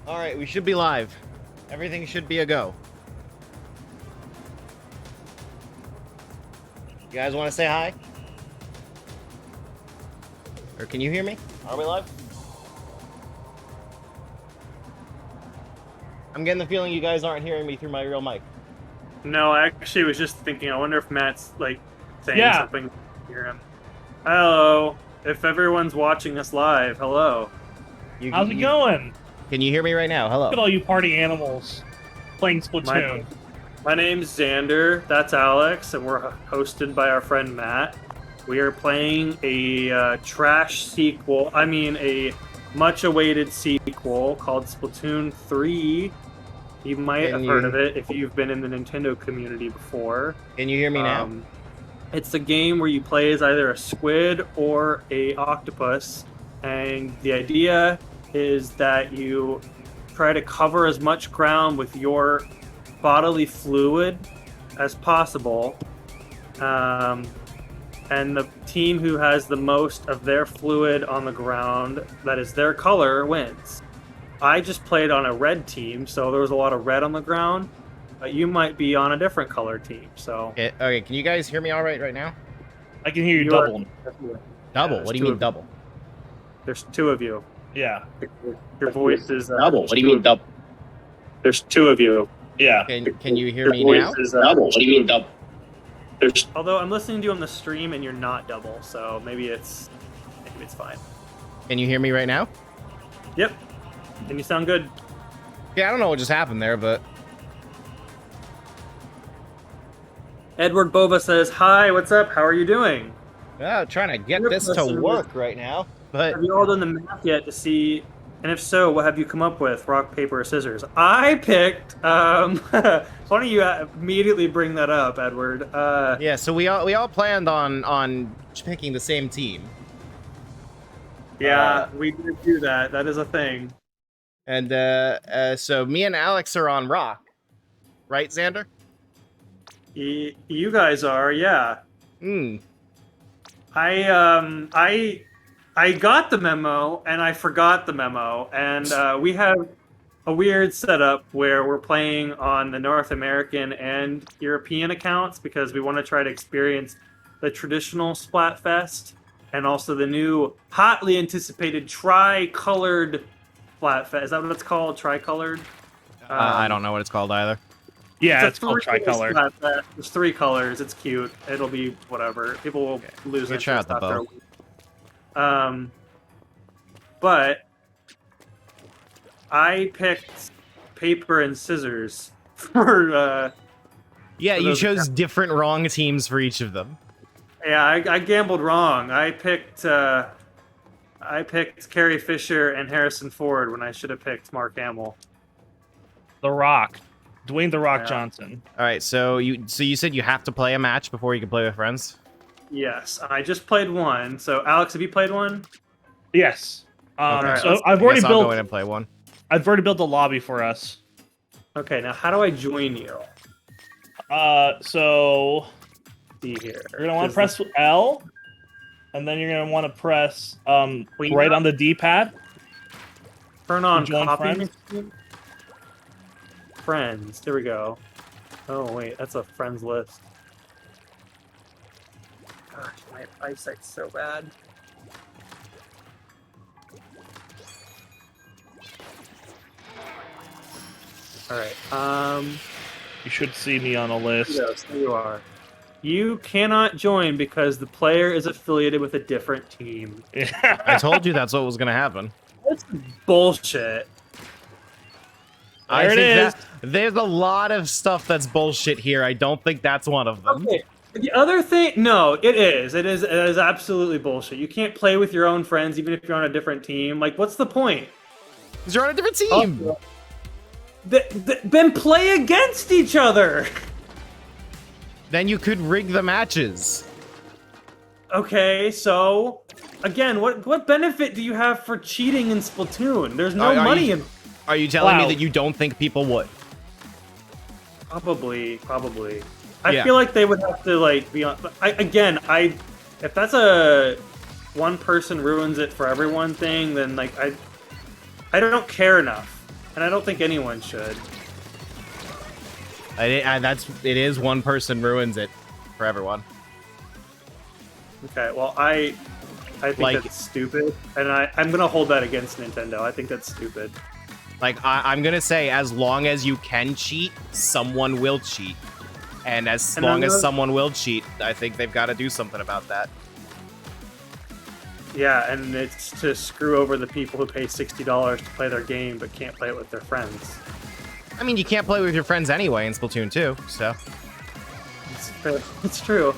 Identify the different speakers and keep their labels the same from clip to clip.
Speaker 1: All right, we should be live. Everything should be a go. You guys want to say hi? Or can you hear me? Are we live? I'm getting the feeling you guys aren't hearing me through my real mic.
Speaker 2: No, I actually was just thinking, I wonder if Matt's, like, saying something. Hear him. Hello. If everyone's watching us live, hello.
Speaker 3: How's it going?
Speaker 1: Can you hear me right now? Hello.
Speaker 3: Look at all you party animals playing Splatoon.
Speaker 2: My name's Xander, that's Alex, and we're hosted by our friend Matt. We are playing a trash sequel, a much-awaited sequel called Splatoon 3. You might have heard of it if you've been in the Nintendo community before.
Speaker 1: Can you hear me now?
Speaker 2: It's a game where you play as either a squid or a octopus, and the idea is that you try to cover as much ground with your bodily fluid as possible, and the team who has the most of their fluid on the ground, that is their color, wins. I just played on a red team, so there was a lot of red on the ground. You might be on a different color team, so...
Speaker 1: Okay, can you guys hear me all right now?
Speaker 3: I can hear you double.
Speaker 1: Double? What do you mean double?
Speaker 2: There's two of you.
Speaker 3: Yeah.
Speaker 2: Your voice is...
Speaker 1: double? What do you mean double?
Speaker 2: There's two of you.
Speaker 3: Yeah.
Speaker 1: Can you hear me now?
Speaker 2: Double. What do you mean double? Although I'm listening to you on the stream and you're not double, so maybe it's fine.
Speaker 1: Can you hear me right now?
Speaker 2: Yep. And you sound good.
Speaker 1: Yeah, I don't know what just happened there, but...
Speaker 2: Edward Bova says, "Hi, what's up? How are you doing?"
Speaker 1: Trying to get this to work right now, but...
Speaker 2: Have you all done the math yet to see... And if so, what have you come up with? Rock, paper, or scissors? I picked... why don't you immediately bring that up, Edward?
Speaker 1: Yeah, so we all planned on picking the same team.
Speaker 2: Yeah, we did do that. That is a thing.
Speaker 1: And so me and Alex are on rock. Right, Xander?
Speaker 2: You guys are, yeah. I got the memo, and I forgot the memo, and we have a weird setup where we're playing on the North American and European accounts because we want to try to experience the traditional Splatfest and also the new, hotly anticipated tri-colored Splatfest. Is that what it's called? Tri-colored?
Speaker 1: I don't know what it's called either.
Speaker 3: Yeah, it's called tricolor.
Speaker 2: There's three colors. It's cute. It'll be whatever. People will lose interest after a week. But I picked paper and scissors for
Speaker 1: yeah, you chose different wrong teams for each of them.
Speaker 2: Yeah, I gambled wrong. I picked Carrie Fisher and Harrison Ford when I should have picked Mark Hamill.
Speaker 3: The Rock. Dwayne The Rock Johnson.
Speaker 1: All right, so you said you have to play a match before you can play with friends?
Speaker 2: Yes, I just played one. So Alex, have you played one?
Speaker 3: Yes.
Speaker 2: Okay,
Speaker 3: so I've already built.
Speaker 1: I'll go in and play one.
Speaker 3: I've already built a lobby for us.
Speaker 2: Okay, now how do I join you?
Speaker 3: So
Speaker 2: see here.
Speaker 3: You're gonna want to press L, and then you're gonna want to press right on the D-pad.
Speaker 2: Turn on
Speaker 3: join
Speaker 2: copy.
Speaker 3: friends.
Speaker 2: Friends. There we go. Oh wait, that's a friends list. Gosh, my eyesight's so bad. All right.
Speaker 3: You should see me on a list.
Speaker 2: Yes, there you are. You cannot join because the player is affiliated with a different team.
Speaker 1: I told you that's what was going to happen.
Speaker 2: That's bullshit.
Speaker 1: I think there's a lot of stuff that's bullshit here. I don't think that's one of them.
Speaker 2: Okay. The other thing, no, it is. It is absolutely bullshit. You can't play with your own friends even if you're on a different team. Like, what's the point?
Speaker 1: Because you're on a different team.
Speaker 2: Then play against each other.
Speaker 1: Then you could rig the matches.
Speaker 2: Okay, so again, what benefit do you have for cheating in Splatoon? There's no money in.
Speaker 1: Are you telling me that you don't think people would?
Speaker 2: Probably. I feel like they would have to like be on. If that's a one person ruins it for everyone thing, then like I don't care enough And I don't think anyone should.
Speaker 1: It is one person ruins it for everyone.
Speaker 2: Okay, well, I think that's stupid, and I'm gonna hold that against Nintendo. I think that's stupid.
Speaker 1: Like, I'm gonna say, as long as you can cheat, someone will cheat. And as long as someone will cheat, I think they've got to do something about that.
Speaker 2: Yeah, and it's to screw over the people who pay $60 to play their game but can't play it with their friends.
Speaker 1: I mean, you can't play with your friends anyway in Splatoon 2, so...
Speaker 2: It's true.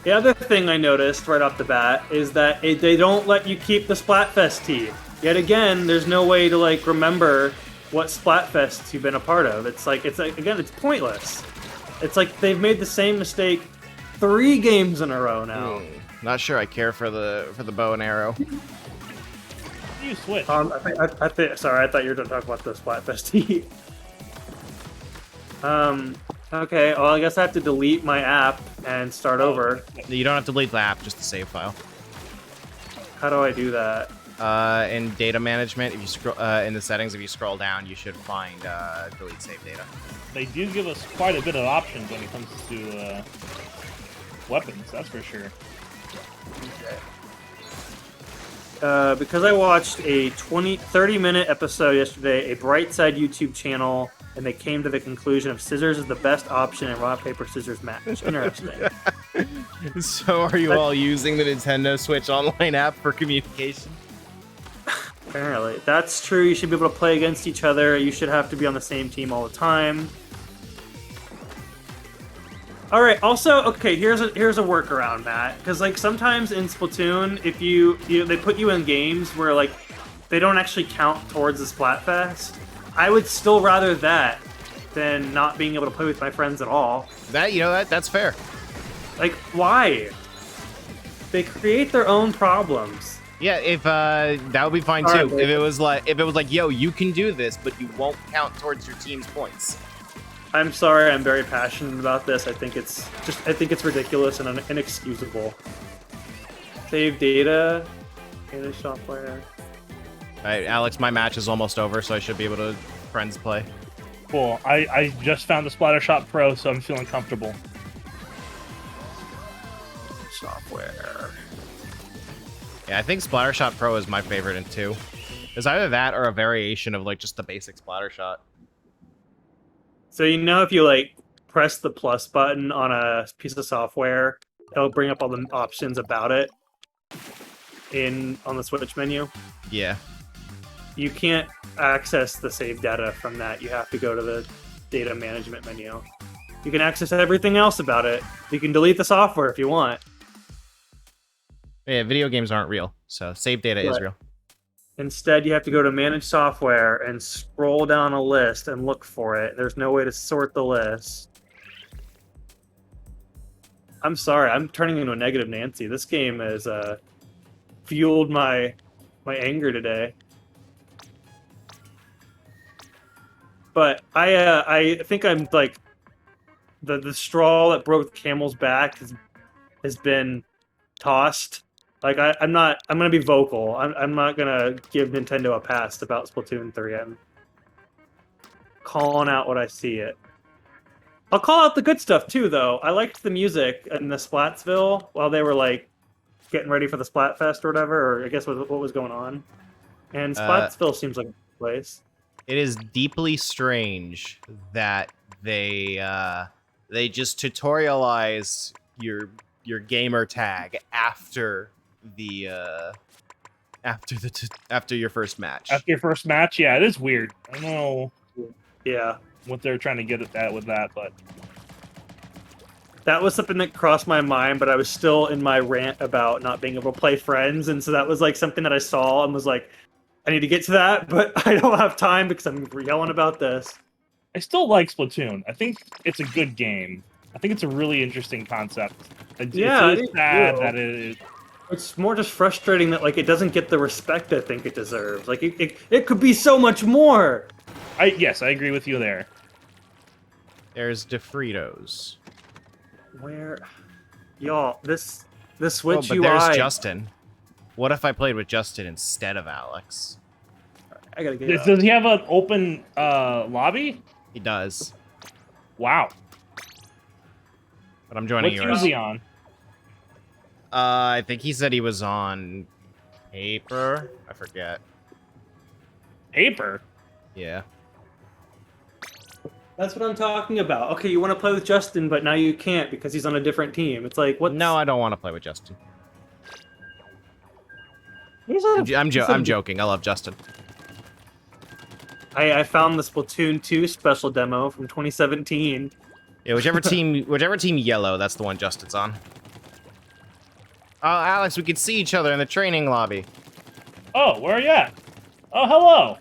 Speaker 2: The other thing I noticed right off the bat is that they don't let you keep the Splatfest tee. Yet again, there's no way to, like, remember what Splatfests you've been a part of. It's pointless. It's like they've made the same mistake 3 games in a row now.
Speaker 1: Not sure I care for the bow and arrow.
Speaker 3: You switch.
Speaker 2: Sorry, I thought you were going to talk about the Splatfest tee. Okay, well, I guess I have to delete my app and start over.
Speaker 1: You don't have to delete the app, just the save file.
Speaker 2: How do I do that?
Speaker 1: In data management, if you scroll in the settings, if you scroll down, you should find delete save data.
Speaker 3: They do give us quite a bit of options when it comes to weapons, that's for sure.
Speaker 2: Okay. Because I watched a 30-minute episode yesterday, a Brightside YouTube channel, and they came to the conclusion of scissors is the best option in rock, paper, scissors match. Interesting.
Speaker 1: So are you all using the Nintendo Switch Online app for communication?
Speaker 2: Apparently. That's true. You should be able to play against each other. You should have to be on the same team all the time. All right. Also, okay, here's a workaround, Matt. Because, like, sometimes in Splatoon, if they put you in games where, like, they don't actually count towards the Splatfest, I would still rather that than not being able to play with my friends at all.
Speaker 1: That's fair.
Speaker 2: Like, why? They create their own problems.
Speaker 1: Yeah, if that would be fine too. If it was like, yo, you can do this, but you won't count towards your team's points.
Speaker 2: I'm sorry, I'm very passionate about this. I think it's ridiculous and inexcusable. Save data, manage software.
Speaker 1: All right, Alex, my match is almost over, so I should be able to friends play.
Speaker 3: Cool. I just found the Splattershot Pro, so I'm feeling comfortable.
Speaker 2: Software.
Speaker 1: Yeah, I think Splattershot Pro is my favorite in 2. It's either that or a variation of, like, just the basic Splattershot.
Speaker 2: So if you, like, press the plus button on a piece of software, it'll bring up all the options about it on the Switch menu.
Speaker 1: Yeah.
Speaker 2: You can't access the save data from that. You have to go to the data management menu. You can access everything else about it. You can delete the software if you want.
Speaker 1: Yeah, video games aren't real, so save data is real.
Speaker 2: Instead, you have to go to Manage Software and scroll down a list and look for it. There's no way to sort the list. I'm sorry, I'm turning into a negative Nancy. This game has fueled my anger today. But I think I'm like the straw that broke the camel's back has been tossed. Like I'm gonna be vocal. I'm not gonna give Nintendo a pass about Splatoon 3. I'm calling out what I see it. I'll call out the good stuff too, though. I liked the music in the Splatsville while they were like getting ready for the Splatfest or whatever, or I guess what was going on. And Splatsville seems like a place.
Speaker 1: It is deeply strange that they just tutorialize your gamer tag after your first match.
Speaker 3: After your first match, yeah, it is weird. I don't know.
Speaker 2: Yeah,
Speaker 3: what they're trying to get at with that, but
Speaker 2: that was something that crossed my mind. But I was still in my rant about not being able to play friends, and so that was like something that I saw and was like, I need to get to that, but I don't have time because I'm yelling about this.
Speaker 3: I still like Splatoon. I think it's a good game. I think it's a really interesting concept.
Speaker 2: Yeah,
Speaker 3: it's sad that it is.
Speaker 2: It's more just frustrating that like it doesn't get the respect I think it deserves. Like it could be so much more.
Speaker 3: Yes, I agree with you there.
Speaker 1: There's DeFritos.
Speaker 2: Where, y'all, this Switch
Speaker 1: but
Speaker 2: UI.
Speaker 1: There's Justin. What if I played with Justin instead of Alex?
Speaker 2: I gotta get
Speaker 3: Does,
Speaker 2: up.
Speaker 3: does he have an open lobby?
Speaker 1: He does.
Speaker 3: Wow.
Speaker 1: But I'm joining
Speaker 3: What
Speaker 1: you.
Speaker 3: team is he on?
Speaker 1: I think he said he was on paper. I forget.
Speaker 3: Paper.
Speaker 1: Yeah.
Speaker 2: That's what I'm talking about. Okay, you want to play with Justin, but now you can't because he's on a different team. It's like, what?
Speaker 1: No, I don't want to play with Justin. I'm joking. I love Justin.
Speaker 2: I found the Splatoon 2 special demo from 2017.
Speaker 1: Yeah, whichever team yellow, that's the one Justin's on. Oh, Alex, we can see each other in the training lobby.
Speaker 3: Oh, where are you at? Oh, hello.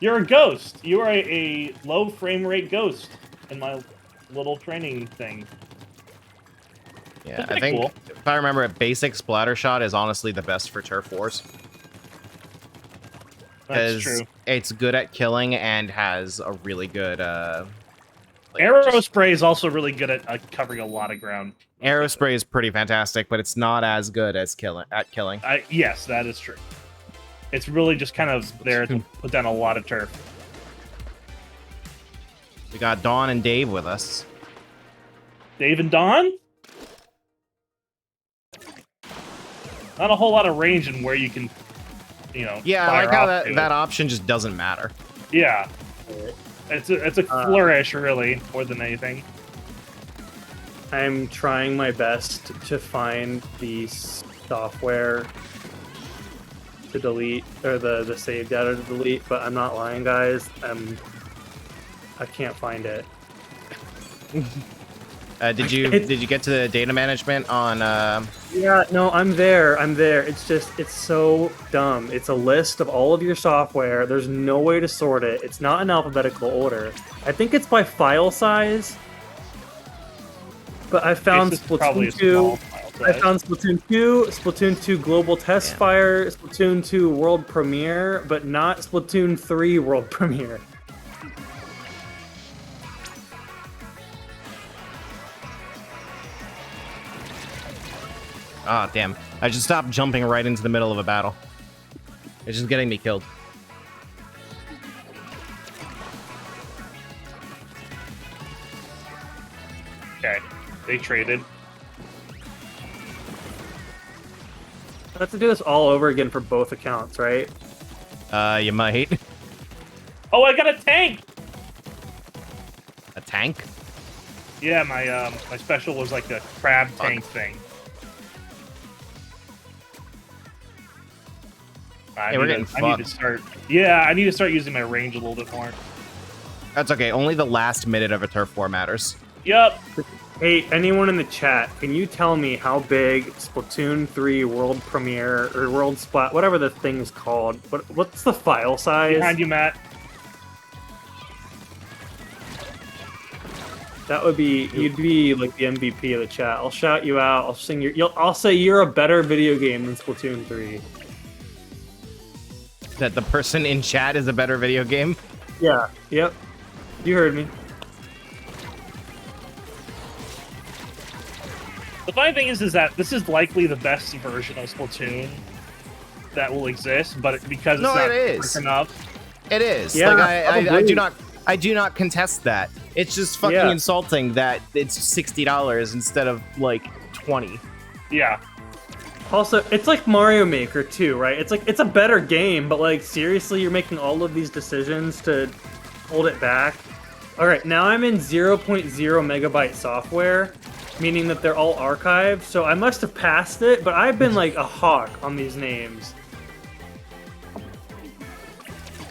Speaker 3: You're a ghost. You are a low frame rate ghost in my little training thing.
Speaker 1: Yeah,
Speaker 3: That's
Speaker 1: I
Speaker 3: pretty
Speaker 1: think
Speaker 3: cool.
Speaker 1: if I remember, basic splatter shot is honestly the best for turf wars.
Speaker 3: That's true.
Speaker 1: It's good at killing and has a really good
Speaker 3: Arrow spray is also really good at covering a lot of ground.
Speaker 1: arrow spray is pretty fantastic, but it's not as good as killing.
Speaker 3: Yes, that is true. It's really just kind of there to put down a lot of turf.
Speaker 1: We got Dawn and Dave with us.
Speaker 3: Dave and Don? Not a whole lot of range in where you can,
Speaker 1: Yeah, I
Speaker 3: fire
Speaker 1: like how
Speaker 3: off to.
Speaker 1: that option just doesn't matter.
Speaker 3: Yeah. It's a flourish, really, more than anything.
Speaker 2: I'm trying my best to find the software to delete, or the save data to delete, but I'm not lying, guys. I can't find it.
Speaker 1: Did you get to the data management on?
Speaker 2: Yeah, no, I'm there. It's so dumb. It's a list of all of your software. There's no way to sort it. It's not in alphabetical order. I think it's by file size. But I found Splatoon 2. I found Splatoon 2, Splatoon 2 Global Test Fire, Splatoon 2 World Premiere, but not Splatoon 3 World Premiere.
Speaker 1: Ah, damn! I should stop jumping right into the middle of a battle. It's just getting me killed.
Speaker 3: Okay, they traded.
Speaker 2: I have to do this all over again for both accounts, right?
Speaker 1: You might.
Speaker 3: Oh, I got a tank!
Speaker 1: A tank?
Speaker 3: Yeah, my special was like a crab tank thing. I need to start. Yeah, I need to start using my range a little bit more.
Speaker 1: That's okay. Only the last minute of a turf war matters.
Speaker 3: Yep.
Speaker 2: Hey, anyone in the chat, can you tell me how big Splatoon 3 World Premiere or World Splat, whatever the thing is called, what's the file size?
Speaker 3: Behind you, Matt.
Speaker 2: That would be, you'd be like the MVP of the chat. I'll shout you out. I'll sing I'll say you're a better video game than Splatoon 3.
Speaker 1: That the person in chat is a better video game?
Speaker 2: Yeah. Yep. You heard me.
Speaker 3: The funny thing is that this is likely the best version of Splatoon that will exist, but because it's not quick enough.
Speaker 1: It is.
Speaker 2: Yeah,
Speaker 1: like I do not contest that. It's just fucking insulting that it's $60 instead of like 20.
Speaker 3: Yeah.
Speaker 2: Also, it's like Mario Maker too, right? It's a better game, but like seriously, you're making all of these decisions to hold it back. All right, now I'm in 0.0 megabyte software, meaning that they're all archived. So I must have passed it, but I've been like a hawk on these names.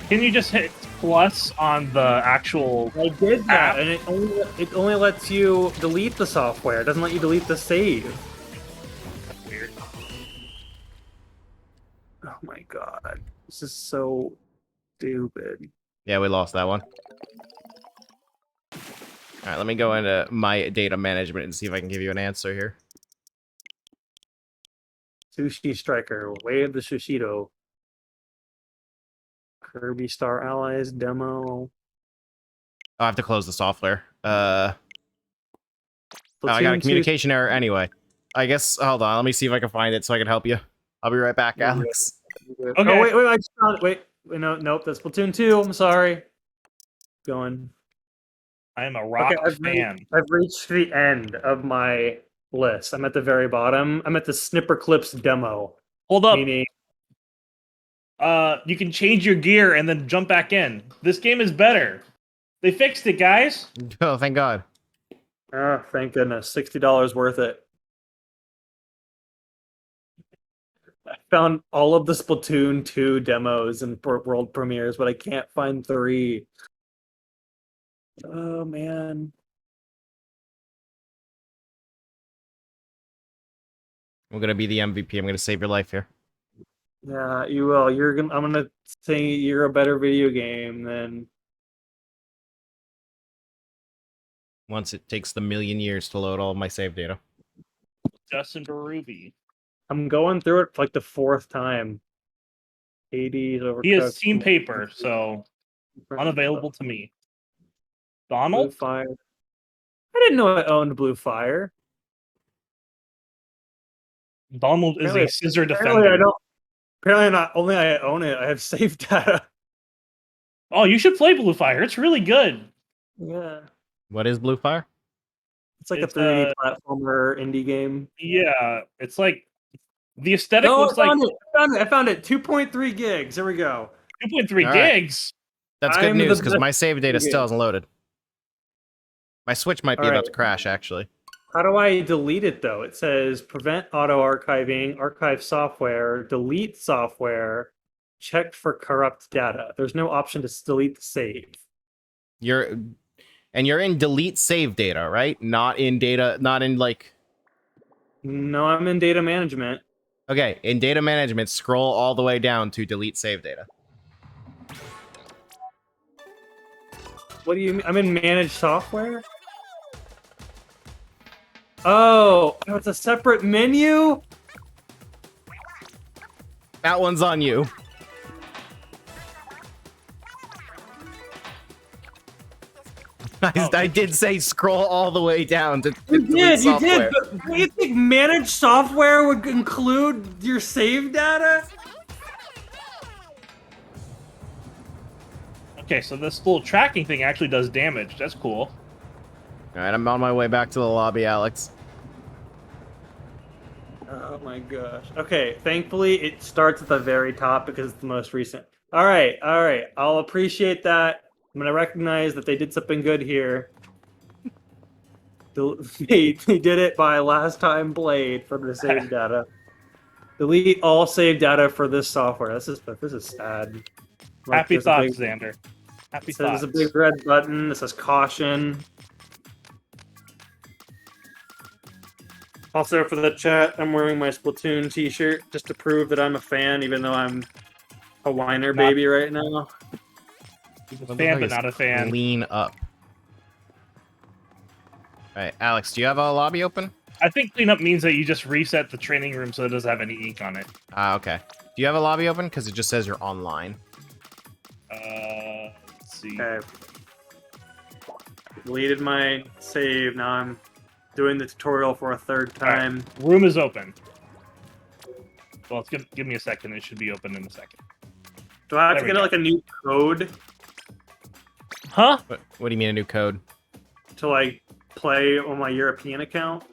Speaker 3: Can you just hit plus on the actual?
Speaker 2: I did that,
Speaker 3: app?
Speaker 2: and it only lets you delete the software. It doesn't let you delete the save.
Speaker 3: Weird.
Speaker 2: Oh my god, this is so stupid.
Speaker 1: Yeah, we lost that one. All right, let me go into my data management and see if I can give you an answer here.
Speaker 2: Sushi Striker, Wave the Sushido. Kirby Star Allies demo.
Speaker 1: I'll have to close the software. Oh, I got a communication error anyway. I guess, hold on, let me see if I can find it so I can help you. I'll be right back, Alex.
Speaker 3: Okay.
Speaker 2: Oh, wait, I just found it. Wait. No, nope, that's Splatoon 2. I'm sorry. Going.
Speaker 3: I am a rock fan.
Speaker 2: I've reached the end of my list. I'm at the very bottom. I'm at the Snipper Clips demo.
Speaker 3: Hold up.
Speaker 2: Meaning,
Speaker 3: you can change your gear and then jump back in. This game is better. They fixed it, guys.
Speaker 1: Oh, thank God.
Speaker 2: oh, thank goodness. $60 worth it. I found all of the Splatoon 2 demos and world premieres, but I can't find 3. Oh, man.
Speaker 1: I'm gonna be the MVP. I'm gonna save your life here.
Speaker 2: Yeah, you will. I'm gonna say you're a better video game than.
Speaker 1: Once it takes the million years to load all of my save data.
Speaker 3: Justin Berube.
Speaker 2: I'm going through it for like the 4th time. 80s overcooked.
Speaker 3: He has Team Paper, so unavailable to me.
Speaker 2: Blue
Speaker 3: Donald?
Speaker 2: Fire. I didn't know I owned Blue Fire.
Speaker 3: Donald is
Speaker 2: Apparently-
Speaker 3: a scissor
Speaker 2: Apparently,
Speaker 3: defender.
Speaker 2: I don't. Apparently, not only I own it, I have save data.
Speaker 3: Oh, you should play Blue Fire. It's really good.
Speaker 2: Yeah,
Speaker 1: What is Blue Fire?
Speaker 2: it's like
Speaker 3: It's,
Speaker 2: a 3D platformer indie game.
Speaker 3: Yeah, it's like the aesthetic
Speaker 2: No,
Speaker 3: looks
Speaker 2: I
Speaker 3: like
Speaker 2: found it. I found it. 2.3 gigs. Here we go.
Speaker 3: 2.3
Speaker 1: All right.
Speaker 3: gigs.
Speaker 1: That's good
Speaker 2: I'm
Speaker 1: news
Speaker 2: the
Speaker 1: because
Speaker 2: best
Speaker 1: my save data
Speaker 2: video
Speaker 1: still
Speaker 2: game.
Speaker 1: hasn't loaded. My Switch might be
Speaker 2: All
Speaker 1: about
Speaker 2: right.
Speaker 1: to crash, actually.
Speaker 2: How do I delete it though? It says prevent auto archiving, archive software, delete software, check for corrupt data. There's no option to delete the save.
Speaker 1: You're in delete save data, right? Not in data, not in like.
Speaker 2: No, I'm in data management.
Speaker 1: Okay, in data management, scroll all the way down to delete save data.
Speaker 2: What do you mean? I'm in manage software? Oh, it's a separate menu?
Speaker 1: That one's on you. I did say scroll all the way down to
Speaker 2: You
Speaker 1: delete
Speaker 2: did, you
Speaker 1: software.
Speaker 2: did. But do you think manage software would include your save data?
Speaker 3: Okay, so this little tracking thing actually does damage. That's cool.
Speaker 1: All right, I'm on my way back to the lobby, Alex.
Speaker 2: Oh my gosh. Okay, thankfully it starts at the very top because it's the most recent. All right. I'll appreciate that. I'm gonna recognize that they did something good here. They did it by last time played from the save data. Delete all save data for this software. This is sad. Like,
Speaker 3: Happy
Speaker 2: there's a
Speaker 3: thoughts,
Speaker 2: big-
Speaker 3: Xander. Happy
Speaker 2: So there's
Speaker 3: thoughts.
Speaker 2: a big red button that says caution. Also, for the chat, I'm wearing my Splatoon t-shirt just to prove that I'm a fan, even though I'm a whiner baby right now.
Speaker 3: A fan, but not a fan.
Speaker 1: Lean up. All right, Alex, do you have a lobby open?
Speaker 3: I think cleanup means that you just reset the training room so it doesn't have any ink on it.
Speaker 1: Okay. Do you have a lobby open? Because it just says you're online.
Speaker 3: Let's see.
Speaker 2: Okay. Deleted my save. Now I'm doing the tutorial for a third time.
Speaker 3: Room is open. Well, it's give me a second. It should be open in a second.
Speaker 2: Do I have
Speaker 3: There
Speaker 2: to
Speaker 3: we
Speaker 2: get
Speaker 3: go.
Speaker 2: like a new code
Speaker 3: Huh?
Speaker 1: What do you mean a new code?
Speaker 2: to like play on my European account?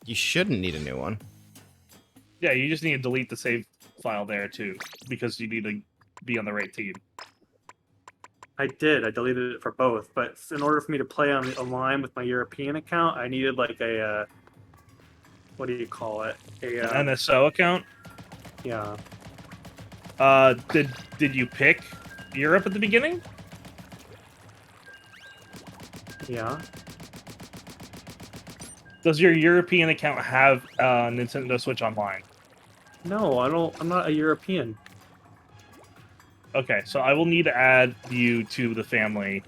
Speaker 1: You shouldn't need a new one.
Speaker 3: Yeah, you just need to delete the save file there too, because you need to be on the right team.
Speaker 2: I did. I deleted it for both, but in order for me to play online with my European account, I needed like a what do you call it?
Speaker 3: An NSO account.
Speaker 2: Yeah.
Speaker 3: Did you pick Europe at the beginning?
Speaker 2: Yeah.
Speaker 3: Does your European account have Nintendo Switch Online?
Speaker 2: No, I don't. I'm not a European.
Speaker 3: Okay, so I will need to add you to the family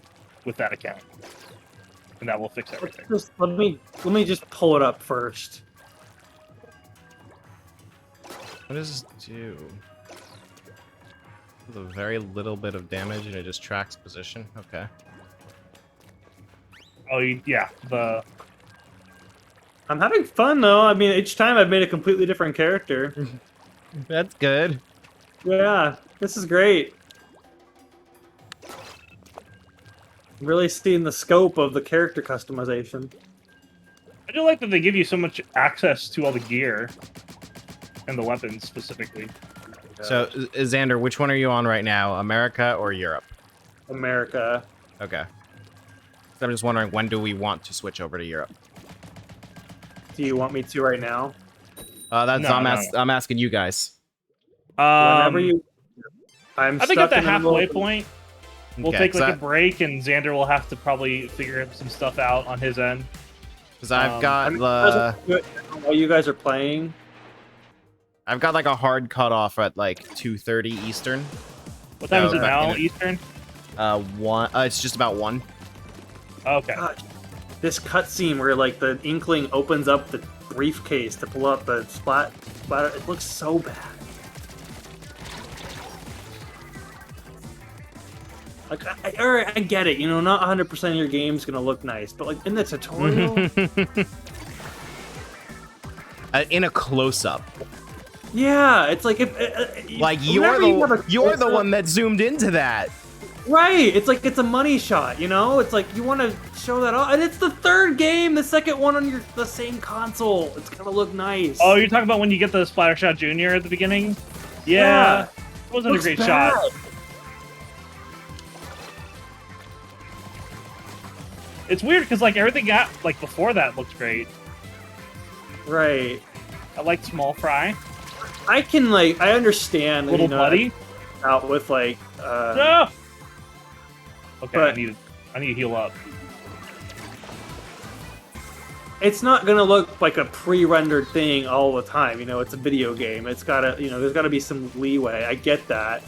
Speaker 3: with that account, and that will fix everything.
Speaker 2: Let me just pull it up first.
Speaker 1: What does this do? With a very little bit of damage and it just tracks position. Okay.
Speaker 3: Oh, yeah,
Speaker 2: I'm having fun though. I mean, each time I've made a completely different character.
Speaker 1: That's good.
Speaker 2: Yeah. This is great. Really seeing the scope of the character customization.
Speaker 3: I do like that they give you so much access to all the gear and the weapons specifically.
Speaker 1: So, Xander, which one are you on right now? America or Europe?
Speaker 2: America.
Speaker 1: Okay. So I'm just wondering, when do we want to switch over to Europe?
Speaker 2: Do you want me to right now?
Speaker 1: That's
Speaker 3: No,
Speaker 1: I'm asking you guys.
Speaker 2: Whenever you.
Speaker 3: I think at the halfway
Speaker 2: middle-
Speaker 3: point, we'll
Speaker 1: Okay,
Speaker 3: take like
Speaker 1: so
Speaker 3: a break, and Xander will have to probably figure some stuff out on his end.
Speaker 1: because I've got
Speaker 2: I mean,
Speaker 1: the
Speaker 2: while you guys are playing.
Speaker 1: I've got like a hard cutoff at like 2:30 Eastern.
Speaker 3: What time
Speaker 1: No,
Speaker 3: is it
Speaker 1: but
Speaker 3: now,
Speaker 1: in
Speaker 3: Eastern?
Speaker 1: One. It's just about 1.
Speaker 3: Okay.
Speaker 2: God, this cutscene where like the Inkling opens up the briefcase to pull up the splatter, it looks so bad. Like, alright, I get it. You know, not 100% of your game's gonna look nice, but like in the tutorial,
Speaker 1: In a close-up.
Speaker 2: yeah, it's like if
Speaker 1: Like
Speaker 2: whenever you have a
Speaker 1: you're the
Speaker 2: close-up-
Speaker 1: one that zoomed into that.
Speaker 2: Right, it's like it's a money shot, you know? It's like you want to show that off, and it's the third game, the second one on the same console. It's gonna look nice.
Speaker 3: Oh, you're talking about when you get the Splattershot Junior at the beginning? Yeah. It wasn't a
Speaker 2: Looks
Speaker 3: great
Speaker 2: bad.
Speaker 3: shot. It's weird because like everything got like before that looked great.
Speaker 2: Right.
Speaker 3: I liked Small Fry.
Speaker 2: I can like I understand.
Speaker 3: Little
Speaker 2: you know,
Speaker 3: Buddy.
Speaker 2: out with like.
Speaker 3: No. Okay,
Speaker 2: but-
Speaker 3: I need to heal up.
Speaker 2: It's not gonna look like a pre-rendered thing all the time. You know, it's a video game. It's gotta, you know, there's gotta be some leeway. I get that.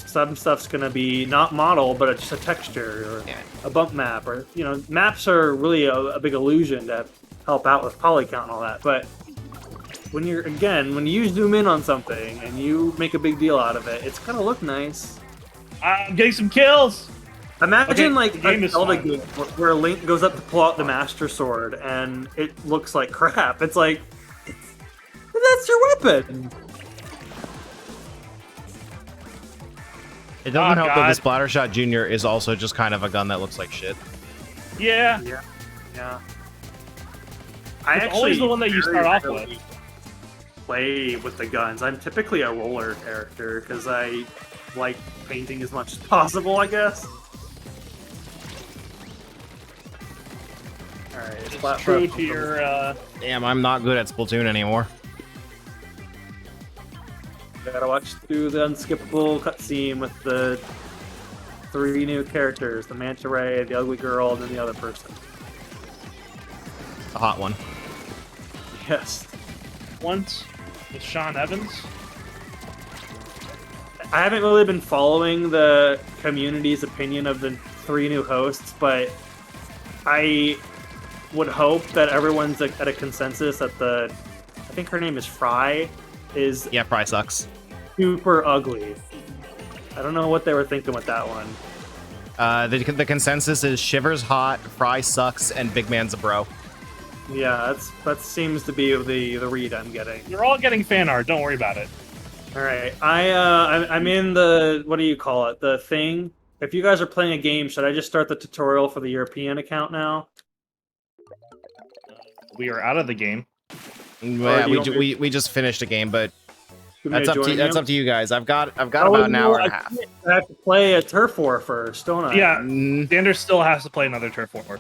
Speaker 2: Some stuff's gonna be not model, but just a texture or a bump map, or you know, maps are really a big illusion to help out with poly count and all that. But when when you zoom in on something and you make a big deal out of it, it's gonna look nice.
Speaker 3: I'm getting some kills.
Speaker 2: Imagine
Speaker 3: Okay,
Speaker 2: like
Speaker 3: the game
Speaker 2: a
Speaker 3: is
Speaker 2: Zelda
Speaker 3: fun.
Speaker 2: game where Link goes up to pull out the Master Sword and it looks like crap. It's like that's your weapon.
Speaker 1: It doesn't
Speaker 3: Oh,
Speaker 1: help
Speaker 3: God.
Speaker 1: that the Splattershot Junior is also just kind of a gun that looks like shit.
Speaker 3: Yeah.
Speaker 2: Yeah.
Speaker 3: It's always the one that you start off
Speaker 2: rarely play with the guns. I'm typically a roller character because I like painting as much as possible, I guess. Alright,
Speaker 3: It's true to your
Speaker 1: Damn, I'm not good at Splatoon anymore.
Speaker 2: Gotta watch through the unskippable cutscene with the 3 new characters, the manta ray, the ugly girl, and then the other person.
Speaker 1: A hot one.
Speaker 2: Yes.
Speaker 3: once with Sean Evans.
Speaker 2: I haven't really been following the community's opinion of the 3 new hosts, but I would hope that everyone's at a consensus that I think her name is Fry, is
Speaker 1: Yeah, Fry sucks.
Speaker 2: super ugly. I don't know what they were thinking with that one.
Speaker 1: The consensus is Shiver's hot, Fry sucks, and Big Man's a bro.
Speaker 2: Yeah, that seems to be the read I'm getting.
Speaker 3: You're all getting fan art. Don't worry about it.
Speaker 2: All right, I'm in the, what do you call it? The thing. If you guys are playing a game, should I just start the tutorial for the European account now?
Speaker 3: We are out of the game.
Speaker 1: Yeah,
Speaker 2: do you want me-
Speaker 1: we just finished a game, but
Speaker 2: You want me
Speaker 1: that's
Speaker 2: join
Speaker 1: up to you guys. I've got
Speaker 2: Oh,
Speaker 1: about an
Speaker 2: no,
Speaker 1: hour and a
Speaker 2: I
Speaker 1: half.
Speaker 2: can't. I have to play a turf war first, don't I?
Speaker 3: Yeah,
Speaker 1: Mm.
Speaker 3: Xander still has to play another turf war.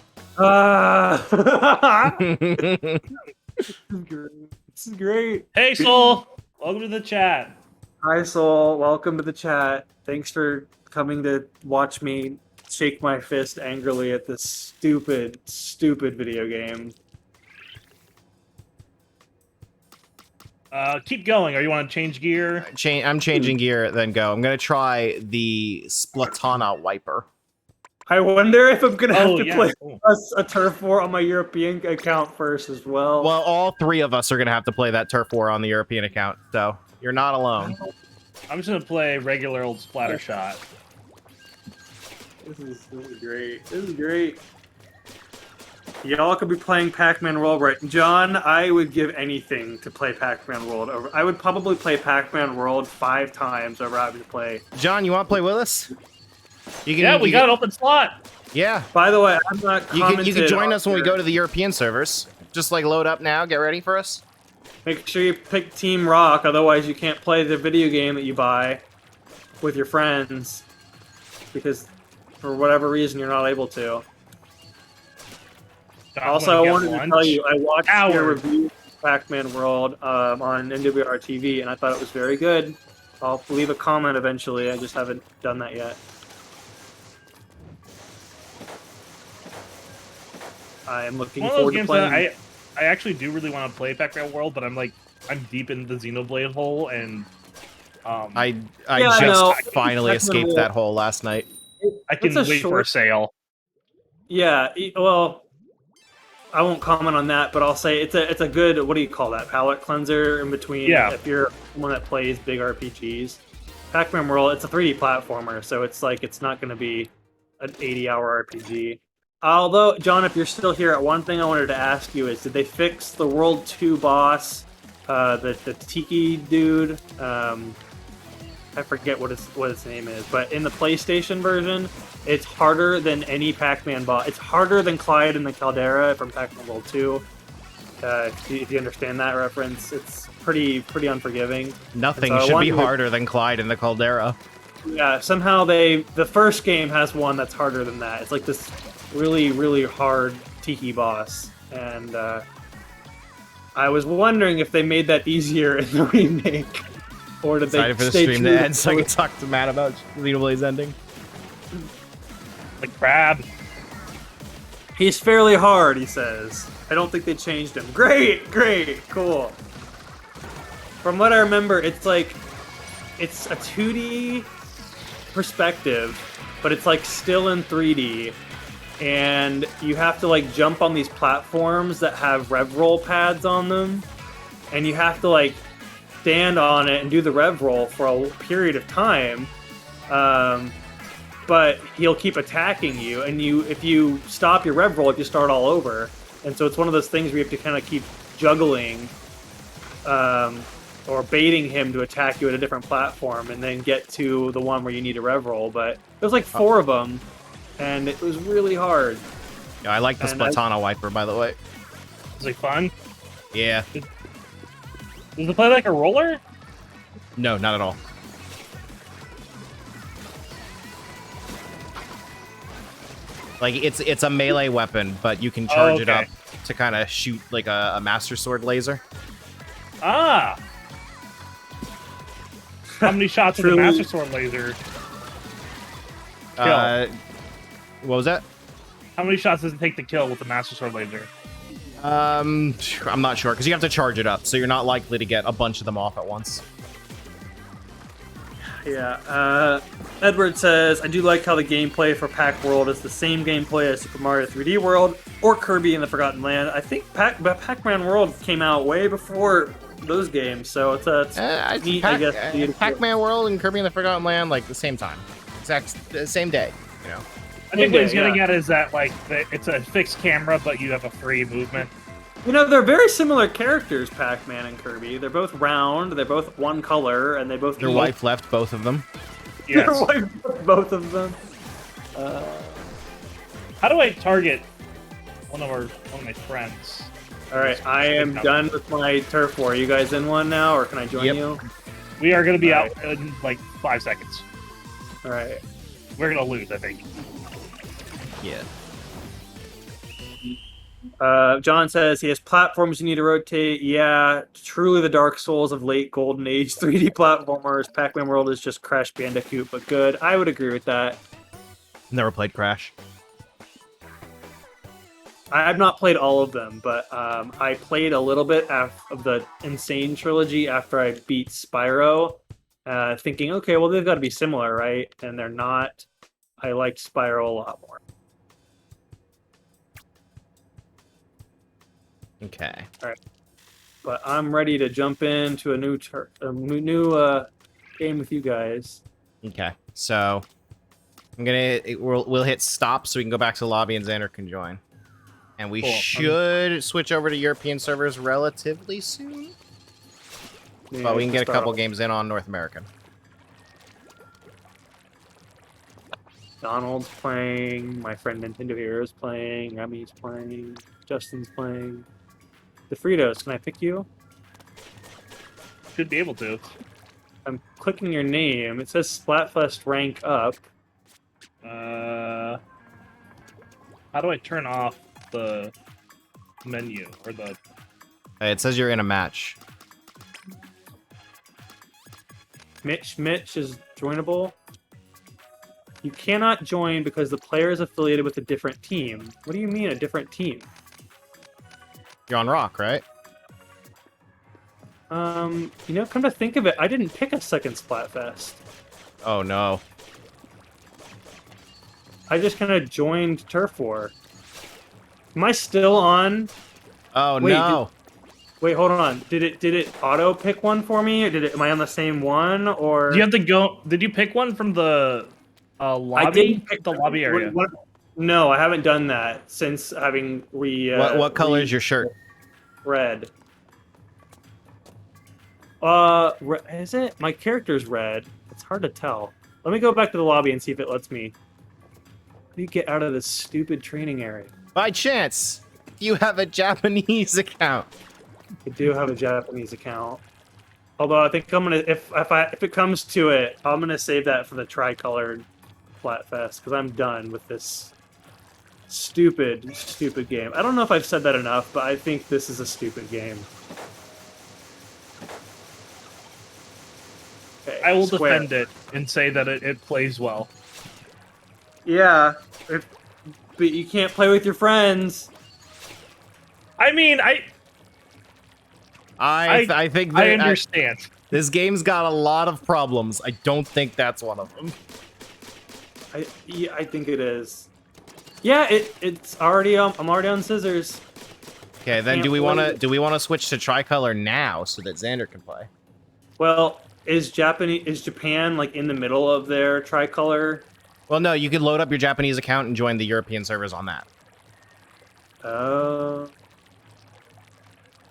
Speaker 2: This is great.
Speaker 3: Hey, Soul! Welcome to the chat.
Speaker 2: Hi, Soul. Welcome to the chat. Thanks for coming to watch me shake my fist angrily at this stupid, stupid video game.
Speaker 3: Keep going, or you want to change gear?
Speaker 1: I'm changing gear, then go. I'm gonna try the Splatana wiper.
Speaker 2: I wonder if I'm gonna have to
Speaker 3: yeah.
Speaker 2: play
Speaker 3: Cool.
Speaker 2: a turf war on my European account first as well.
Speaker 1: Well, all 3 of us are gonna have to play that turf war on the European account, so you're not alone.
Speaker 3: I'm just gonna play regular old Splattershot.
Speaker 2: This is great. This is great. Y'all could be playing Pac-Man World right. John, I would give anything to play Pac-Man World over. I would probably play Pac-Man World 5 times over having to play.
Speaker 1: John, you want to play with us? You
Speaker 3: Yeah, we got an open slot.
Speaker 1: Yeah.
Speaker 2: By the way, I'm not
Speaker 1: You can join us when we go to the European servers. Just like load up now, get ready for us.
Speaker 2: Make sure you pick Team Rock, otherwise you can't play the video game that you buy with your friends. Because for whatever reason you're not able to. Also, I wanted to tell you, I watched your review of Pac-Man World on NWR TV, and I thought it was very good. I'll leave a comment eventually, I just haven't done that yet. I am looking forward to playing.
Speaker 3: I actually do really want to play Pac-Man World, but I'm deep in the Xenoblade hole, and
Speaker 1: I just finally escaped that hole last night.
Speaker 3: I can wait for a sale.
Speaker 2: Yeah, well, I won't comment on that, but I'll say it's a good, what do you call that, palate cleanser in between.
Speaker 3: Yeah.
Speaker 2: If you're someone that plays big RPGs. Pac-Man World, it's a 3D platformer, so it's like it's not going to be an 80-hour RPG. Although, John, if you're still here, one thing I wanted to ask you is, did they fix the World 2 boss, the Tiki dude? I forget what his name is, but in the PlayStation version, it's harder than any Pac-Man boss. It's harder than Clyde in the Caldera from Pac-Man World 2. If you understand that reference, it's pretty unforgiving.
Speaker 1: Nothing should be harder than Clyde in the Caldera.
Speaker 2: Yeah, somehow the first game has one that's harder than that. It's like this really hard Tiki boss, and I was wondering if they made that easier in the remake, or did they
Speaker 1: for the stream to end so I can talk to Matt about Xenoblade's ending.
Speaker 3: The crab.
Speaker 2: He's fairly hard, he says. I don't think they changed him. Great, cool. From what I remember, it's a 2D perspective, but it's like still in 3D. And you have to like jump on these platforms that have rev roll pads on them, and you have to like stand on it and do the rev roll for a period of time. But he'll keep attacking you, and if you stop your rev roll, if you start all over. And so it's one of those things where you have to kind of keep juggling or baiting him to attack you at a different platform, and then get to the one where you need a rev roll. But there's like 4 of them, and it was really hard.
Speaker 1: Yeah, I like the Splatana wiper, by the way.
Speaker 3: Is it fun?
Speaker 1: Yeah.
Speaker 3: Does it play like a roller?
Speaker 1: No, not at all. Like, it's a melee weapon, but you can charge it up to kind of shoot like a Master Sword laser.
Speaker 3: Ah! How many shots with the Master Sword laser?
Speaker 1: What was that?
Speaker 3: How many shots does it take to kill with the Master Sword laser?
Speaker 1: I'm not sure, because you have to charge it up, so you're not likely to get a bunch of them off at once.
Speaker 2: Yeah, Edward says, I do like how the gameplay for Pac World is the same gameplay as Super Mario 3D World or Kirby in the Forgotten Land. I think Pac-Man World came out way before those games, so it's neat, I guess.
Speaker 1: Pac-Man World and Kirby in the Forgotten Land, like, the same time. Same day, you know.
Speaker 3: I think what he's getting at is that, like, it's a fixed camera, but you have a free movement.
Speaker 2: You know, they're very similar characters, Pac-Man and Kirby. They're both round, they're both one color, and they both...
Speaker 1: Their wife left both of them.
Speaker 3: Yes.
Speaker 2: Their wife left both of them.
Speaker 3: How do I target one of my friends?
Speaker 2: Alright, I am done with my turf war. Are you guys in one now, or can I join you?
Speaker 3: We are going to be out in, like, 5 seconds.
Speaker 2: Alright.
Speaker 3: We're going to lose, I think.
Speaker 1: Yeah.
Speaker 2: John says he has platforms you need to rotate. Yeah, truly the Dark Souls of late Golden Age 3D platformers. Pac-Man World is just Crash Bandicoot, but good. I would agree with that.
Speaker 1: Never played Crash.
Speaker 2: I've not played all of them, but I played a little bit of the Insane trilogy after I beat Spyro, thinking, okay, well, they've got to be similar, right? And they're not. I liked Spyro a lot more.
Speaker 1: Okay.
Speaker 2: All right. But I'm ready to jump into a new game with you guys.
Speaker 1: Okay. So we'll hit stop so we can go back to the lobby and Xander can join. And we
Speaker 3: Cool.
Speaker 1: should switch over to European servers relatively soon.
Speaker 2: Yeah,
Speaker 1: But we can get a
Speaker 2: start
Speaker 1: couple
Speaker 2: off.
Speaker 1: games in on North American.
Speaker 2: Donald's playing. My friend Nintendo Hero's playing. Remy's playing. Justin's playing. The Fritos, can I pick you?
Speaker 3: Should be able to.
Speaker 2: I'm clicking your name. It says Splatfest rank up.
Speaker 3: How do I turn off the menu or the?
Speaker 1: It says you're in a match.
Speaker 2: Mitch is joinable. You cannot join because the player is affiliated with a different team. What do you mean a different team?
Speaker 1: You're on Rock, right?
Speaker 2: You know, come to think of it, I didn't pick a second Splatfest.
Speaker 1: Oh no.
Speaker 2: I just kind of joined Turf War. Am I still on?
Speaker 1: Oh
Speaker 2: Wait,
Speaker 1: no.
Speaker 2: Wait, hold on. Did it auto pick one for me, or am I on the same one, or?
Speaker 3: Do you have to go? Did you pick one from the lobby?
Speaker 2: I didn't pick
Speaker 3: the lobby area.
Speaker 2: No, I haven't done that since having
Speaker 1: What color is your shirt?
Speaker 2: Red. Is it? My character's red. It's hard to tell. Let me go back to the lobby and see if it lets me. How do you get out of this stupid training area?
Speaker 1: By chance, you have a Japanese account.
Speaker 2: I do have a Japanese account. Although I think I'm gonna, if it comes to it, I'm gonna save that for the tricolored Flatfest because I'm done with this stupid game. I don't know if I've said that enough, but I think this is a stupid game. Okay,
Speaker 3: I will
Speaker 2: Square.
Speaker 3: defend it and say that it plays well.
Speaker 2: Yeah, but you can't play with your friends.
Speaker 3: I mean,
Speaker 1: I think that
Speaker 3: I understand.
Speaker 1: this game's got a lot of problems. I don't think that's one of them.
Speaker 2: I think it is. Yeah, it's already I'm already on scissors.
Speaker 1: Okay, then do we want to switch to tricolor now so that Xander can play?
Speaker 2: Well, is Japan like in the middle of their tricolor?
Speaker 1: Well, no, you could load up your Japanese account and join the European servers on that.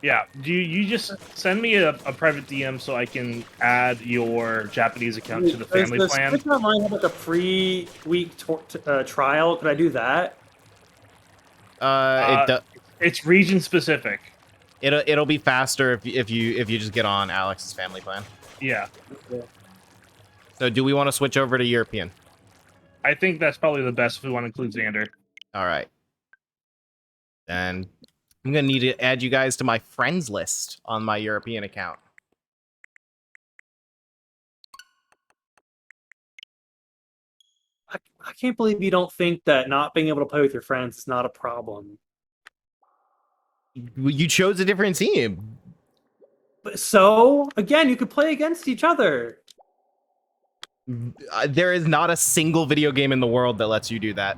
Speaker 3: Yeah, you just send me a private DM so I can add your Japanese account to the family
Speaker 2: Does
Speaker 3: plan.
Speaker 2: Switch Online have like a free-week trial? Could I do that?
Speaker 3: It's region specific.
Speaker 1: It'll be faster if you just get on Alex's family plan.
Speaker 3: Yeah,
Speaker 2: Okay.
Speaker 1: So do we want to switch over to European?
Speaker 3: I think that's probably the best if we want to include Xander.
Speaker 1: All right. Then I'm gonna need to add you guys to my friends list on my European account.
Speaker 2: I can't believe you don't think that not being able to play with your friends is not a problem.
Speaker 1: You chose a different team.
Speaker 2: But so, again, you could play against each other.
Speaker 1: There is not a single video game in the world that lets you do that.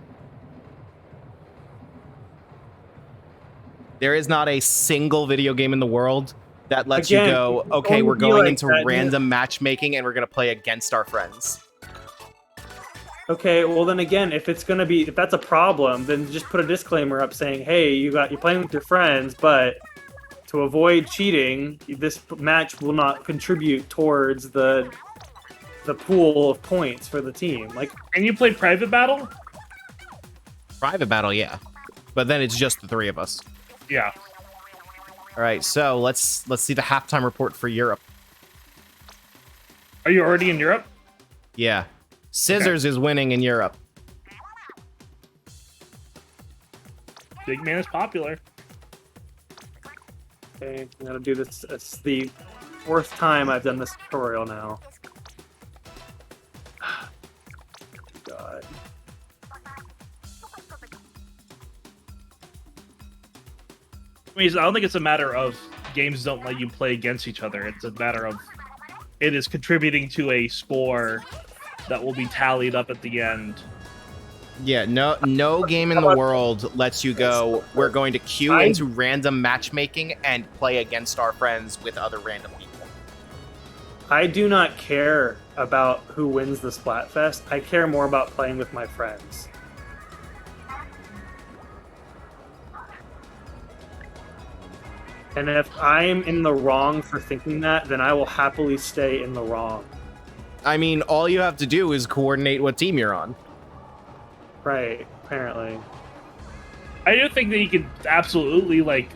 Speaker 1: There is not a single video game in the world that lets you go, okay, we're going into random matchmaking and we're going to play against our friends.
Speaker 2: Okay, well then again, if that's a problem, then just put a disclaimer up saying, hey, you're playing with your friends, but to avoid cheating, this match will not contribute towards the pool of points for the team. Like,
Speaker 3: And you play private battle?
Speaker 1: Private battle, yeah. But then it's just the three of us.
Speaker 3: Yeah.
Speaker 1: All right, so let's see the halftime report for Europe.
Speaker 3: Are you already in Europe?
Speaker 1: Yeah. Scissors is winning in Europe.
Speaker 3: Big man is popular.
Speaker 2: okay, I'm gonna do this. It's the fourth time I've done this tutorial now. God.
Speaker 3: I mean, I don't think it's a matter of games don't let you play against each other. It's a matter of it is contributing to a score that will be tallied up at the end.
Speaker 1: Yeah, no game in the world lets you go, we're going to queue into random matchmaking and play against our friends with other random people.
Speaker 2: I do not care about who wins the Splatfest. I care more about playing with my friends. And if I'm in the wrong for thinking that, then I will happily stay in the wrong.
Speaker 1: I mean, all you have to do is coordinate what team you're on.
Speaker 2: Right, apparently.
Speaker 3: I do think that you could absolutely like.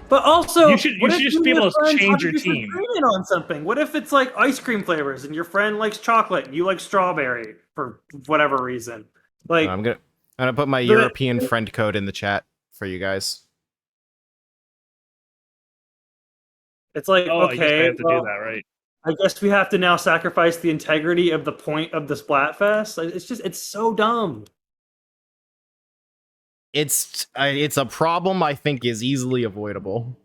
Speaker 2: But also,
Speaker 3: You should just be able to change your team
Speaker 2: on something. What if it's like ice cream flavors and your friend likes chocolate and you like strawberry for whatever reason? Like,
Speaker 1: I'm gonna put my European friend code in the chat for you guys.
Speaker 2: it's like,
Speaker 3: I guess I
Speaker 2: okay,
Speaker 3: have to do that, right?
Speaker 2: I guess we have to now sacrifice the integrity of the point of the Splatfest. It's so dumb.
Speaker 1: It's a problem I think is easily avoidable.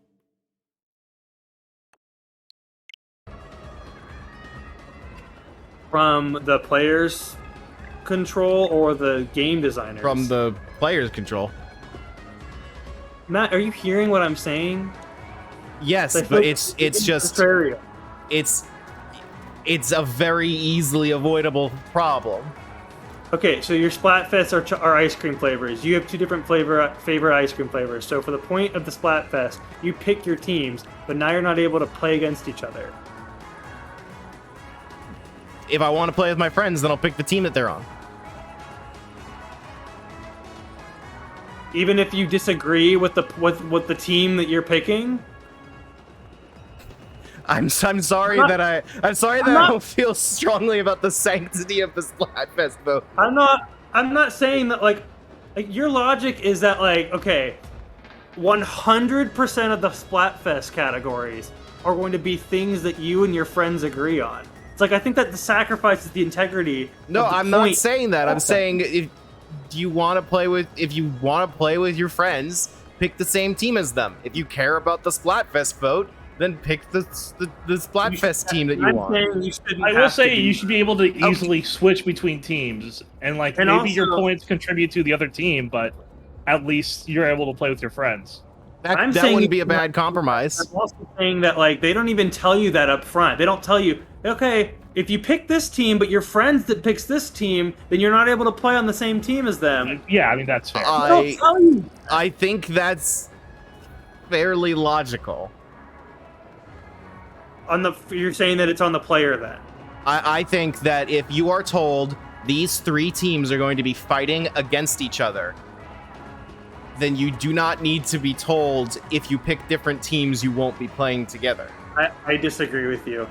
Speaker 2: From the players' control or the game designers?
Speaker 1: From the player's control.
Speaker 2: Matt, are you hearing what I'm saying?
Speaker 1: Yes, but it's just it's a very easily avoidable problem.
Speaker 2: Okay, so your Splatfests are ice cream flavors. You have two different favorite ice cream flavors. So for the point of the Splatfest, you pick your teams, but now you're not able to play against each other.
Speaker 1: If I want to play with my friends, then I'll pick the team that they're on.
Speaker 2: Even if you disagree with the team that you're picking?
Speaker 1: I'm sorry that I don't feel strongly about the sanctity of the Splatfest though.
Speaker 2: I'm not saying that like your logic is that like, okay, 100% of the Splatfest categories are going to be things that you and your friends agree on. It's like I think that the sacrifice is the integrity.
Speaker 1: No, I'm not saying that. I'm saying if you want to play with your friends, pick the same team as them. If you care about the Splatfest vote, then pick the Splatfest team that you want.
Speaker 3: I will say you should be able to easily switch between teams, and like maybe also, your points contribute to the other team, but at least you're able to play with your friends.
Speaker 1: That wouldn't be a bad compromise.
Speaker 2: I'm also saying that like they don't even tell you that up front. They don't tell you, okay, if you pick this team, but your friends that picks this team, then you're not able to play on the same team as them.
Speaker 3: Yeah, I mean that's fair.
Speaker 1: I think that's fairly logical.
Speaker 2: You're saying that it's on the player then?
Speaker 1: I think that if you are told these three teams are going to be fighting against each other, then you do not need to be told if you pick different teams you won't be playing together.
Speaker 2: I disagree with you.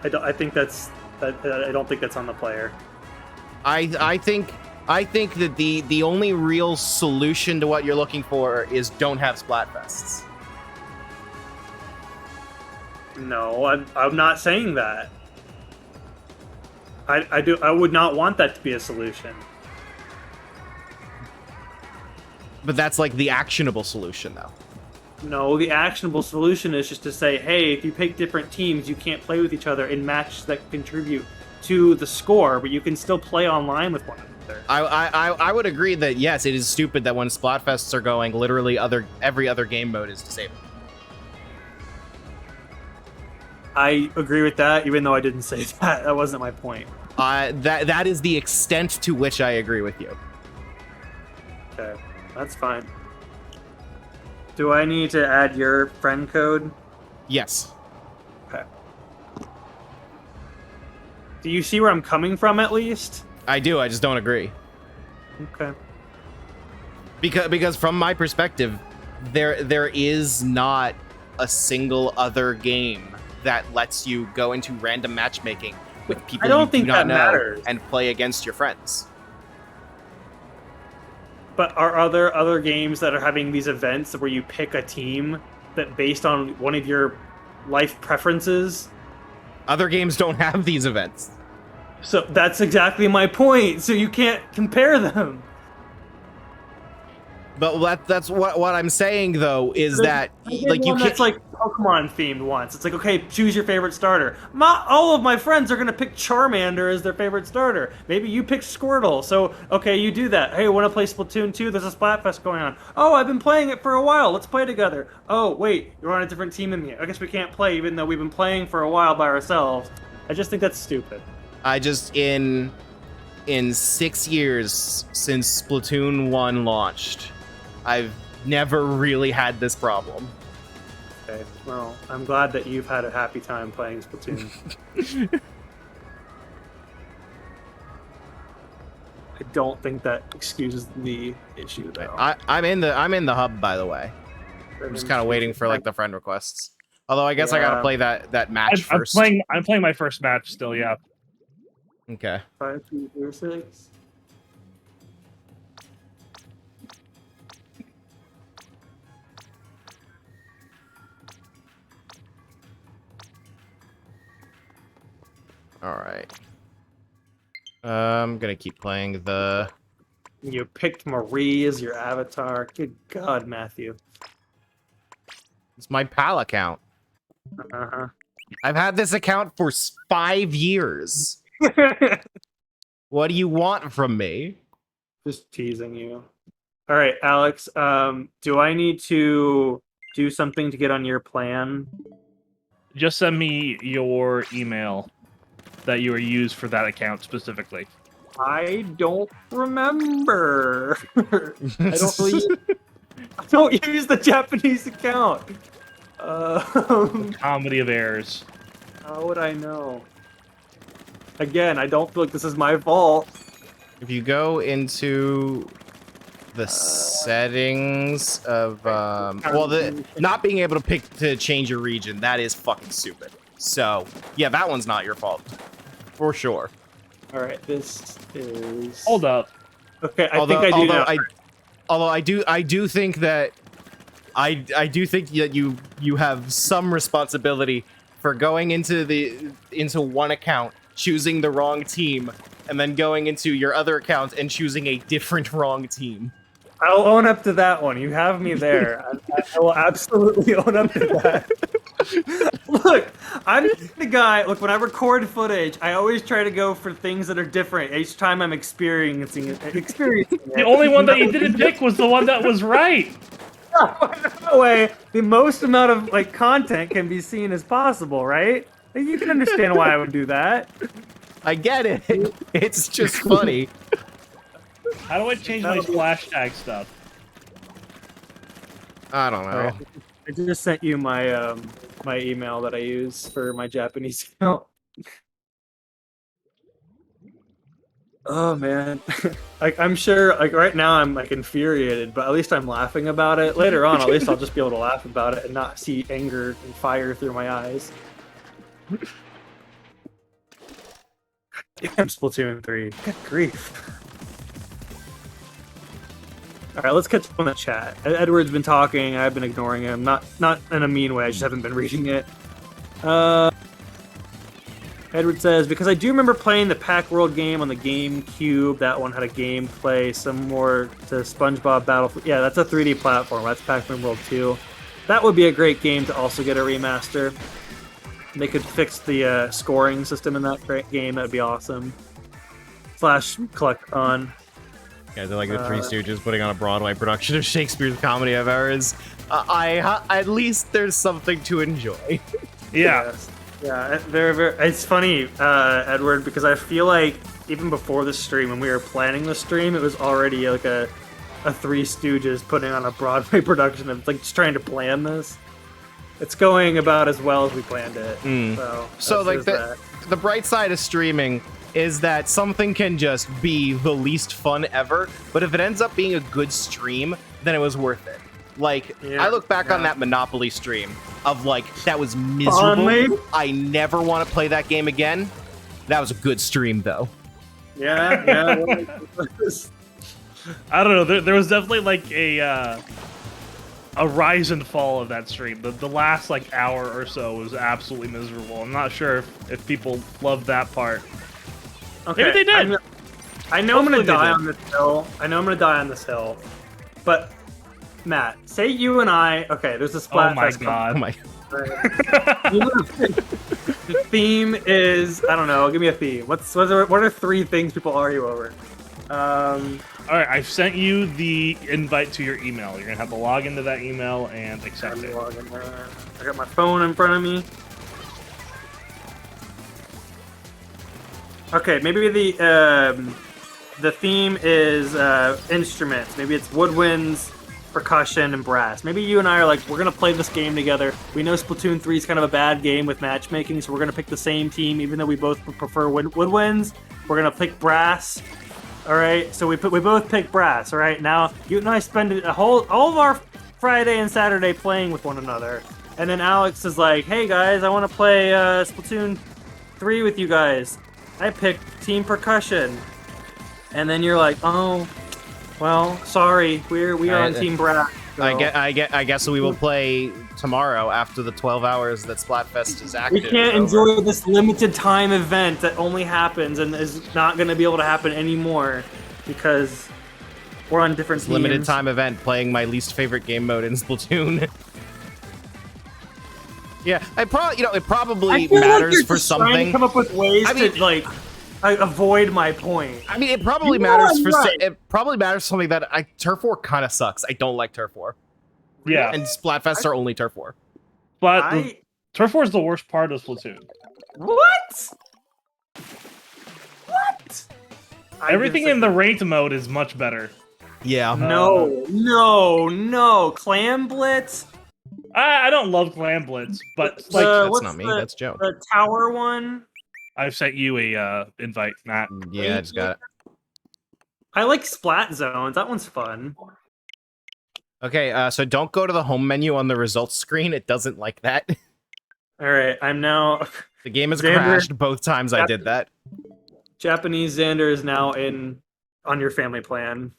Speaker 2: I don't think that's on the player.
Speaker 1: I think that the only real solution to what you're looking for is don't have Splatfests.
Speaker 2: No, I'm not saying that. I would not want that to be a solution.
Speaker 1: But that's like the actionable solution, though.
Speaker 2: No, the actionable solution is just to say, hey, if you pick different teams, you can't play with each other in matches that contribute to the score, but you can still play online with one another.
Speaker 1: I would agree that, yes, it is stupid that when Splatfests are going, literally every other game mode is disabled.
Speaker 2: I agree with that, even though I didn't say that. That wasn't my point.
Speaker 1: That is the extent to which I agree with you.
Speaker 2: Okay, that's fine. Do I need to add your friend code?
Speaker 1: Yes.
Speaker 2: Okay. Do you see where I'm coming from, at least?
Speaker 1: I do, I just don't agree.
Speaker 2: Okay.
Speaker 1: Because from my perspective, there is not a single other game that lets you go into random matchmaking with people you do not know and play against your friends.
Speaker 2: But are other games that are having these events where you pick a team that based on one of your life preferences?
Speaker 1: Other games don't have these events.
Speaker 2: So that's exactly my point. So you can't compare them.
Speaker 1: But that's what I'm saying though is that like you can't.
Speaker 2: That's like Pokemon themed once. It's like, okay, choose your favorite starter. All of my friends are gonna pick Charmander as their favorite starter. Maybe you pick Squirtle. So okay, you do that. Hey, want to play Splatoon 2? There's a Splatfest going on. Oh, I've been playing it for a while. Let's play together. Oh wait, you're on a different team than me. I guess we can't play even though we've been playing for a while by ourselves. I just think that's stupid.
Speaker 1: I just in 6 years since Splatoon 1 launched, I've never really had this problem.
Speaker 2: Okay, well, I'm glad that you've had a happy time playing Splatoon. I don't think that excuses the issue, though.
Speaker 1: I'm in the hub, by the way. I'm just kind of waiting for like the friend requests. Although I guess I gotta play that match first.
Speaker 3: I'm playing my first match still. Yeah.
Speaker 1: Okay.
Speaker 2: 5, 2, 4, 6.
Speaker 1: All right. I'm gonna keep playing the.
Speaker 2: You picked Marie as your avatar. Good God, Matthew.
Speaker 1: It's my PAL account.
Speaker 2: Uh-huh.
Speaker 1: I've had this account for 5 years. What do you want from me?
Speaker 2: Just teasing you. All right, Alex. Do I need to do something to get on your plan?
Speaker 3: Just send me your email that you were used for that account specifically.
Speaker 2: I don't remember. I don't use the Japanese account.
Speaker 3: Comedy of errors.
Speaker 2: How would I know? Again, I don't feel like this is my fault.
Speaker 1: If you go into the settings of not being able to change your region, that is fucking stupid. So yeah, that one's not your fault, for sure.
Speaker 2: All right, this is.
Speaker 3: Hold up.
Speaker 2: Okay, I think I do know.
Speaker 1: Although I do think that I do think that you have some responsibility for going into one account, choosing the wrong team, and then going into your other account and choosing a different wrong team.
Speaker 2: I'll own up to that one. You have me there. I will absolutely own up to that. Look, I'm the guy. Look, when I record footage, I always try to go for things that are different each time I'm experiencing it.
Speaker 3: The only one that you didn't pick was the one that was right.
Speaker 2: That way, the most amount of like content can be seen as possible, right? You can understand why I would do that.
Speaker 1: I get it. It's just funny.
Speaker 3: How do I change my splash tag stuff?
Speaker 1: I don't know.
Speaker 2: Right. I just sent you my my email that I use for my Japanese account. Oh man, like I'm sure, like right now I'm like infuriated, but at least I'm laughing about it. Later on, at least I'll just be able to laugh about it and not see anger and fire through my eyes. Damn, Splatoon 3. Good grief. Alright, let's catch up on the chat. Edward's been talking, I've been ignoring him. Not in a mean way, I just haven't been reading it. Edward says, because I do remember playing the Pack World game on the GameCube. That one had a gameplay similar to SpongeBob Battle. Yeah, that's a 3D platform. That's Pac-Man World 2. That would be a great game to also get a remaster. They could fix the scoring system in that game. That'd be awesome. Slash Collectron.
Speaker 1: Yeah, they're like the Three Stooges putting on a Broadway production of Shakespeare's Comedy of Errors. At least there's something to enjoy.
Speaker 3: Yeah.
Speaker 2: Yes. Yeah, very. It's funny, Edward, because I feel like even before the stream, when we were planning the stream, it was already like a Three Stooges putting on a Broadway production of like just trying to plan this. It's going about as well as we planned it.
Speaker 1: So like the bright side of streaming is that something can just be the least fun ever, but if it ends up being a good stream, then it was worth it. Like,
Speaker 2: yeah,
Speaker 1: I look back on that Monopoly stream of like, that was miserable. I never want to play that game again. That was a good stream though.
Speaker 2: Yeah.
Speaker 3: I don't know. There was definitely like a rise and fall of that stream. The last like hour or so was absolutely miserable. I'm not sure if people loved that part.
Speaker 2: Okay,
Speaker 3: maybe they did.
Speaker 2: I know I'm gonna die on this hill. But Matt, say you and I. Okay, there's a Splatfest.
Speaker 3: Oh my god.
Speaker 2: The theme is, I don't know. Give me a theme. What are 3 things people argue over?
Speaker 3: All right, I've sent you the invite to your email. You're gonna have to log into that email and accept it.
Speaker 2: I got my phone in front of me. Okay, maybe the theme is instruments. Maybe it's woodwinds, percussion, and brass. Maybe you and I are like, we're gonna play this game together. We know Splatoon 3 is kind of a bad game with matchmaking, so we're gonna pick the same team, even though we both prefer woodwinds. We're gonna pick brass. All right, so we both pick brass. All right, now you and I spend all of our Friday and Saturday playing with one another, and then Alex is like, "Hey guys, I want to play Splatoon 3 with you guys. I picked Team Percussion," and then you're like, "Oh, well, sorry, we are on Team Brass." So.
Speaker 1: I guess we will play tomorrow after the 12 hours that Splatfest is active.
Speaker 2: We can't enjoy this limited time event that only happens and is not going to be able to happen anymore because we're on different teams.
Speaker 1: Limited time event playing my least favorite game mode in Splatoon. Yeah, it probably matters for something.
Speaker 2: Trying to come up with ways to avoid my point.
Speaker 1: I mean, it probably matters for it probably matters for something that Turf War kind of sucks. I don't like Turf War.
Speaker 3: Yeah,
Speaker 1: and Splatfests are only Turf War.
Speaker 3: But Turf War is the worst part of Splatoon.
Speaker 2: What?
Speaker 3: Everything in the ranked mode is much better.
Speaker 1: Yeah.
Speaker 2: No. Clam Blitz.
Speaker 3: I don't love Clam Blitz, but like
Speaker 1: that's not me. That's Joe.
Speaker 2: The tower one.
Speaker 3: I've sent you a invite, Matt.
Speaker 1: Yeah, I just got it.
Speaker 2: I like Splat Zones. That one's fun.
Speaker 1: Okay, so don't go to the home menu on the results screen. It doesn't like that.
Speaker 2: All right, I'm now.
Speaker 1: The game has crashed both times I did that.
Speaker 2: Japanese Xander is now on your family plan.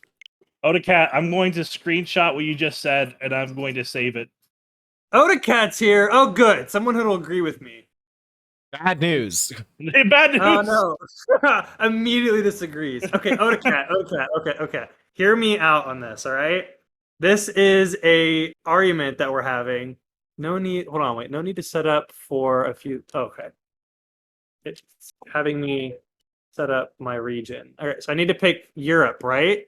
Speaker 3: Odacat, I'm going to screenshot what you just said, and I'm going to save it.
Speaker 2: Odacat's here. Oh, good. Someone who will agree with me.
Speaker 1: Bad news.
Speaker 3: Bad news.
Speaker 2: Oh no! Immediately disagrees. Okay, Odacat. Okay. Hear me out on this. All right. This is a argument that we're having. No need. Hold on. Wait. No need to set up for a few. Okay. It's having me set up my region. All right. So I need to pick Europe, right?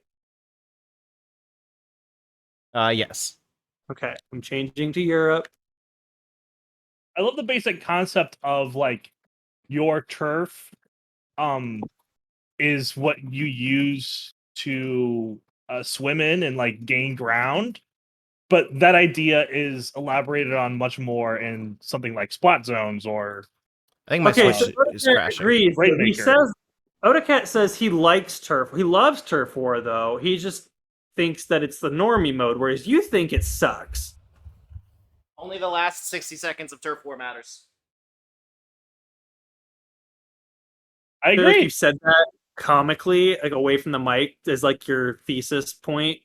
Speaker 1: Yes.
Speaker 2: Okay. I'm changing to Europe.
Speaker 3: I love the basic concept of like your turf is what you use to swim in and like gain ground, but that idea is elaborated on much more in something like Splat Zones or
Speaker 1: I think my Switch is crashing.
Speaker 2: Agrees. He says Odacat says he likes turf. He loves Turf War though. He just thinks that it's the normie mode, whereas you think it sucks.
Speaker 1: Only the last 60 seconds of Turf War matters.
Speaker 3: I agree.
Speaker 2: Like you said that comically, like away from the mic, as like your thesis point.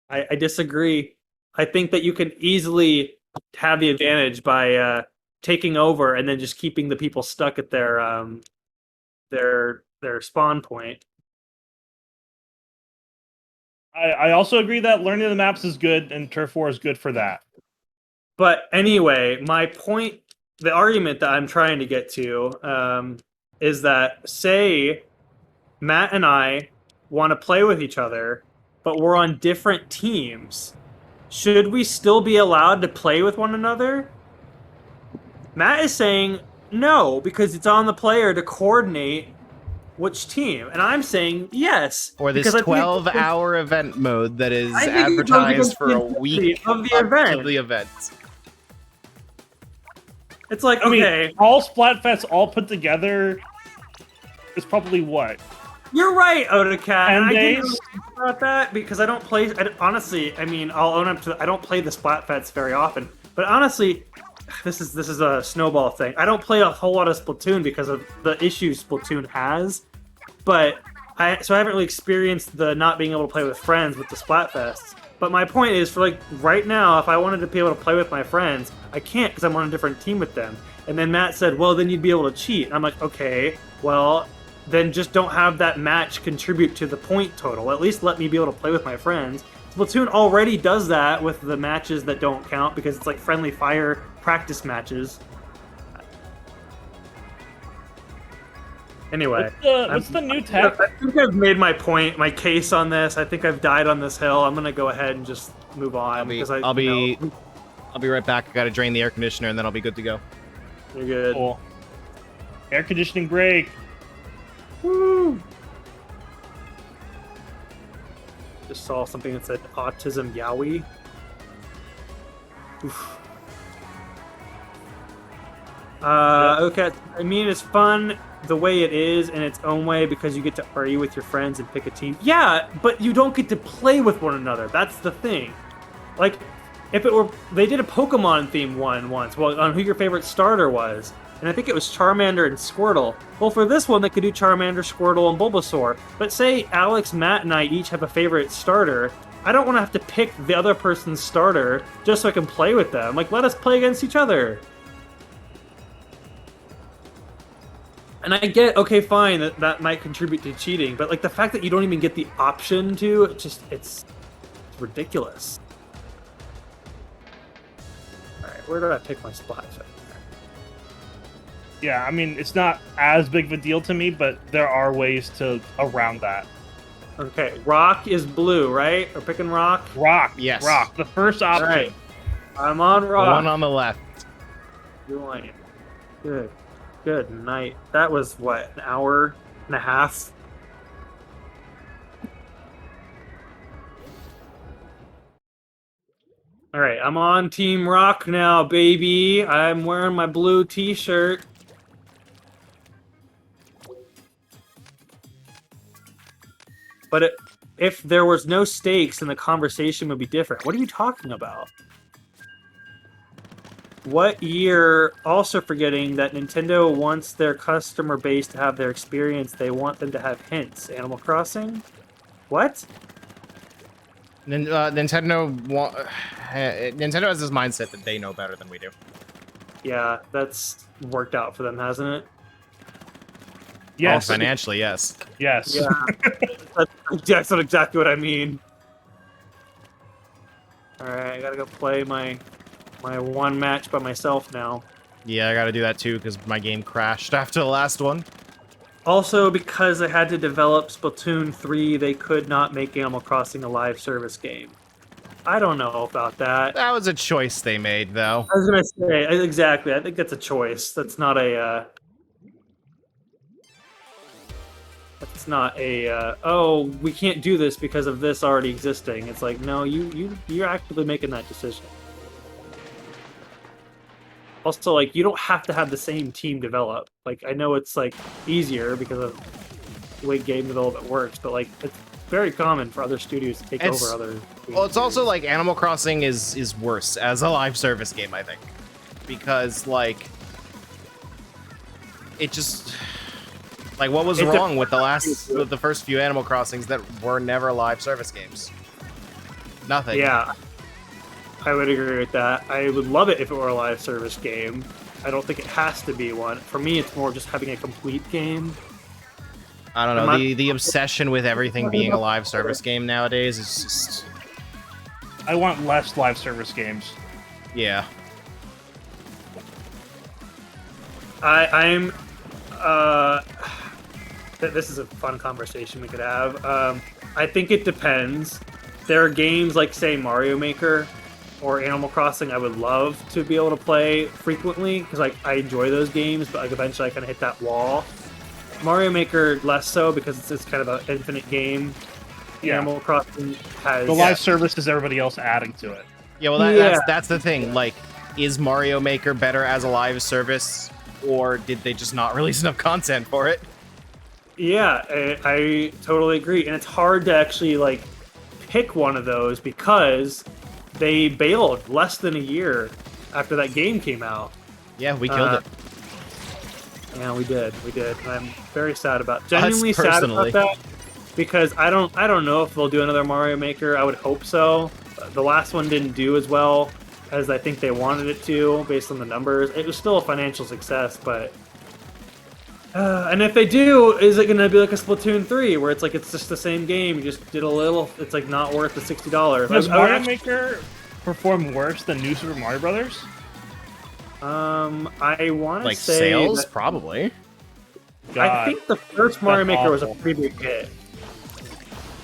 Speaker 2: I disagree. I think that you can easily have the advantage by taking over and then just keeping the people stuck at their spawn point.
Speaker 3: I also agree that learning the maps is good and Turf War is good for that.
Speaker 2: But anyway, my point, the argument that I'm trying to get to is that, say, Matt and I want to play with each other, but we're on different teams. Should we still be allowed to play with one another? Matt is saying no, because it's on the player to coordinate which team. And I'm saying yes.
Speaker 1: Or this 12-hour event mode that is advertised for a week
Speaker 2: of the event. It's like, okay.
Speaker 3: I mean, all Splatfests all put together is probably what?
Speaker 2: You're right, Odacat.
Speaker 3: 10 days?
Speaker 2: I didn't really think about that because I don't play. Honestly, I mean, I'll own up to. I don't play the Splatfests very often. But honestly, this is a snowball thing. I don't play a whole lot of Splatoon because of the issues Splatoon has. But I haven't really experienced the not being able to play with friends with the Splatfests. But my point is, for like right now, if I wanted to be able to play with my friends, I can't because I'm on a different team with them. And then Matt said, well, then you'd be able to cheat. And I'm like, okay, well, then just don't have that match contribute to the point total. At least let me be able to play with my friends. Splatoon already does that with the matches that don't count because it's like friendly fire practice matches. Anyway,
Speaker 3: what's the new tech?
Speaker 2: I think I've made my point, my case on this. I think I've died on this hill. I'm gonna go ahead and just move on.
Speaker 1: I'll be right back. I gotta drain the air conditioner and then I'll be good to go.
Speaker 2: You're good.
Speaker 3: Cool. Air conditioning break.
Speaker 2: Woo! Just saw something that said autism yaoi. Okay. I mean, it's fun the way it is in its own way because you get to argue with your friends and pick a team. Yeah, but you don't get to play with one another. That's the thing. Like, if it were, they did a Pokemon theme one once, well, on who your favorite starter was, and I think it was Charmander and Squirtle. Well, for this one, they could do Charmander, Squirtle, and Bulbasaur. But say Alex, Matt, and I each have a favorite starter. I don't want to have to pick the other person's starter just so I can play with them. Like, let us play against each other. And I get, okay, fine, that might contribute to cheating, but like the fact that you don't even get the option to, it's ridiculous. Alright, where did I pick my spot?
Speaker 3: Yeah, I mean, it's not as big of a deal to me, but there are ways to around that.
Speaker 2: Okay, rock is blue, right? We're picking rock?
Speaker 3: Rock,
Speaker 1: yes.
Speaker 3: Rock, the first option.
Speaker 2: Right. I'm on rock.
Speaker 1: The one on the left.
Speaker 2: Good. Good night. That was, what, an hour and a half? Alright, I'm on Team Rock now, baby. I'm wearing my blue t-shirt. But if there was no stakes, then the conversation would be different. What are you talking about? What year, also forgetting that Nintendo wants their customer base to have their experience, they want them to have hints. Animal Crossing? What?
Speaker 1: Nintendo has this mindset that they know better than we do.
Speaker 2: Yeah, that's worked out for them, hasn't it?
Speaker 3: Yes.
Speaker 1: Oh, financially, yes.
Speaker 3: Yes.
Speaker 2: Yeah. That's exactly what I mean. Alright, I gotta go play my one match by myself now.
Speaker 1: Yeah, I gotta do that too, because my game crashed after the last one.
Speaker 2: Also, because they had to develop Splatoon 3, they could not make Animal Crossing a live service game. I don't know about that.
Speaker 1: That was a choice they made, though.
Speaker 2: I was gonna say, exactly, I think that's a choice. That's not a, oh, we can't do this because of this already existing. It's like, no, you're actively making that decision. Also, like, you don't have to have the same team develop. Like, I know it's, like, easier because of the way game development works, but, like, it's very common for other studios to take over other games.
Speaker 1: Well, it's also, like, Animal Crossing is worse as a live service game, I think. Because, like, it just... Like, what was wrong with the first few Animal Crossings that were never live service games? Nothing.
Speaker 2: Yeah. I would agree with that. I would love it if it were a live service game. I don't think it has to be one. For me, it's more just having a complete game.
Speaker 1: I don't know. The obsession with everything being a live service game nowadays is just...
Speaker 3: I want less live service games.
Speaker 1: Yeah.
Speaker 2: I'm... This is a fun conversation we could have. I think it depends. There are games like, say, Mario Maker or Animal Crossing I would love to be able to play frequently, because like I enjoy those games, but like eventually I kind of hit that wall. Mario Maker less so, because it's kind of an infinite game.
Speaker 3: Yeah.
Speaker 2: Animal Crossing has...
Speaker 3: The live service is everybody else adding to it.
Speaker 1: Yeah, well, that's the thing. Like, is Mario Maker better as a live service, or did they just not release enough content for it?
Speaker 2: Yeah, I totally agree. And it's hard to actually, like, pick one of those because they bailed less than a year after that game came out.
Speaker 1: Yeah, we killed it.
Speaker 2: Yeah, we did. I'm very sad about genuinely sad
Speaker 1: personally.
Speaker 2: about that, because I don't know if they'll do another Mario Maker. I would hope so. The last one didn't do as well as I think they wanted it to, based on the numbers. It was still a financial success, but and if they do, is it going to be like a Splatoon 3, where it's like it's just the same game, you just did a little, it's like not worth the $60?
Speaker 3: Does Mario Maker perform worse than New Super Mario Brothers?
Speaker 2: I want to
Speaker 1: Like
Speaker 2: say
Speaker 1: sales,
Speaker 2: that,
Speaker 1: probably.
Speaker 2: I think the first Mario
Speaker 3: That's
Speaker 2: Maker was a
Speaker 3: awful.
Speaker 2: pretty big hit,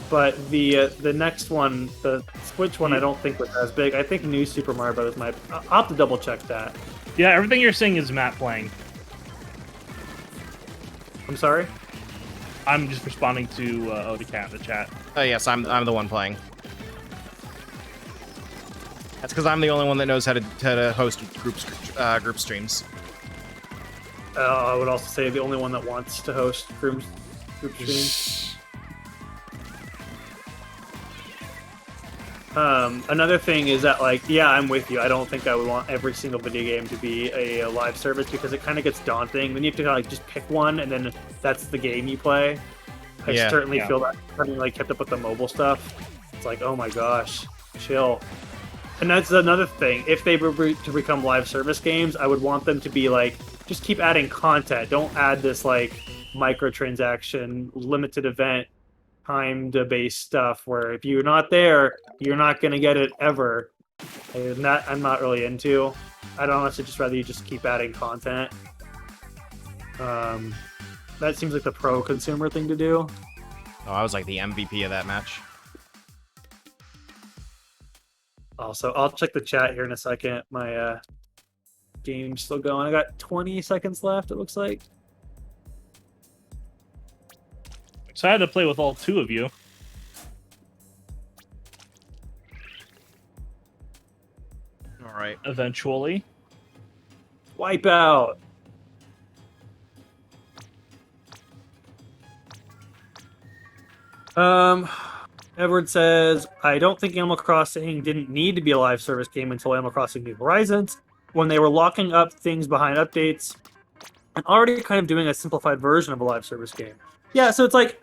Speaker 2: but the next one, the Switch one, I don't think was as big. I think New Super Mario Brothers might. I'll have to double check that.
Speaker 3: Yeah, everything you're saying is Matt playing.
Speaker 2: I'm sorry.
Speaker 3: I'm just responding to Odecat in the chat.
Speaker 1: Oh yes, I'm the one playing. That's because I'm the only one that knows how to host group streams.
Speaker 2: I would also say the only one that wants to host group streams. Another thing is that, like, yeah, I'm with you. I don't think I would want every single video game to be a live service because it kind of gets daunting. Then you have to like just pick one, and then that's the game you play. I certainly feel that having like kept up with the mobile stuff. It's like, oh my gosh, chill. And that's another thing. If they were to become live service games, I would want them to be like, just keep adding content. Don't add this like microtransaction, limited event, timed-based stuff where if you're not there, you're not going to get it ever. And that I'm not really into. I'd honestly just rather you just keep adding content. That seems like the pro-consumer thing to do.
Speaker 1: Oh, I was like the MVP of that match.
Speaker 2: Also, I'll check the chat here in a second. My game's still going. I got 20 seconds left, it looks like.
Speaker 3: Excited to play with all two of you.
Speaker 1: All right.
Speaker 3: Eventually.
Speaker 2: Wipeout. Edward says, I don't think Animal Crossing didn't need to be a live service game until Animal Crossing New Horizons, when they were locking up things behind updates and already kind of doing a simplified version of a live service game. Yeah, so it's like,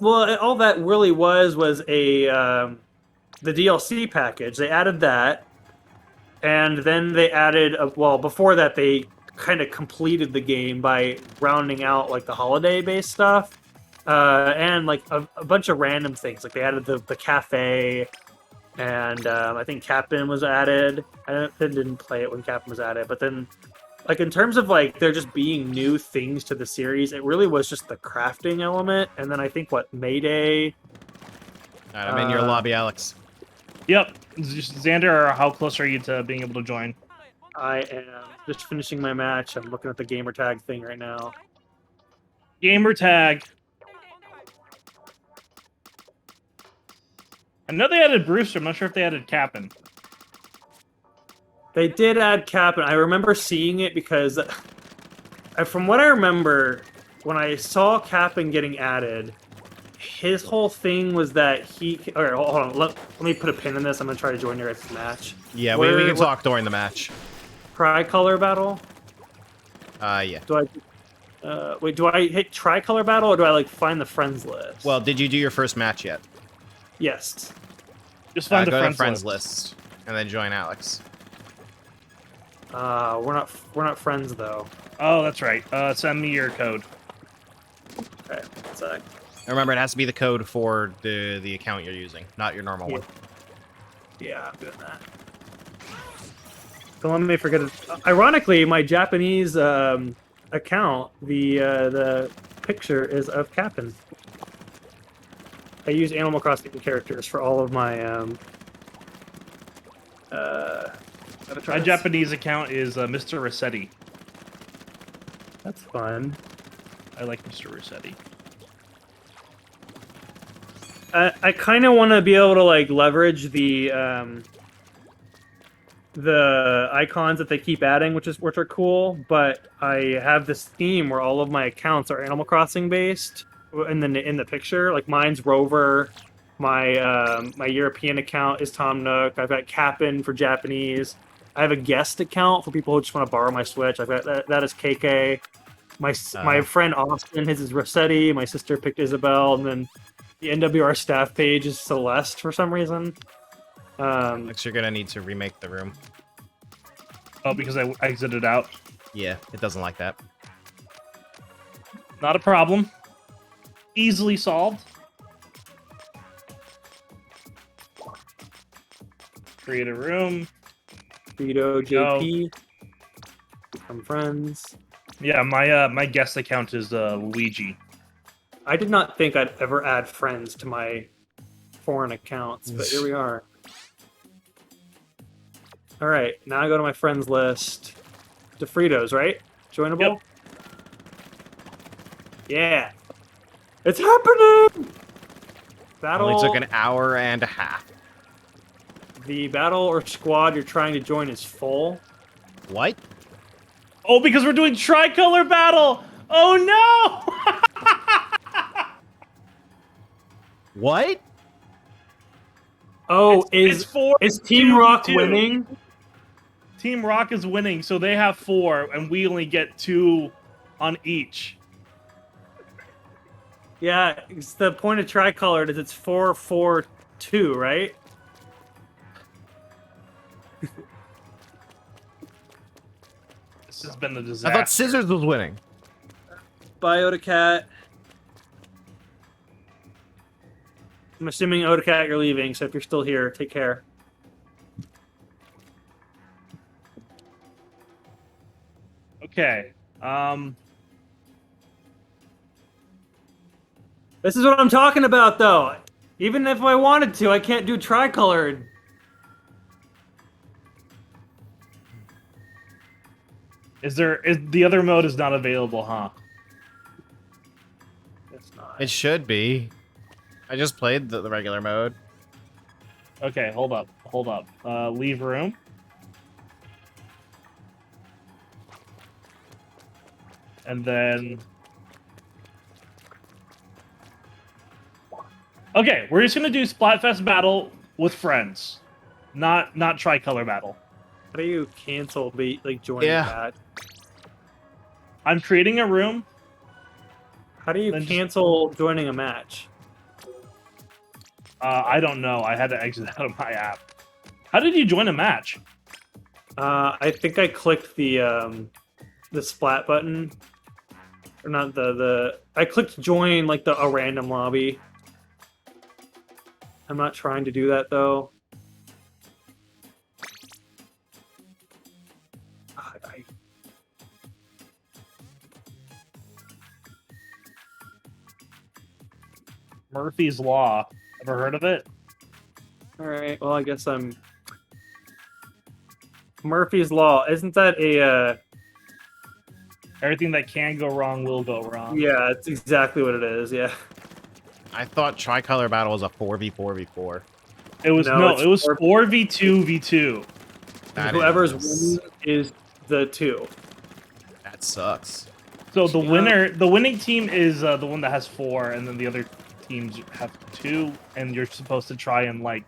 Speaker 2: well, all that really was a the DLC package. They added that, and then they added, before that they kind of completed the game by rounding out like the holiday-based stuff. And like a bunch of random things, like they added the cafe, and I think Captain was added. I didn't play it when Captain was added, but then, like in terms of like there just being new things to the series, it really was just the crafting element, and then I think Mayday.
Speaker 1: All right, I'm in your lobby, Alex.
Speaker 3: Yep, Xander, how close are you to being able to join?
Speaker 2: I am just finishing my match. I'm looking at the gamer tag thing right now.
Speaker 3: Gamer tag. I know they added Brewster. I'm not sure if they added Cap'n.
Speaker 2: They did add Cap'n. I remember seeing it because, from what I remember, when I saw Cap'n getting added, his whole thing was that he... Alright, hold on. Let me put a pin in this. I'm going to try to join your guys' match.
Speaker 1: Yeah, we can talk during the match.
Speaker 2: Tricolor battle?
Speaker 1: Yeah.
Speaker 2: Do I hit tricolor battle, or do I, like, find the friends list?
Speaker 1: Well, did you do your first match yet?
Speaker 2: Yes.
Speaker 3: Just find
Speaker 1: go to
Speaker 3: the
Speaker 1: the friends list and then join Alex.
Speaker 2: We're not friends though.
Speaker 3: Oh, that's right. Send me your code.
Speaker 2: Okay, one sec.
Speaker 1: Remember, it has to be the code for the account you're using, not your normal one.
Speaker 2: Yeah, I'm doing that. Don't let me forget it. Ironically, my Japanese account, the picture is of Cap'n. I use Animal Crossing characters for all of my
Speaker 3: My Japanese account is Mr. Rossetti.
Speaker 2: That's fun.
Speaker 3: I like Mr. Rossetti.
Speaker 2: I kind of want to be able to like leverage the icons that they keep adding, which are cool. But I have this theme where all of my accounts are Animal Crossing based. In the picture, like mine's Rover, my my European account is Tom Nook. I've got Cap'n for Japanese. I have a guest account for people who just want to borrow my Switch. I've got that is KK. My friend Austin, his is Rossetti. My sister picked Isabel, and then the NWR staff page is Celeste for some reason.
Speaker 1: Alex, you're gonna need to remake the room.
Speaker 3: Oh, because I exited out.
Speaker 1: Yeah, it doesn't like that.
Speaker 3: Not a problem. Easily solved. Create a room.
Speaker 2: Vito JP. Become friends.
Speaker 3: Yeah, my guest account is Luigi.
Speaker 2: I did not think I'd ever add friends to my foreign accounts, but here we are. All right, now I go to my friends list. DeFritos, right? Joinable?
Speaker 3: Yep.
Speaker 2: Yeah. It's happening! Battle.
Speaker 1: Only took an hour and a half.
Speaker 2: The battle or squad you're trying to join is full.
Speaker 1: What?
Speaker 3: Oh, because we're doing tricolor battle! Oh no!
Speaker 1: What?
Speaker 2: Oh,
Speaker 3: It's four,
Speaker 2: is Team Rock
Speaker 3: 2v2.
Speaker 2: winning?
Speaker 3: Team Rock is winning, so they have 4, and we only get 2 on each.
Speaker 2: Yeah, it's the point of tricolored is it's 4-4-2, right?
Speaker 3: This has been a
Speaker 1: I
Speaker 3: disaster.
Speaker 1: thought Scissors was winning.
Speaker 2: Bye, Odacat. I'm assuming Odacat you're leaving, so if you're still here, take care.
Speaker 3: Okay.
Speaker 2: This is what I'm talking about, though. Even if I wanted to, I can't do tricolored.
Speaker 3: Is the other mode is not available, huh?
Speaker 2: It's not.
Speaker 1: It should be. I just played the regular mode.
Speaker 3: Okay, hold up. Leave room. And then... Okay, we're just gonna do Splatfest battle with friends. Not tricolor battle.
Speaker 2: How do you cancel joining that?
Speaker 3: I'm creating a room.
Speaker 2: How do you
Speaker 3: Then just-
Speaker 2: cancel joining a match?
Speaker 3: I don't know. I had to exit out of my app. How did you join a match?
Speaker 2: I think I clicked the splat button. Or not I clicked join like a random lobby. I'm not trying to do that though.
Speaker 3: Murphy's Law. Ever heard of it?
Speaker 2: Alright, well I guess I'm... Murphy's Law, isn't that a...
Speaker 3: Everything that can go wrong will go wrong.
Speaker 2: Yeah, it's exactly what it is, yeah.
Speaker 1: I thought Tricolor Battle was a 4v4v4.
Speaker 3: It was
Speaker 2: No,
Speaker 3: it was
Speaker 2: it's
Speaker 3: 4v2v2.
Speaker 1: That
Speaker 2: Whoever's
Speaker 1: is-
Speaker 2: winning is the 2.
Speaker 1: That sucks.
Speaker 3: So the
Speaker 2: Yeah.
Speaker 3: the winning team is the one that has 4, and then the other teams have 2, and you're supposed to try and like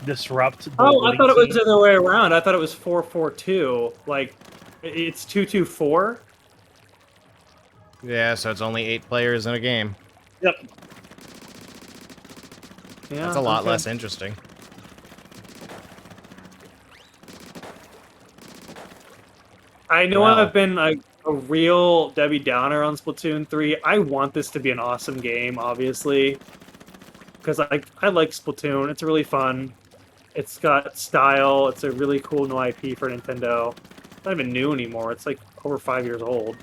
Speaker 3: disrupt. The
Speaker 2: Oh, I
Speaker 3: winning
Speaker 2: thought it was
Speaker 3: team.
Speaker 2: the other way around. I thought it was 4-4-2. Like, it's 2-2-4.
Speaker 1: Yeah, so it's only 8 players in a game.
Speaker 3: Yep.
Speaker 2: Yeah,
Speaker 1: That's a lot
Speaker 2: okay.
Speaker 1: less interesting.
Speaker 2: I know
Speaker 1: Wow.
Speaker 2: I've been a real Debbie Downer on Splatoon 3. I want this to be an awesome game, obviously. Because I like Splatoon. It's really fun. It's got style. It's a really cool new IP for Nintendo. It's not even new anymore. It's like over 5 years old.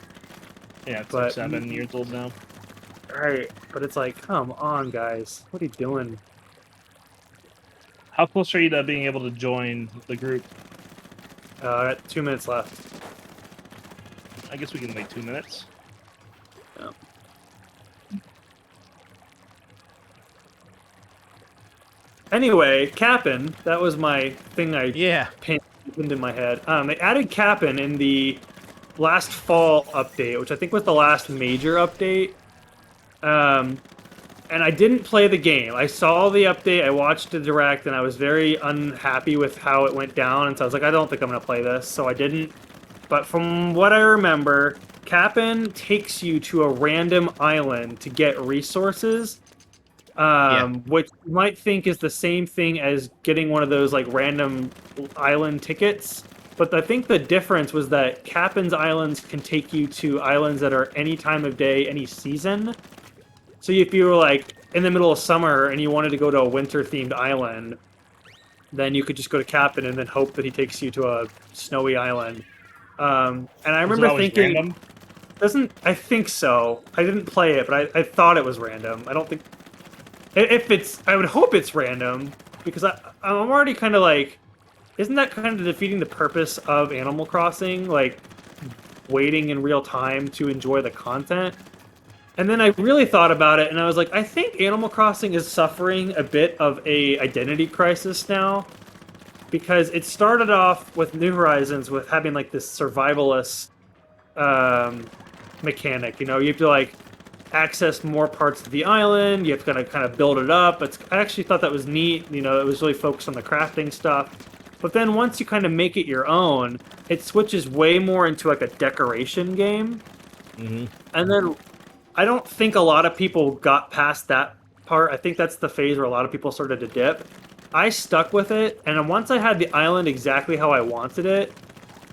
Speaker 3: Yeah, it's
Speaker 2: But-
Speaker 3: like 7 years old now.
Speaker 2: Right. But it's like, come on, guys. What are you doing?
Speaker 3: How close are you to being able to join the group?
Speaker 2: Got 2 minutes left.
Speaker 3: I guess we can wait 2 minutes.
Speaker 2: Anyway, Cap'n, that was my thing I
Speaker 1: Yeah.
Speaker 2: pinned in my head. They added Cap'n in the last fall update, which I think was the last major update. And I didn't play the game. I saw the update, I watched the direct, and I was very unhappy with how it went down. And so I was like, I don't think I'm going to play this. So I didn't. But from what I remember, Cap'n takes you to a random island to get resources. Which you might think is the same thing as getting one of those like random island tickets. But I think the difference was that Cap'n's islands can take you to islands that are any time of day, any season. So if you were like in the middle of summer and you wanted to go to a winter-themed island, then you could just go to Cap'n and then hope that he takes you to a snowy island. And I
Speaker 3: Was it
Speaker 2: remember
Speaker 3: always
Speaker 2: thinking,
Speaker 3: random?
Speaker 2: I think so. I didn't play it, but I thought it was random. I don't think. If it's, I would hope it's random because I'm already kind of like, isn't that kind of defeating the purpose of Animal Crossing? Like waiting in real time to enjoy the content. And then I really thought about it, and I was like, I think Animal Crossing is suffering a bit of a identity crisis now, because it started off with New Horizons with having like this survivalist mechanic. You know, you have to like access more parts of the island. You have to kind of build it up. I actually thought that was neat. You know, it was really focused on the crafting stuff. But then once you kind of make it your own, it switches way more into like a decoration game.
Speaker 1: Mm-hmm.
Speaker 2: And then I don't think a lot of people got past that part. I think that's the phase where a lot of people started to dip. I stuck with it, and then once I had the island exactly how I wanted it,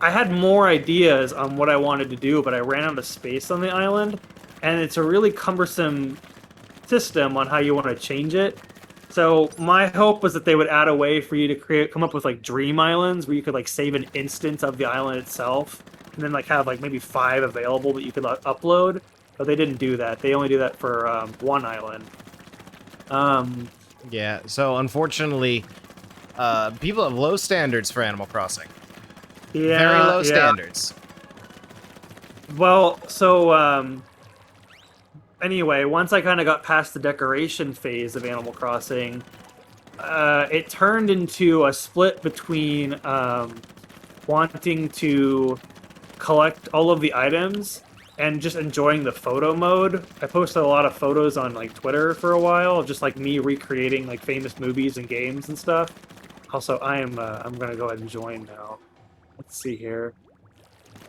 Speaker 2: I had more ideas on what I wanted to do, but I ran out of space on the island, and it's a really cumbersome system on how you want to change it. So my hope was that they would add a way for you to come up with like dream islands where you could like save an instance of the island itself, and then like have like maybe 5 available that you could upload. But they didn't do that. They only do that for one island.
Speaker 1: Yeah, so unfortunately, people have low standards for Animal Crossing.
Speaker 2: Yeah,
Speaker 1: Very low standards.
Speaker 2: Well, so anyway, once I kind of got past the decoration phase of Animal Crossing, it turned into a split between wanting to collect all of the items and just enjoying the photo mode. I posted a lot of photos on like Twitter for a while, just like me recreating like famous movies and games and stuff. Also, I'm gonna go ahead and join now. Let's see here.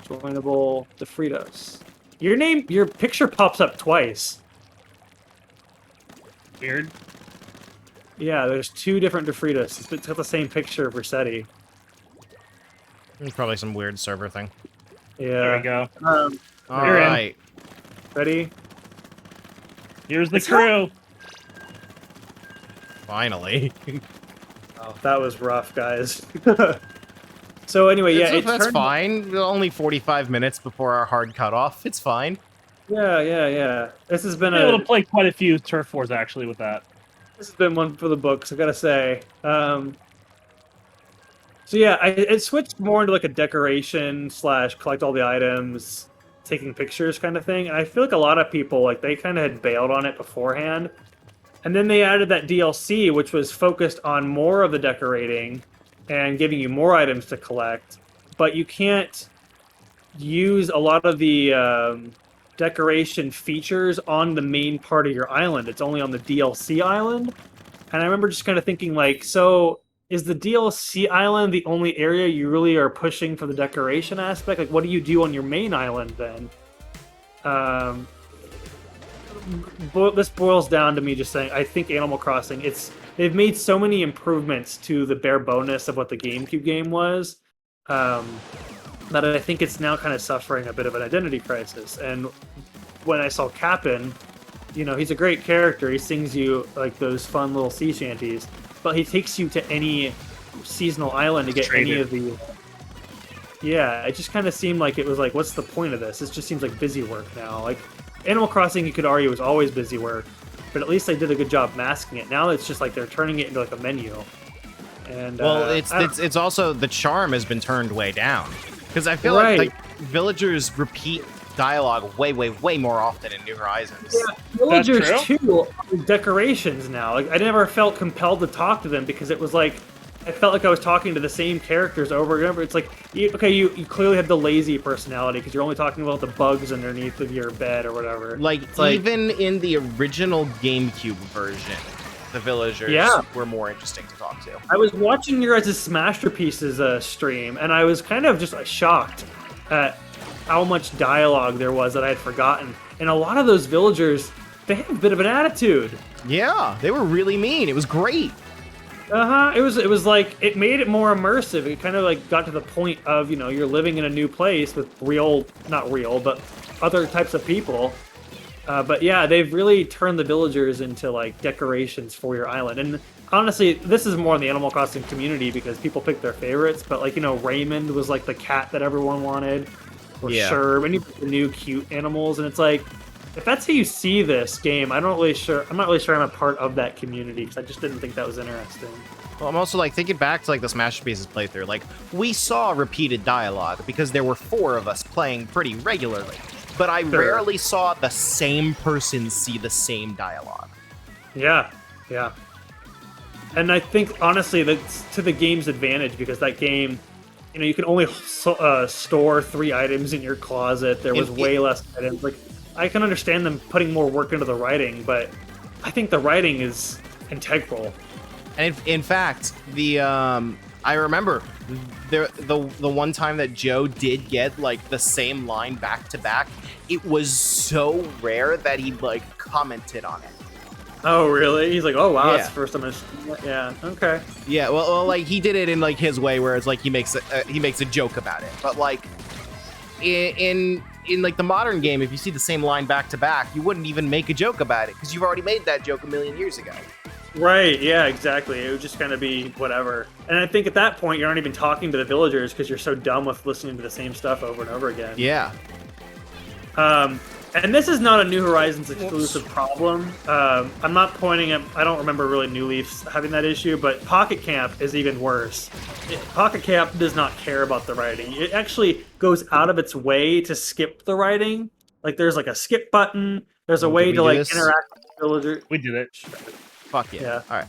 Speaker 2: Joinable DeFritos. Your picture pops up twice.
Speaker 3: Weird.
Speaker 2: Yeah, there's 2 different DeFritos. It's got the same picture of Rossetti.
Speaker 1: Probably some weird server thing.
Speaker 2: Yeah.
Speaker 3: There we go.
Speaker 1: All
Speaker 3: You're in.
Speaker 1: right.
Speaker 2: Ready?
Speaker 3: Here's the crew.
Speaker 1: Finally.
Speaker 2: Oh, that was rough, guys. So anyway, yeah,
Speaker 1: That's fine. Only 45 minutes before our hard cutoff. It's fine.
Speaker 2: Yeah. This has been
Speaker 3: I've been able to play quite a few turf wars actually with that.
Speaker 2: This has been one for the books, I gotta say. So yeah, it switched more into like a decoration / collect all the items, taking pictures kind of thing. And I feel like a lot of people, like, they kind of had bailed on it beforehand. And then they added that DLC, which was focused on more of the decorating and giving you more items to collect. But you can't use a lot of the decoration features on the main part of your island. It's only on the DLC island. And I remember just kind of thinking, like, so is the DLC island the only area you really are pushing for the decoration aspect? Like, what do you do on your main island then? This boils down to me just saying, I think Animal Crossing, they've made so many improvements to the bare bonus of what the GameCube game was, that I think it's now kind of suffering a bit of an identity crisis. And when I saw Cap'n, you know, he's a great character. He sings you like those fun little sea shanties, but he takes you to any seasonal island to get any of the... Yeah, it just kind of seemed like it was like, what's the point of this? This just seems like busy work now. Like, Animal Crossing, you could argue, was always busy work, but at least they did a good job masking it. Now it's just like they're turning it into like a menu. And
Speaker 1: well, it's also the charm has been turned way down, because I feel like villagers repeat dialogue way more often in New Horizons.
Speaker 2: Yeah, villagers too are decorations now. Like, I never felt compelled to talk to them because it was like I felt like I was talking to the same characters over and over. It's like, you clearly have the lazy personality because you're only talking about the bugs underneath of your bed or whatever.
Speaker 1: Like, even in the original GameCube version, the villagers were more interesting to talk to.
Speaker 2: I was watching your guys' Smasherpieces stream, and I was kind of just shocked at how much dialogue there was that I had forgotten. And a lot of those villagers, they had a bit of an attitude.
Speaker 1: Yeah, they were really mean. It was great.
Speaker 2: It was like, it made it more immersive. It kind of like got to the point of, you know, you're living in a new place with not real, but other types of people. But yeah, they've really turned the villagers into like decorations for your island. And honestly, this is more in the Animal Crossing community because people pick their favorites. But like, you know, Raymond was like the cat that everyone wanted, or Sherb, any of the new cute animals. And it's like, if that's how you see this game, I'm not really sure I'm a part of that community because I just didn't think that was interesting.
Speaker 1: Well, I'm also like thinking back to like the Smasherpieces playthrough. Like, we saw repeated dialogue because there were 4 of us playing pretty regularly, but I rarely saw the same person see the same dialogue.
Speaker 2: Yeah. And I think honestly that's to the game's advantage because that game, you can only store 3 items in your closet. There was way less items. Like I can understand them putting more work into the writing, but I think the writing is integral.
Speaker 1: And in fact, I remember the one time that Joe did get like the same line back to back. It was so rare that he like commented on it.
Speaker 2: Oh really? He's like, oh wow,
Speaker 1: Yeah.
Speaker 2: that's the first time I've seen that. Yeah. Okay.
Speaker 1: Yeah, well, like he did it in like his way, where it's like he makes a joke about it. But like in like the modern game, if you see the same line back to back, you wouldn't even make a joke about it because you've already made that joke a million years ago.
Speaker 2: Right. Yeah. Exactly. It would just kind of be whatever. And I think at that point you're not even talking to the villagers because you're so dumb with listening to the same stuff over and over again.
Speaker 1: Yeah.
Speaker 2: And this is not a New Horizons exclusive problem. I'm not pointing at... I don't remember really New Leafs having that issue, but Pocket Camp is even worse. Pocket Camp does not care about the writing. It actually goes out of its way to skip the writing. Like, there's like a skip button. There's a way to like interact with the villager.
Speaker 3: We did it.
Speaker 1: Fuck yeah.
Speaker 2: Yeah.
Speaker 1: All right.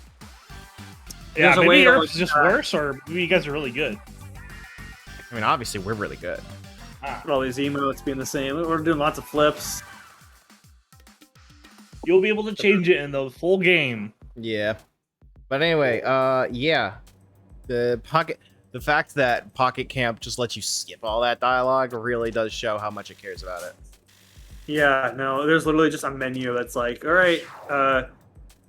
Speaker 3: Yeah,
Speaker 2: There's a
Speaker 3: maybe
Speaker 2: way to,
Speaker 3: yours is just worse, or maybe you guys are really good.
Speaker 1: I mean, obviously we're really good.
Speaker 2: all these emotes being the same. We're doing lots of flips.
Speaker 3: You'll be able to change it in the full game.
Speaker 1: Yeah. But anyway, yeah. The fact that Pocket Camp just lets you skip all that dialogue really does show how much it cares about it.
Speaker 2: Yeah, no, there's literally just a menu that's like, all right,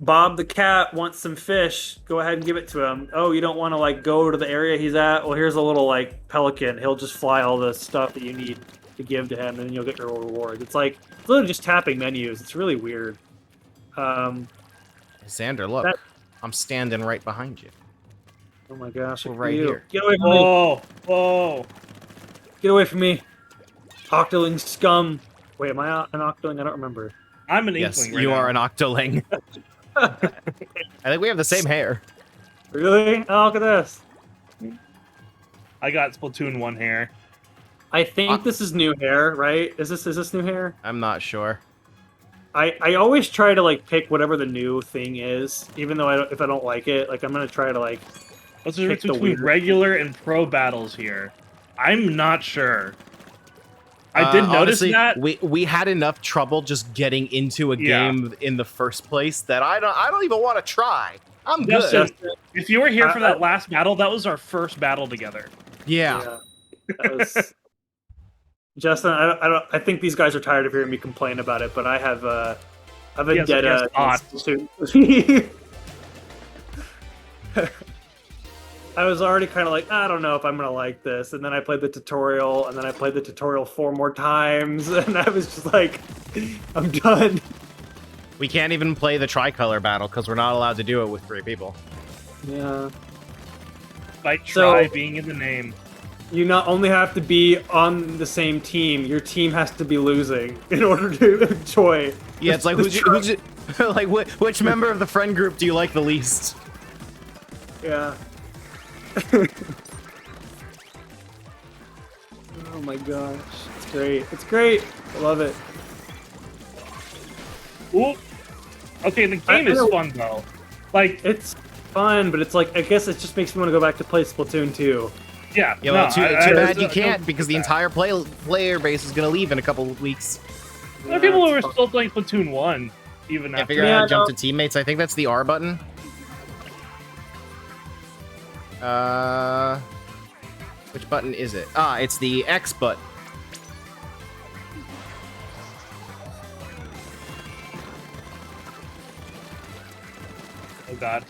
Speaker 2: Bob the cat wants some fish. Go ahead and give it to him. Oh, you don't want to like go to the area he's at? Well, here's a little like pelican. He'll just fly all the stuff that you need to give to him, and then you'll get your reward. It's like it's literally just tapping menus. It's really weird.
Speaker 1: Xander, look, I'm standing right behind you.
Speaker 2: Oh my gosh,
Speaker 1: We're right
Speaker 2: you.
Speaker 1: here.
Speaker 2: Get away from me!
Speaker 3: Whoa!
Speaker 2: Get away from me! Octoling scum. Wait, am I an Octoling? I don't remember.
Speaker 3: I'm an
Speaker 1: Yes,
Speaker 3: Inkling right
Speaker 1: you
Speaker 3: now.
Speaker 1: are an Octoling. I think we have the same hair.
Speaker 2: Really? Oh, look at this.
Speaker 3: I got Splatoon 1 hair.
Speaker 2: I think this is new hair, right? Is this new hair?
Speaker 1: I'm not sure.
Speaker 2: I always try to like pick whatever the new thing is, even though if I don't like it, like I'm gonna try to like.
Speaker 3: What's the difference between regular and pro battles here? I'm not sure. I did notice
Speaker 1: honestly,
Speaker 3: that
Speaker 1: we had enough trouble just getting into a game in the first place that I don't even want to try. I'm good.
Speaker 2: Justin,
Speaker 3: if you were here for that last battle, that was our first battle together.
Speaker 1: Yeah.
Speaker 2: That was... Justin, I think these guys are tired of hearing me complain about it, but I have a vendetta. I was already kind of like, I don't know if I'm gonna like this, and then I played the tutorial, and then I played the tutorial 4 more times, and I was just like, I'm done.
Speaker 1: We can't even play the tricolor battle because we're not allowed to do it with 3 people.
Speaker 2: Yeah.
Speaker 3: By try being in the name.
Speaker 2: You not only have to be on the same team, your team has to be losing in order to enjoy.
Speaker 1: Yeah, it's like like which member of the friend group do you like the least?
Speaker 2: Yeah. Oh my gosh, it's great. It's great. I love it.
Speaker 3: Ooh. Okay, the game is fun though. Like
Speaker 2: it's fun, but it's like I guess it just makes me want to go back to play Splatoon 2.
Speaker 3: Yeah.
Speaker 1: Yeah, well, too bad you can't because the entire player base is gonna leave in a couple of weeks.
Speaker 3: There are people who are still playing Splatoon 1 even
Speaker 1: Can't
Speaker 3: after.
Speaker 1: figure out how to jump to teammates. I think that's the R button. Which button is it? Ah, it's the X button.
Speaker 3: Oh god.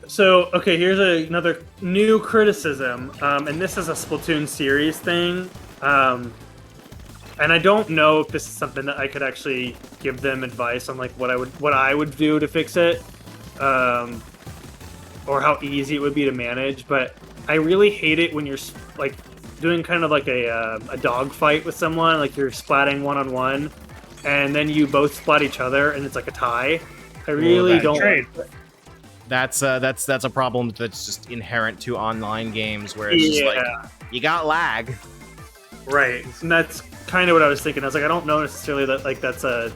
Speaker 2: So, okay, here's another new criticism, and this is a Splatoon series thing, and I don't know if this is something that I could actually give them advice on, like what I would do to fix it, or how easy it would be to manage. But I really hate it when you're like doing kind of like a dog fight with someone, like you're splatting 1-on-1, and then you both splat each other, and it's like a tie. I really don't.
Speaker 3: Trade.
Speaker 1: That's a problem that's just inherent to online games where it's just like you got lag.
Speaker 2: Right, and that's kind of what I was thinking. I was like, I don't know necessarily that like that's a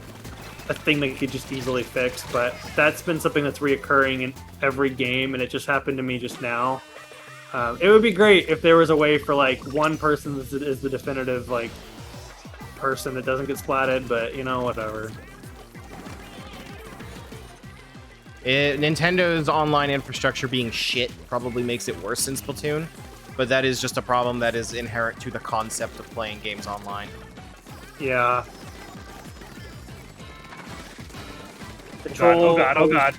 Speaker 2: thing that could just easily fix, but that's been something that's reoccurring in every game, and it just happened to me just now. It would be great if there was a way for like one person is the definitive like person that doesn't get splatted, but you know, whatever.
Speaker 1: Nintendo's online infrastructure being shit probably makes it worse in Splatoon, but that is just a problem that is inherent to the concept of playing games online.
Speaker 2: Yeah.
Speaker 3: Oh god.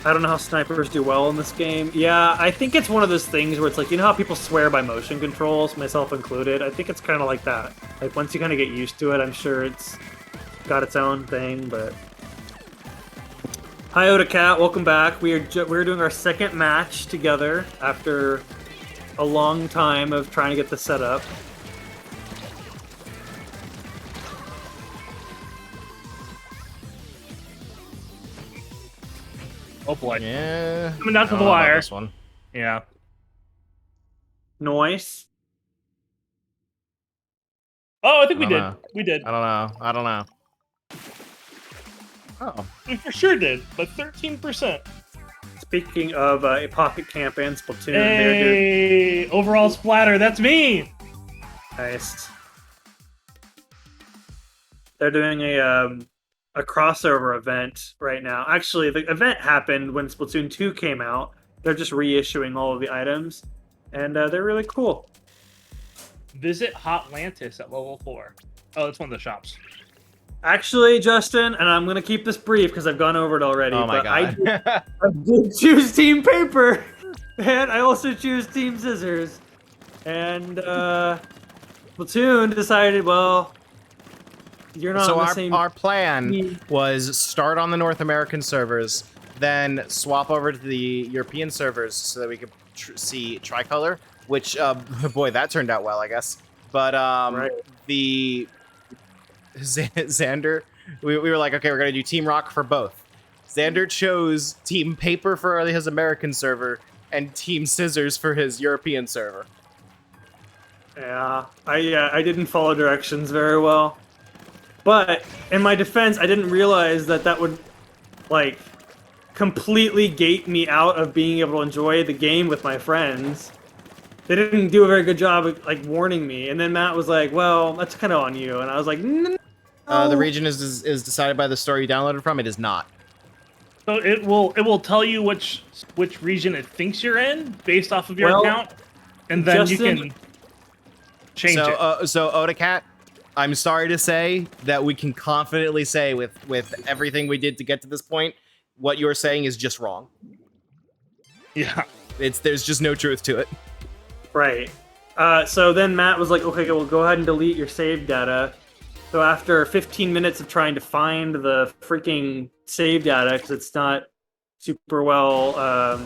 Speaker 2: I don't know how snipers do well in this game. Yeah, I think it's one of those things where it's like, you know how people swear by motion controls, myself included? I think it's kind of like that. Like, once you kind of get used to it, I'm sure it's got its own thing, but... Hi, Oda Cat, welcome back. We're doing our second match together after a long time of trying to get this set up.
Speaker 3: Oh boy.
Speaker 1: Yeah.
Speaker 3: Coming down to the
Speaker 1: I don't know about
Speaker 3: wire.
Speaker 1: This one.
Speaker 3: Yeah.
Speaker 2: Noise.
Speaker 3: Oh, I think we
Speaker 1: I
Speaker 3: did.
Speaker 1: don't know.
Speaker 3: We did.
Speaker 1: I don't know. Oh.
Speaker 3: We for sure did, but 13%.
Speaker 2: Speaking of a Pocket Camp and Splatoon, they're
Speaker 3: Hey, overall splatter, that's me!
Speaker 2: nice. They're doing a crossover event right now. Actually, the event happened when Splatoon 2 came out. They're just reissuing all of the items, and they're really cool.
Speaker 3: Visit Hotlantis at level 4. Oh, that's one of the shops.
Speaker 2: Actually, Justin, and I'm going to keep this brief because I've gone over it already,
Speaker 1: Oh my
Speaker 2: but
Speaker 1: god.
Speaker 2: I did choose Team Paper, and I also choose Team Scissors. And Splatoon decided, well, you're not
Speaker 1: So
Speaker 2: on the same...
Speaker 1: our plan was start on the North American servers, then swap over to the European servers so that we could see Tricolor, which, boy, that turned out well, I guess. But
Speaker 2: Right.
Speaker 1: the Xander, we were like, okay, we're going to do Team Rock for both. Xander chose Team Paper for his American server and Team Scissors for his European server.
Speaker 2: Yeah, I didn't follow directions very well. But in my defense, I didn't realize that would, like, completely gate me out of being able to enjoy the game with my friends. They didn't do a very good job of, like, warning me. And then Matt was like, well, that's kind of on you. And I was like, no.
Speaker 1: The region is decided by the store you downloaded from. It is not.
Speaker 3: So it will tell you which region it thinks you're in based off of your
Speaker 2: Well,
Speaker 3: account, and then
Speaker 2: Justin-
Speaker 3: you can change it.
Speaker 1: So Odacat, I'm sorry to say that we can confidently say with everything we did to get to this point, what you're saying is just wrong.
Speaker 3: Yeah.
Speaker 1: There's just no truth to it.
Speaker 2: Right. So then Matt was like, okay, well, go ahead and delete your save data. So after 15 minutes of trying to find the freaking save data, because it's not super well,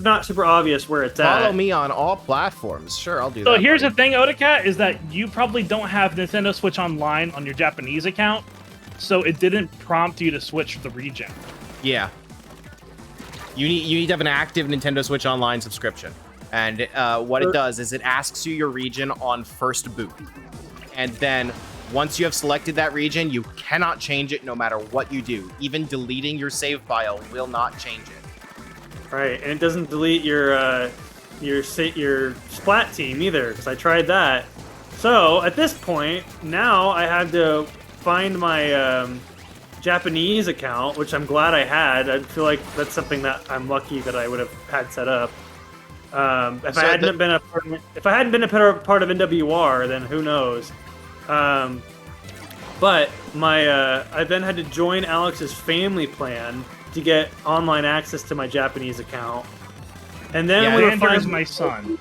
Speaker 2: not super obvious where it's at.
Speaker 1: Follow me on all platforms. Sure, I'll do that.
Speaker 3: So here's
Speaker 1: buddy.
Speaker 3: the thing, Odacat, is that you probably don't have Nintendo Switch Online on your Japanese account, so it didn't prompt you to switch the region.
Speaker 1: Yeah. You need to have an active Nintendo Switch Online subscription. And what it does is it asks you your region on first boot. And then once you have selected that region, you cannot change it no matter what you do. Even deleting your save file will not change it.
Speaker 2: Right, and it doesn't delete your Splat team either, because I tried that. So at this point, now I had to find my Japanese account, which I'm glad I had. I feel like that's something that I'm lucky that I would have had set up. If I hadn't been a part of NWR, then who knows? But I then had to join Alex's family plan to get online access to my Japanese account, and then we were
Speaker 3: Xander is
Speaker 2: finally,
Speaker 3: my son.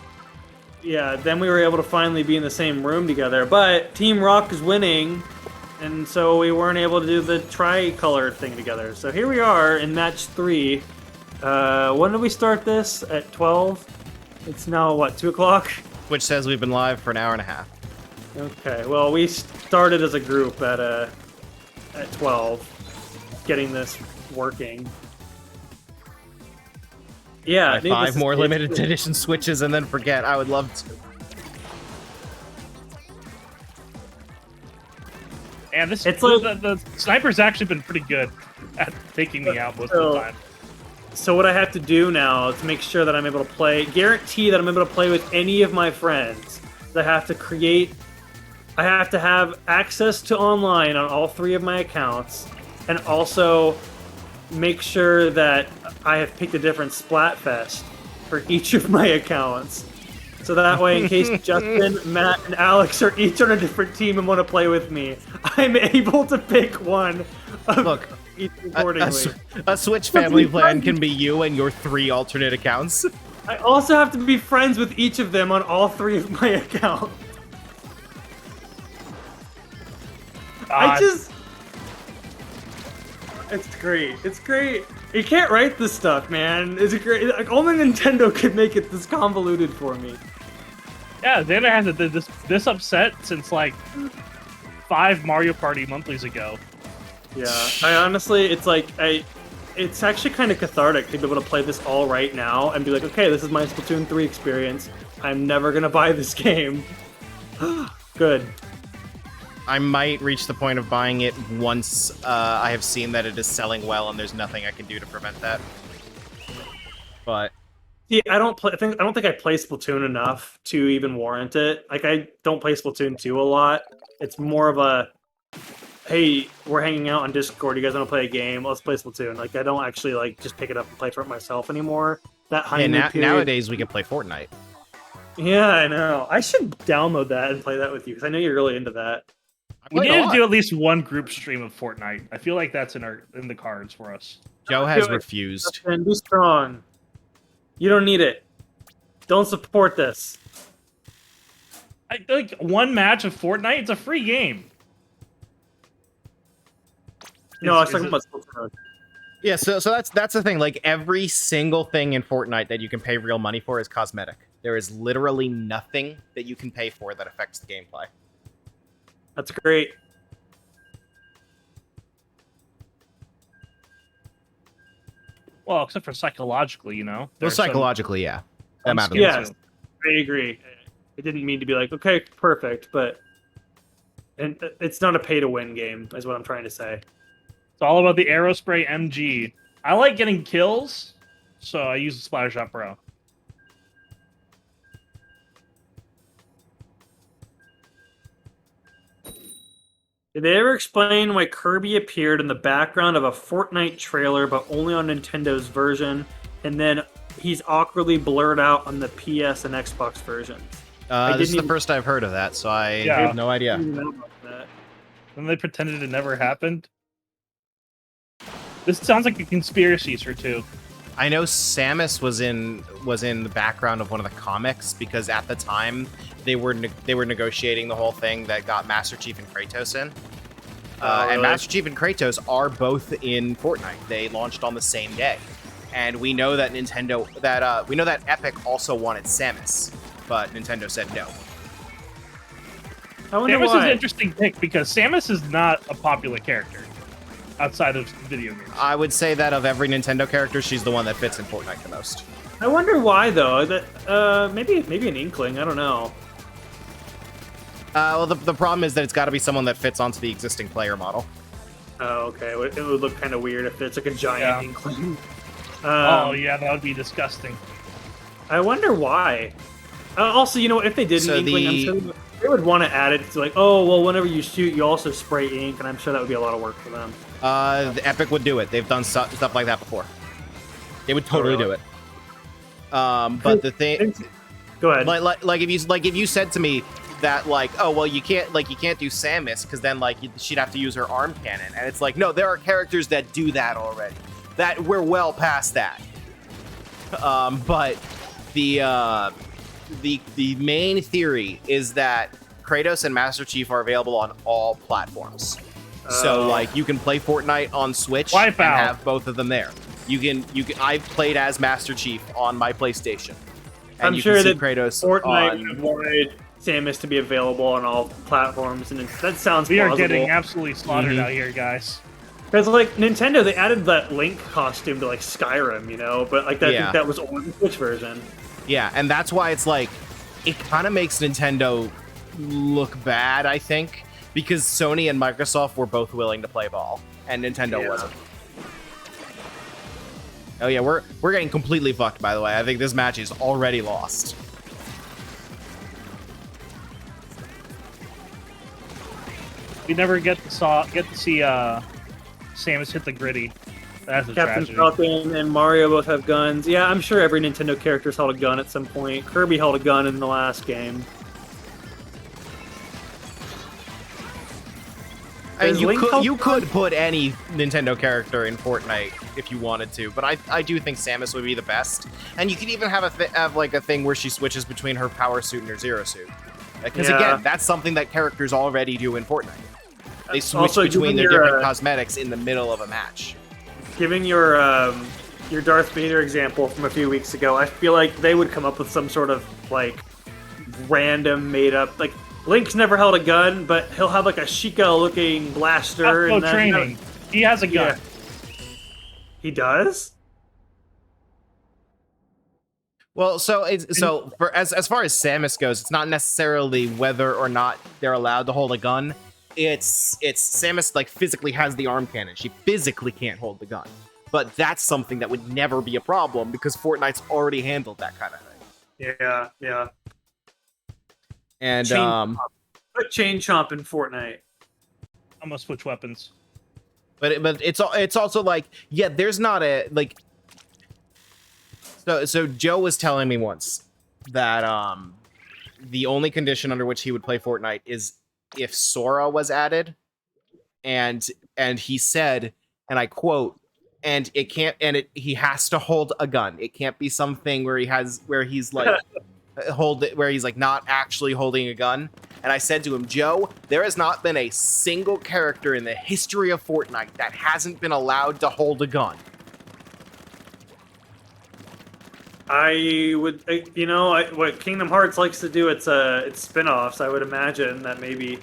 Speaker 2: yeah. Then we were able to finally be in the same room together. But Team Rock is winning, and so we weren't able to do the tricolor thing together. So here we are in match 3. When did we start this? At 12. It's now what, 2 o'clock?
Speaker 1: Which says we've been live for an hour and a half.
Speaker 2: Okay, well, we started as a group at 12, getting this working. Yeah,
Speaker 1: Buy 5 more limited edition Switches and then forget. I would love to.
Speaker 3: And this
Speaker 2: It's like
Speaker 3: the sniper's actually been pretty good at taking me out most of the time.
Speaker 2: So what I have to do now to make sure that I'm able to guarantee that I'm able to play with any of my friends, is I have to have access to online on all 3 of my accounts, and also make sure that I have picked a different Splatfest for each of my accounts. So that way, in case Justin, Matt, and Alex are each on a different team and want to play with me, I'm able to pick one of each accordingly.
Speaker 1: A Switch family plan can be you and your 3 alternate accounts.
Speaker 2: I also have to be friends with each of them on all 3 of my accounts. It's great. It's great. You can't write this stuff, man. It's great. Like, only Nintendo could make it this convoluted for me.
Speaker 3: Yeah, Xander hasn't been this upset since like 5 Mario Party monthlies ago.
Speaker 2: Yeah, I honestly, it's actually kind of cathartic to be able to play this all right now and be like, okay, this is my Splatoon 3 experience. I'm never gonna buy this game. Good.
Speaker 1: I might reach the point of buying it once I have seen that it is selling well and there's nothing I can do to prevent that. But
Speaker 2: yeah, I don't think I play Splatoon enough to even warrant it. Like, I don't play Splatoon 2 a lot. It's more of a, hey, we're hanging out on Discord. You guys want to play a game? Let's play Splatoon. Like, I don't actually like just pick it up and play for it myself anymore. That honeymoon period.
Speaker 1: Nowadays we can play Fortnite.
Speaker 2: Yeah, I know. I should download that and play that with you because I know you're really into that.
Speaker 3: We need to do at least one group stream of Fortnite. I feel like that's in the cards for us.
Speaker 1: Joe has refused.
Speaker 2: And be strong. You don't need it. Don't support this.
Speaker 3: I think one match of Fortnite. It's a free game.
Speaker 2: No, I was talking about Splatoon.
Speaker 1: Yeah, so that's the thing. Like, every single thing in Fortnite that you can pay real money for is cosmetic. There is literally nothing that you can pay for that affects the gameplay.
Speaker 2: That's great.
Speaker 3: Well, except for psychologically, you know.
Speaker 1: Well, psychologically, yeah. That matters.
Speaker 2: Yes, I agree. I didn't mean to be like, okay, perfect, but it's not a pay-to-win game, is what I'm trying to say.
Speaker 3: It's all about the Aerospray MG. I like getting kills, so I use the Splatter Shot Pro.
Speaker 2: Did they ever explain why Kirby appeared in the background of a Fortnite trailer, but only on Nintendo's version, and then he's awkwardly blurred out on the PS and Xbox versions?
Speaker 1: This is the first I've heard of that, so I have no idea.
Speaker 2: I didn't know about that.
Speaker 3: And they pretended it never happened. This sounds like a conspiracy or two.
Speaker 1: I know Samus was in the background of one of the comics because at the time they were negotiating the whole thing that got Master Chief and Kratos in. And Master Chief and Kratos are both in Fortnite. They launched on the same day, and we know that Epic also wanted Samus, but Nintendo said no.
Speaker 3: Samus is an interesting pick because Samus is not a popular character outside of video games.
Speaker 1: I would say that of every Nintendo character, she's the one that fits in Fortnite the most.
Speaker 2: I wonder why, though. That maybe an inkling. I don't know.
Speaker 1: Well, the problem is that it's got to be someone that fits onto the existing player model.
Speaker 2: Oh, okay. It would look kind of weird if it's like a giant inkling.
Speaker 3: Oh, yeah, that would be disgusting.
Speaker 2: I wonder why. Also, you know, if they did an inkling, I'm sure they would want to add it to like, oh, well, whenever you shoot, you also spray ink, and I'm sure that would be a lot of work for them.
Speaker 1: The Epic would do it. They've done stuff like that before. They would totally do it. But the thing,
Speaker 2: go ahead.
Speaker 1: Like if you said to me that like, oh well, you can't do Samus because then like she'd have to use her arm cannon, and it's like, no, there are characters that do that already. That we're well past that. But the main theory is that Kratos and Master Chief are available on all platforms. So like you can play Fortnite on Switch and have both of them there. You can. I've played as Master Chief on my PlayStation. And
Speaker 2: I'm sure that
Speaker 1: Kratos
Speaker 2: Fortnite wanted Samus to be available on all platforms, and that sounds
Speaker 3: We
Speaker 2: plausible.
Speaker 3: are getting absolutely slaughtered out here, guys.
Speaker 2: Because like Nintendo, they added that Link costume to like Skyrim, you know, but like that, I think that was on the Switch version.
Speaker 1: Yeah, and that's why it's like it kind of makes Nintendo look bad, I think, because Sony and Microsoft were both willing to play ball, and Nintendo wasn't. Oh yeah, we're getting completely fucked, by the way. I think this match is already lost.
Speaker 3: We never get to see Samus hit the gritty. That's a
Speaker 2: Captain
Speaker 3: tragedy.
Speaker 2: Falcon and Mario both have guns. Yeah, I'm sure every Nintendo character's held a gun at some point. Kirby held a gun in the last game.
Speaker 1: I mean, you could put any Nintendo character in Fortnite if you wanted to, but I do think Samus would be the best. And you could even have a thing where she switches between her power suit and her zero suit. Because again, that's something that characters already do in Fortnite. They switch
Speaker 2: Also,
Speaker 1: between their different cosmetics in the middle of a match.
Speaker 2: Giving your Darth Vader example from a few weeks ago, I feel like they would come up with some sort of like random made up like Link's never held a gun, but he'll have like a Sheikah looking blaster.
Speaker 3: That's no training. He has a gun.
Speaker 2: Yeah. He does?
Speaker 1: Well, so for as far as Samus goes, it's not necessarily whether or not they're allowed to hold a gun. It's Samus like physically has the arm cannon. She physically can't hold the gun. But that's something that would never be a problem because Fortnite's already handled that kind of thing.
Speaker 2: Yeah.
Speaker 1: And
Speaker 2: Put Chain Chomp in Fortnite.
Speaker 3: I'm gonna switch weapons.
Speaker 1: but it's also like, yeah, there's not a like. So Joe was telling me once that the only condition under which he would play Fortnite is if Sora was added, and he said, and I quote, he has to hold a gun. It can't be something where he's like where he's like not actually holding a gun. And I said to him, Joe, there has not been a single character in the history of Fortnite that hasn't been allowed to hold a gun.
Speaker 2: I would, what Kingdom Hearts likes to do, it's spin-offs. I would imagine that maybe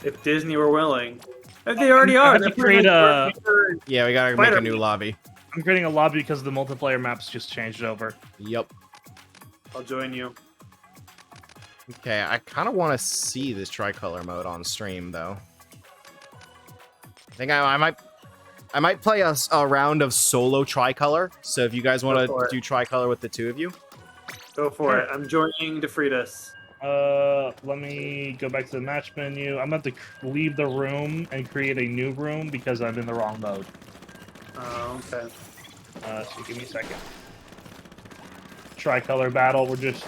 Speaker 2: if Disney were willing, if they already are.
Speaker 3: To create
Speaker 1: yeah, we gotta make a new lobby.
Speaker 3: I'm creating a lobby because the multiplayer maps just changed over.
Speaker 1: Yep.
Speaker 2: I'll join you.
Speaker 1: Okay, I kind of want to see this tricolor mode on stream though. I think I might play a round of solo tricolor. So if you guys want to do tricolor with the two of you,
Speaker 2: go for it. I'm joining DeFritas.
Speaker 3: Let me go back to the match menu. I'm about to leave the room and create a new room because I'm in the wrong mode.
Speaker 2: Oh, okay.
Speaker 3: So give me a second. Tricolor battle. We're just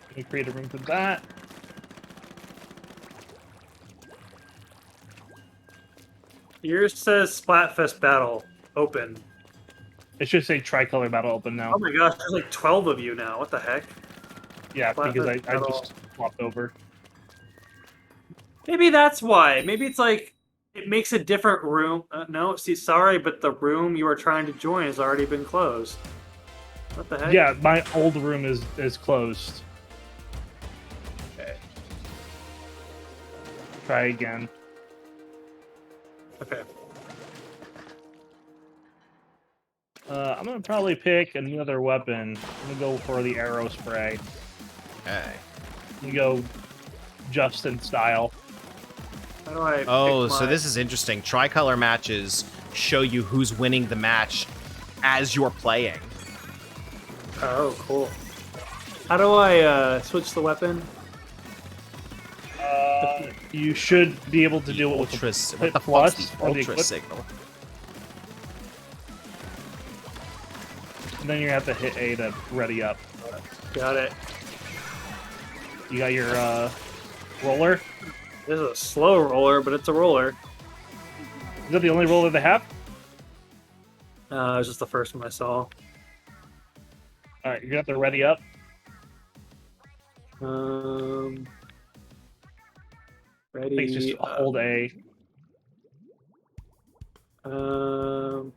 Speaker 3: gonna create a room for that.
Speaker 2: Yours says Splatfest battle open.
Speaker 3: It should say tricolor battle open now.
Speaker 2: Oh my gosh, there's like 12 of you now. What the heck?
Speaker 3: Yeah,
Speaker 2: Splatfest
Speaker 3: because I
Speaker 2: battle.
Speaker 3: just swapped over.
Speaker 2: Maybe that's why. Maybe it's like it makes a different room. No, see, sorry, but the room you are trying to join has already been closed. What the heck?
Speaker 3: Yeah, my old room is closed.
Speaker 1: okay.
Speaker 3: Try again.
Speaker 2: Okay.
Speaker 3: I'm gonna probably pick another weapon. I'm gonna go for the arrow spray.
Speaker 1: Okay.
Speaker 3: I'm gonna go Justin style.
Speaker 2: How do I?
Speaker 1: Oh,
Speaker 2: pick
Speaker 1: so this is interesting. Tricolor matches show you who's winning the match as you're playing.
Speaker 2: Oh, cool. How do I switch the weapon?
Speaker 3: You should be able to do it with
Speaker 1: Ultra.
Speaker 3: the
Speaker 1: What the
Speaker 3: plus
Speaker 1: fuck's the
Speaker 3: or the
Speaker 1: ultra
Speaker 3: equip.
Speaker 1: signal?
Speaker 3: And then you have to hit A to ready up.
Speaker 2: Got it.
Speaker 3: You got your roller.
Speaker 2: This is a slow roller, but it's a roller.
Speaker 3: Is that the only roller they have?
Speaker 2: It was just the first one I saw.
Speaker 3: All right, you're gonna have to ready up. I think it's
Speaker 2: Ready.
Speaker 3: just hold A.
Speaker 2: Oh.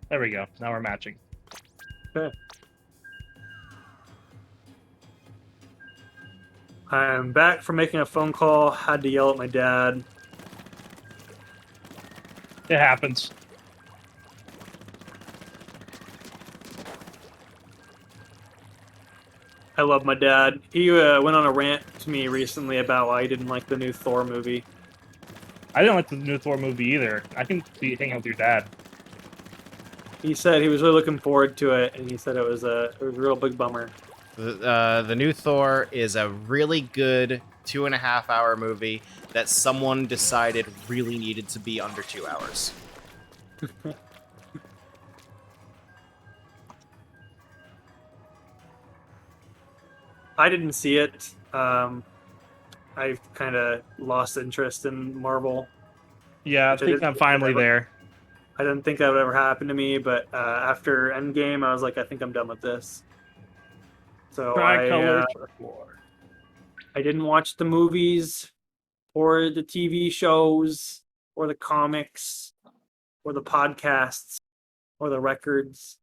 Speaker 3: There we go. Now we're matching.
Speaker 2: Okay. I'm back from making a phone call. Had to yell at my dad.
Speaker 3: It happens.
Speaker 2: I love my dad. He went on a rant to me recently about why he didn't like the new Thor movie.
Speaker 3: I didn't like the new Thor movie either. I think you hang out with your dad.
Speaker 2: He said he was really looking forward to it, and he said it was a real big bummer.
Speaker 1: The new Thor is a really good 2.5-hour movie that someone decided really needed to be under 2 hours.
Speaker 2: I didn't see it. I've kind of lost interest in Marvel.
Speaker 3: Yeah, I think I'm finally there.
Speaker 2: I didn't think that would ever happen to me, but after Endgame, I was like, I think I'm done with this. So
Speaker 3: Tricolor
Speaker 2: I didn't watch the movies or the TV shows or the comics or the podcasts or the records.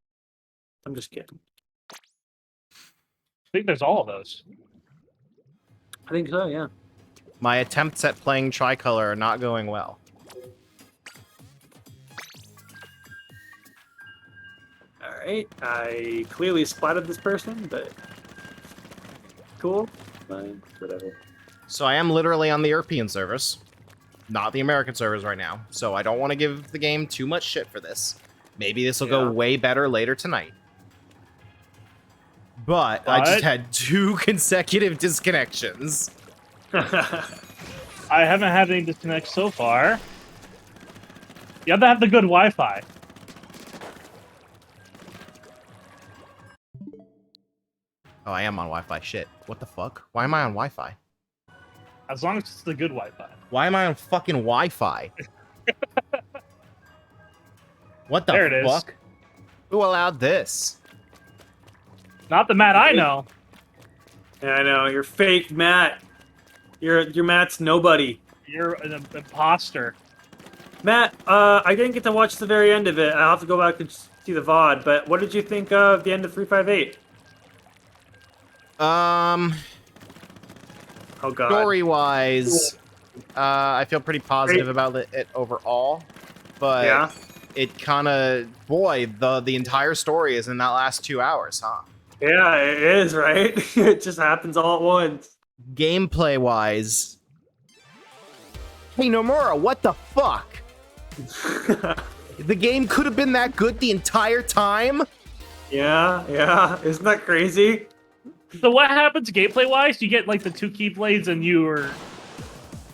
Speaker 2: I'm just kidding.
Speaker 3: I think there's all of those.
Speaker 2: I think so, yeah.
Speaker 1: My attempts at playing Tricolor are not going well.
Speaker 2: Alright, I clearly splatted this person, but cool, fine, whatever.
Speaker 1: So I am literally on the European servers, not the American servers right now. So I don't want to give the game too much shit for this. Maybe this will go way better later tonight. But I just had 2 consecutive disconnections.
Speaker 3: I haven't had any disconnects so far. You have to have the good Wi-Fi.
Speaker 1: Oh, I am on Wi-Fi. Shit. What the fuck? Why am I on Wi-Fi?
Speaker 3: As long as it's the good Wi-Fi.
Speaker 1: Why am I on fucking Wi-Fi? What the
Speaker 3: There it
Speaker 1: fuck?
Speaker 3: is.
Speaker 1: Who allowed this?
Speaker 3: Not the Matt I know.
Speaker 2: Yeah, I know, you're fake Matt. You're Matt's nobody.
Speaker 3: You're an imposter.
Speaker 2: Matt, I didn't get to watch the very end of it. I'll have to go back and see the VOD, but what did you think of the end of 358? Oh god.
Speaker 1: Story-wise, I feel pretty positive about it overall, but
Speaker 2: Yeah.
Speaker 1: it kind of, boy, the entire story is in that last 2 hours, huh?
Speaker 2: Yeah, it is, right? It just happens all at once.
Speaker 1: Gameplay-wise, hey Nomura, what the fuck? The game could have been that good the entire time?
Speaker 2: Yeah, isn't that crazy?
Speaker 3: So what happens gameplay-wise? You get like the 2 keyblades and you are...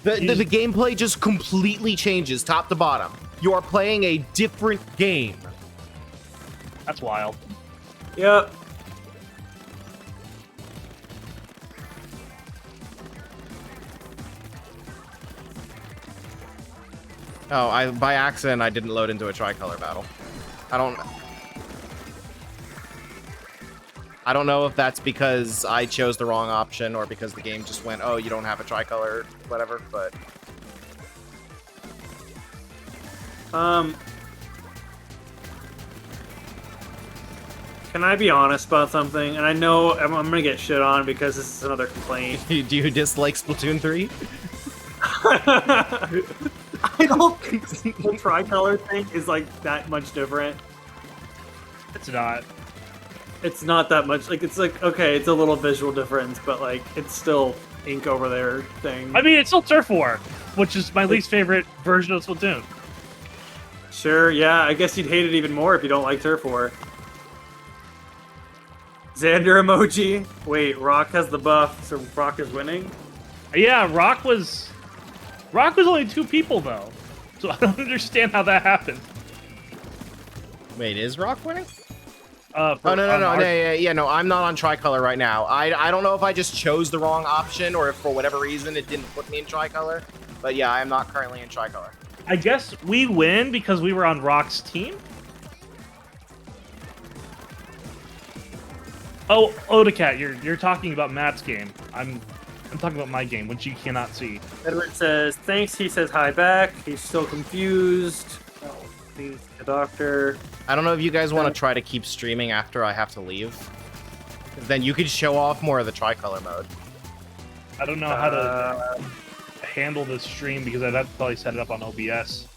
Speaker 1: The gameplay just completely changes top to bottom. You are playing a different game.
Speaker 3: That's wild.
Speaker 2: Yep.
Speaker 1: Oh, by accident, I didn't load into a tricolor battle. I don't know if that's because I chose the wrong option or because the game just went, oh, you don't have a tricolor, whatever, but...
Speaker 2: Can I be honest about something? And I know I'm gonna get shit on because this is another complaint.
Speaker 1: Do you dislike Splatoon 3?
Speaker 2: I don't think the tricolor thing is like that much different.
Speaker 3: It's not.
Speaker 2: It's not that much. Like, it's like, okay, it's a little visual difference, but like, it's still ink over there thing.
Speaker 3: I mean, it's still Turf War, which is my least favorite version of Splatoon.
Speaker 2: Sure, yeah, I guess you'd hate it even more if you don't like Turf War. Xander emoji. Wait, Rock has the buff, so Rock is winning?
Speaker 3: Yeah, Rock was only 2 people though, so I don't understand how that happened.
Speaker 1: Wait, is Rock winning?
Speaker 3: No,
Speaker 1: No, I'm not on tricolor right now. I don't know if I just chose the wrong option or if for whatever reason it didn't put me in tricolor, but yeah, I am not currently in tricolor.
Speaker 3: I guess we win because we were on Rock's team. Oh, Odacat, you're talking about Matt's game. I'm talking about my game, which you cannot see.
Speaker 2: Edward says, thanks, he says hi back. He's still confused. Oh, please, the doctor.
Speaker 1: I don't know if you guys want to try to keep streaming after I have to leave. Then you could show off more of the tricolor mode.
Speaker 3: I don't know how to handle this stream because I'd have to probably set it up on OBS.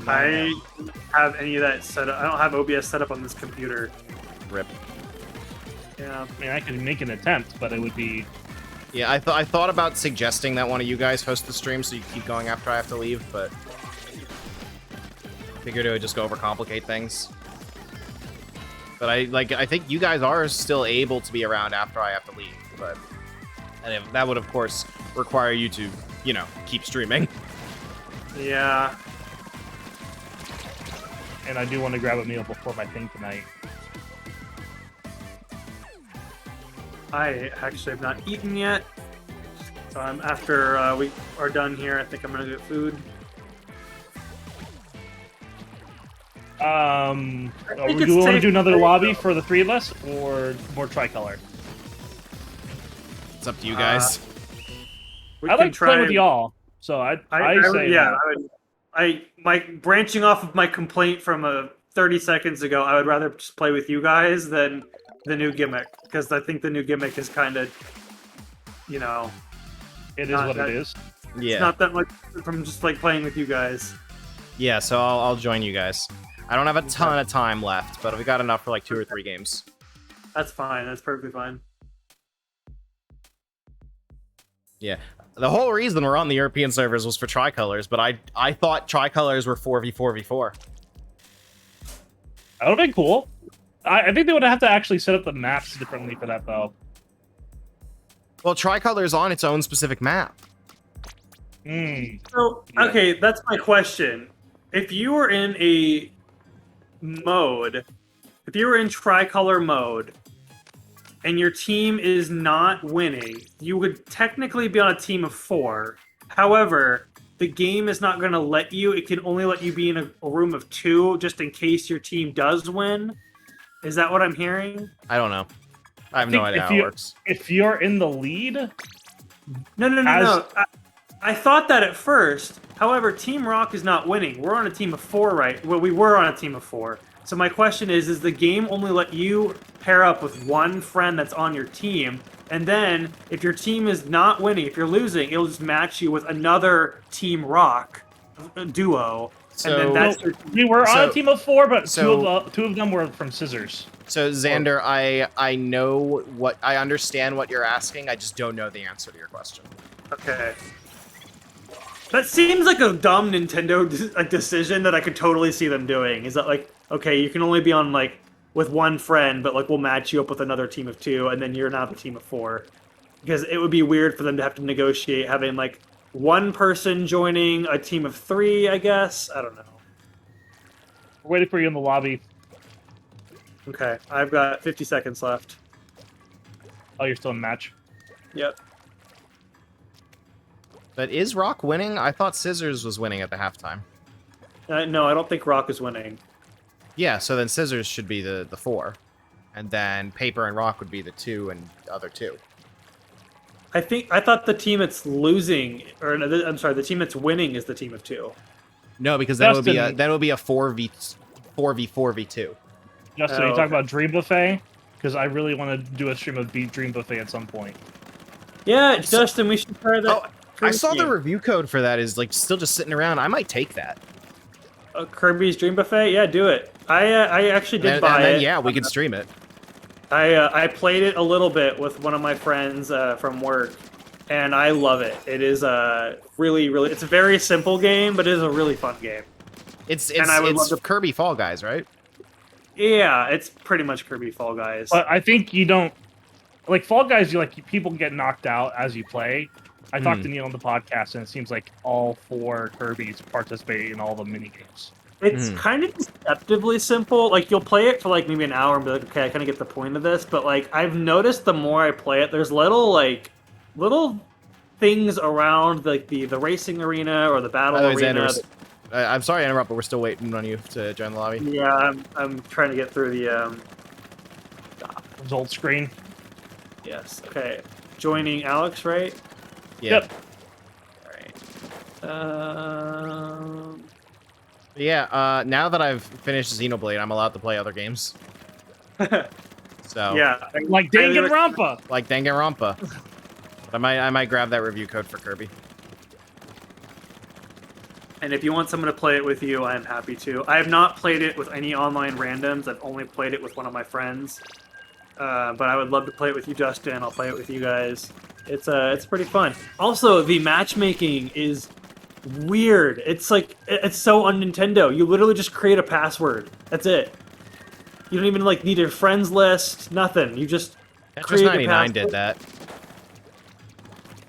Speaker 2: I don't have any of that set up. I don't have OBS set up on this computer.
Speaker 1: Rip.
Speaker 2: Yeah.
Speaker 3: I mean, I could make an attempt, but it would be.
Speaker 1: Yeah, I thought about suggesting that one of you guys host the stream so you keep going after I have to leave, but figured it would just overcomplicate things. But I think you guys are still able to be around after I have to leave, but that would of course require you to, keep streaming.
Speaker 2: Yeah.
Speaker 3: And I do want to grab a meal before my thing tonight.
Speaker 2: I actually have not eaten yet. So after we are done here, I think I'm gonna get food.
Speaker 3: Do we want to do another lobby for the three of us, or more tricolor?
Speaker 1: It's up to you guys.
Speaker 3: I like playing with y'all, so I say
Speaker 2: yeah. My branching off of my complaint from 30 seconds ago, I would rather just play with you guys than the new gimmick, because I think the new gimmick is kind of,
Speaker 3: it is what it is.
Speaker 1: Yeah.
Speaker 2: It's not that much from just like playing with you guys.
Speaker 1: Yeah, so I'll join you guys. I don't have a ton of time left, but we got enough for like 2 or 3 games.
Speaker 2: That's fine. That's perfectly fine.
Speaker 1: Yeah. The whole reason we're on the European servers was for tricolors, but I thought tricolors were 4v4v4.
Speaker 3: That would have been cool. I think they would have to actually set up the maps differently for that, though.
Speaker 1: Well, tricolor's on its own specific map.
Speaker 2: So, okay, that's my question. If you were in a mode, if you were in tricolor mode, and your team is not winning, you would technically be on a team of 4. However, the game is not going to let you. It can only let you be in a room of 2, just in case your team does win. Is that what I'm hearing?
Speaker 1: I don't know. I have no idea how it works.
Speaker 3: If you're in the lead...
Speaker 2: No. I thought that at first. However, Team Rock is not winning. We're on a team of 4, right? Well, we were on a team of 4. So my question is the game only let you pair up with one friend that's on your team? And then, if your team is not winning, if you're losing, it'll just match you with another Team Rock duo.
Speaker 1: So,
Speaker 2: and then that's
Speaker 3: we were on a team of 4, but two of them were from Scissors.
Speaker 1: So Xander, I know what I understand what you're asking. I just don't know the answer to your question.
Speaker 2: Okay. That seems like a dumb Nintendo decision that I could totally see them doing. Is that like, okay, you can only be on like with one friend, but like we'll match you up with another team of 2, and then you're now the team of 4. Because it would be weird for them to have to negotiate having like one person joining a team of 3, I guess. I don't know.
Speaker 3: We're waiting for you in the lobby.
Speaker 2: Okay, I've got 50 seconds left.
Speaker 3: Oh, you're still in match?
Speaker 2: Yep.
Speaker 1: But is Rock winning? I thought Scissors was winning at the halftime.
Speaker 2: No, I don't think Rock is winning.
Speaker 1: Yeah, so then Scissors should be the 4. And then Paper and Rock would be the 2 and the other 2.
Speaker 2: I thought the team that's losing, or no, I'm sorry, the team that's winning is the team of 2.
Speaker 1: No, because that would be a 4v4v2.
Speaker 3: Justin, are you talking about Dream Buffet? Because I really want to do a stream of Dream Buffet at some point.
Speaker 2: Yeah, Justin, we should try that.
Speaker 1: Oh, I saw the review code for that is like still just sitting around. I might take that.
Speaker 2: Kirby's Dream Buffet? Yeah, do it. I actually did buy
Speaker 1: and then,
Speaker 2: it.
Speaker 1: Yeah, we could stream it.
Speaker 2: I played it a little bit with one of my friends from work, and I love it. It is really, it's a very simple game, but it is a really fun game.
Speaker 1: It's Kirby Fall Guys, right?
Speaker 2: Yeah, it's pretty much Kirby Fall Guys.
Speaker 3: But I think you don't like Fall Guys. People get knocked out as you play. I talked to Neil on the podcast, and it seems like all 4 Kirbys participate in all the mini games.
Speaker 2: It's kind of deceptively simple. Like, you'll play it for, like, maybe an hour and be like, okay, I kind of get the point of this. But, like, I've noticed the more I play it, there's little things around, like, the racing arena or the battle arena.
Speaker 1: I'm sorry to interrupt, but we're still waiting on you to join the lobby.
Speaker 2: Yeah, I'm trying to get through the,
Speaker 3: Old screen.
Speaker 2: Yes, okay. Joining Alex, right?
Speaker 1: Yeah.
Speaker 3: Yep.
Speaker 2: Alright.
Speaker 1: Yeah, now that I've finished Xenoblade, I'm allowed to play other games. So
Speaker 2: yeah,
Speaker 3: like Danganronpa.
Speaker 1: Like Danganronpa. I might grab that review code for Kirby.
Speaker 2: And if you want someone to play it with you, I am happy to. I have not played it with any online randoms. I've only played it with one of my friends. but I would love to play it with you, Justin. I'll play it with you guys. It's pretty fun. Also, the matchmaking is weird. It's like it's so un Nintendo. You literally just create a password. That's it. You don't even like need a friends list. Nothing. You just
Speaker 1: Tetris 99 did that.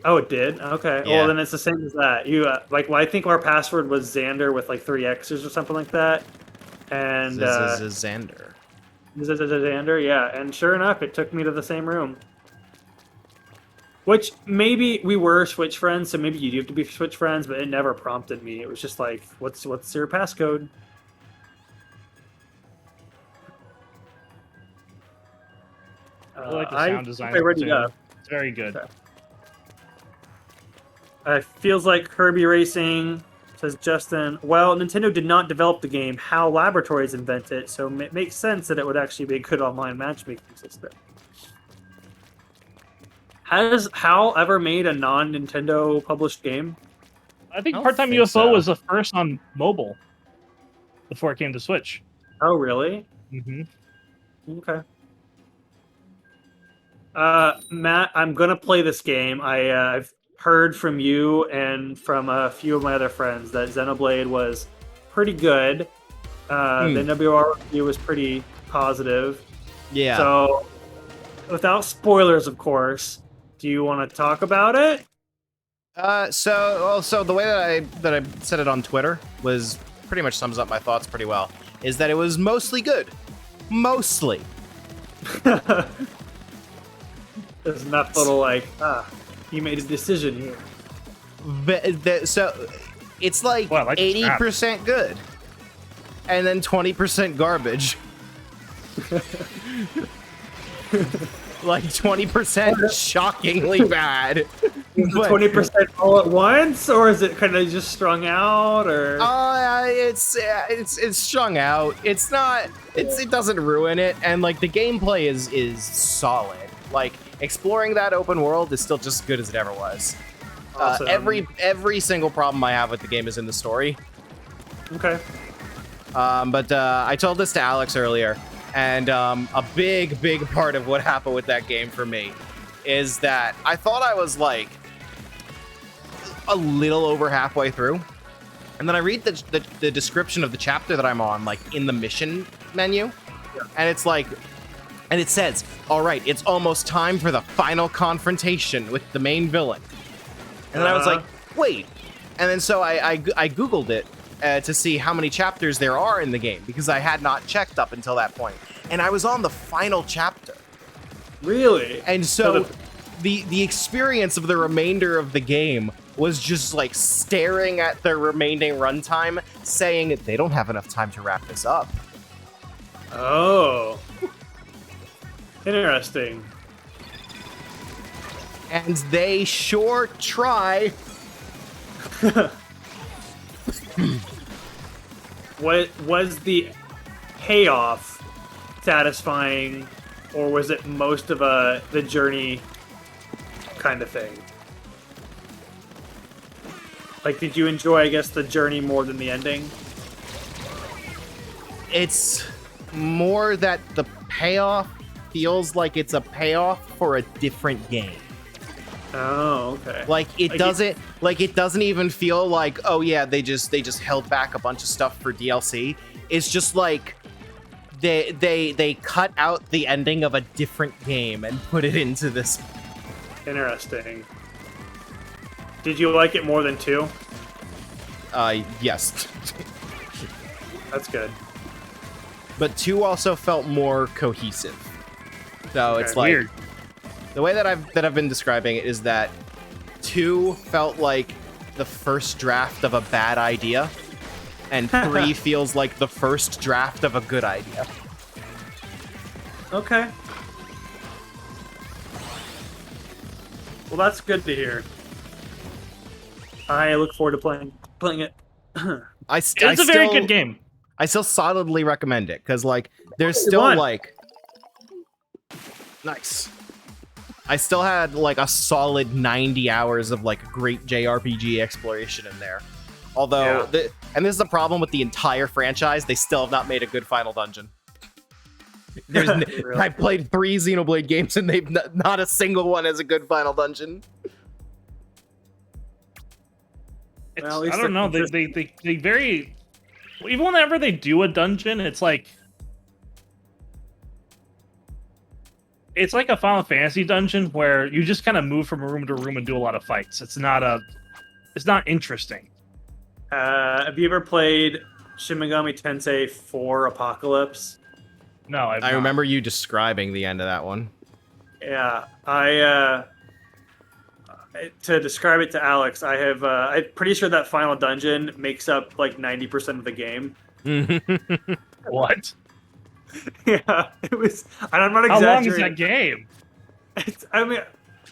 Speaker 2: Oh, it did. Okay.
Speaker 1: Yeah.
Speaker 2: Well, then it's the same as that. You like. Well, I think our password was Xander with like 3 X's or something like that. And
Speaker 1: This is Xander.
Speaker 2: Xander, yeah. And sure enough, it took me to the same room. Which maybe we were Switch friends, so maybe you do have to be Switch friends, but it never prompted me. It was just like, what's your passcode?
Speaker 3: I like the sound design.
Speaker 2: Okay, ready
Speaker 3: too.
Speaker 2: to go.
Speaker 3: It's very good.
Speaker 2: Okay. Feels like Kirby Racing, says Justin. Well, Nintendo did not develop the game. HAL Laboratories invented it, so it makes sense that it would actually be a good online matchmaking system. Has HAL ever made a non-Nintendo published game?
Speaker 3: I think
Speaker 1: I don't
Speaker 3: Part-Time
Speaker 1: think
Speaker 3: UFO
Speaker 1: so.
Speaker 3: was the first on mobile before it came to Switch.
Speaker 2: Oh, really?
Speaker 3: Mm-hmm.
Speaker 2: Okay. Matt, I'm gonna play this game. I've heard from you and from a few of my other friends that Xenoblade was pretty good. The NWR review was pretty positive.
Speaker 1: Yeah.
Speaker 2: So, without spoilers, of course, do you want to talk about it?
Speaker 1: So the way that I said it on Twitter was pretty much sums up my thoughts pretty well. Is that it was mostly good, mostly.
Speaker 2: There's enough little like, you made a decision here.
Speaker 1: So it's like
Speaker 3: Well, I like the
Speaker 1: 80% good, and then 20% garbage. Like 20% shockingly bad. But-
Speaker 2: 20% all at once, or is it kind of just strung out, or?
Speaker 1: It's strung out. It's not. It doesn't ruin it, and like the gameplay is solid. Like exploring that open world is still just as good as it ever was.
Speaker 2: Awesome.
Speaker 1: Every single problem I have with the game is in the story.
Speaker 2: Okay.
Speaker 1: But I told this to Alex earlier, and a big part of what happened with that game for me is that I thought I was like a little over halfway through, and then I read the description of the chapter that I'm on, like in the mission menu, and it's like, and it says, "All right, it's almost time for the final confrontation with the main villain." And then I was like, "Wait," and then so I googled it to see how many chapters there are in the game because I had not checked up until that point, and I was on the final chapter.
Speaker 2: Really?
Speaker 1: And so the experience of the remainder of the game was just like staring at the remaining runtime, saying they don't have enough time to wrap this up.
Speaker 2: Oh. Interesting.
Speaker 1: And they sure try.
Speaker 2: What was the payoff satisfying, or was it most of the journey kind of thing? Like, did you enjoy, I guess, the journey more than the ending?
Speaker 1: It's more that the payoff feels like it's a payoff for a different game.
Speaker 2: Oh, okay.
Speaker 1: Like it doesn't even feel like, oh yeah, they just held back a bunch of stuff for DLC. It's just like they cut out the ending of a different game and put it into this.
Speaker 2: Interesting. Did you like it more than 2?
Speaker 1: Yes.
Speaker 2: That's good.
Speaker 1: But 2 also felt more cohesive. So
Speaker 2: Okay.
Speaker 1: it's like
Speaker 3: Weird.
Speaker 1: the way that I've been describing it is that 2 felt like the first draft of a bad idea, and 3 feels like the first draft of a good idea.
Speaker 2: Okay. Well, that's good to hear. I look forward to playing it.
Speaker 3: It's a very good game.
Speaker 1: I still solidly recommend it because like there's
Speaker 2: Hey,
Speaker 1: still
Speaker 2: won.
Speaker 1: like nice. I still had like a solid 90 hours of like great JRPG exploration in there. Although, and this is the problem with the entire franchise, they still have not made a good final dungeon. I've played 3 Xenoblade games and they've not a single one has a good final dungeon.
Speaker 2: Well,
Speaker 3: I don't know. They very even whenever they do a dungeon, it's like a Final Fantasy dungeon where you just kind of move from room to room and do a lot of fights. It's not interesting.
Speaker 2: Have you ever played Shin Megami Tensei 4 Apocalypse?
Speaker 3: No,
Speaker 1: I remember you describing the end of that one.
Speaker 2: Yeah, to describe it to Alex, I'm pretty sure that final dungeon makes up like 90% of the game.
Speaker 3: What?
Speaker 2: Yeah, it was. And I'm not
Speaker 3: How
Speaker 2: exaggerating.
Speaker 3: long is that game?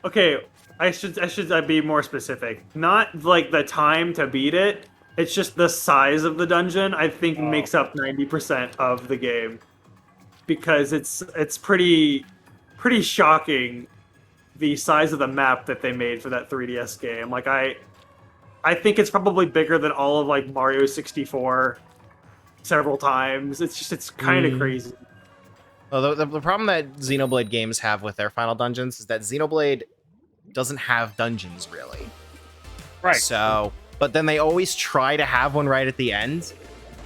Speaker 2: Okay, I should be more specific. Not like the time to beat it. It's just the size of the dungeon. I think makes up 90% of the game, because it's pretty shocking, the size of the map that they made for that 3DS game. Like I think it's probably bigger than all of like Mario 64 several times. It's kind of crazy.
Speaker 1: Well, the problem that Xenoblade games have with their final dungeons is that Xenoblade doesn't have dungeons really.
Speaker 3: Right.
Speaker 1: So, but then they always try to have one right at the end,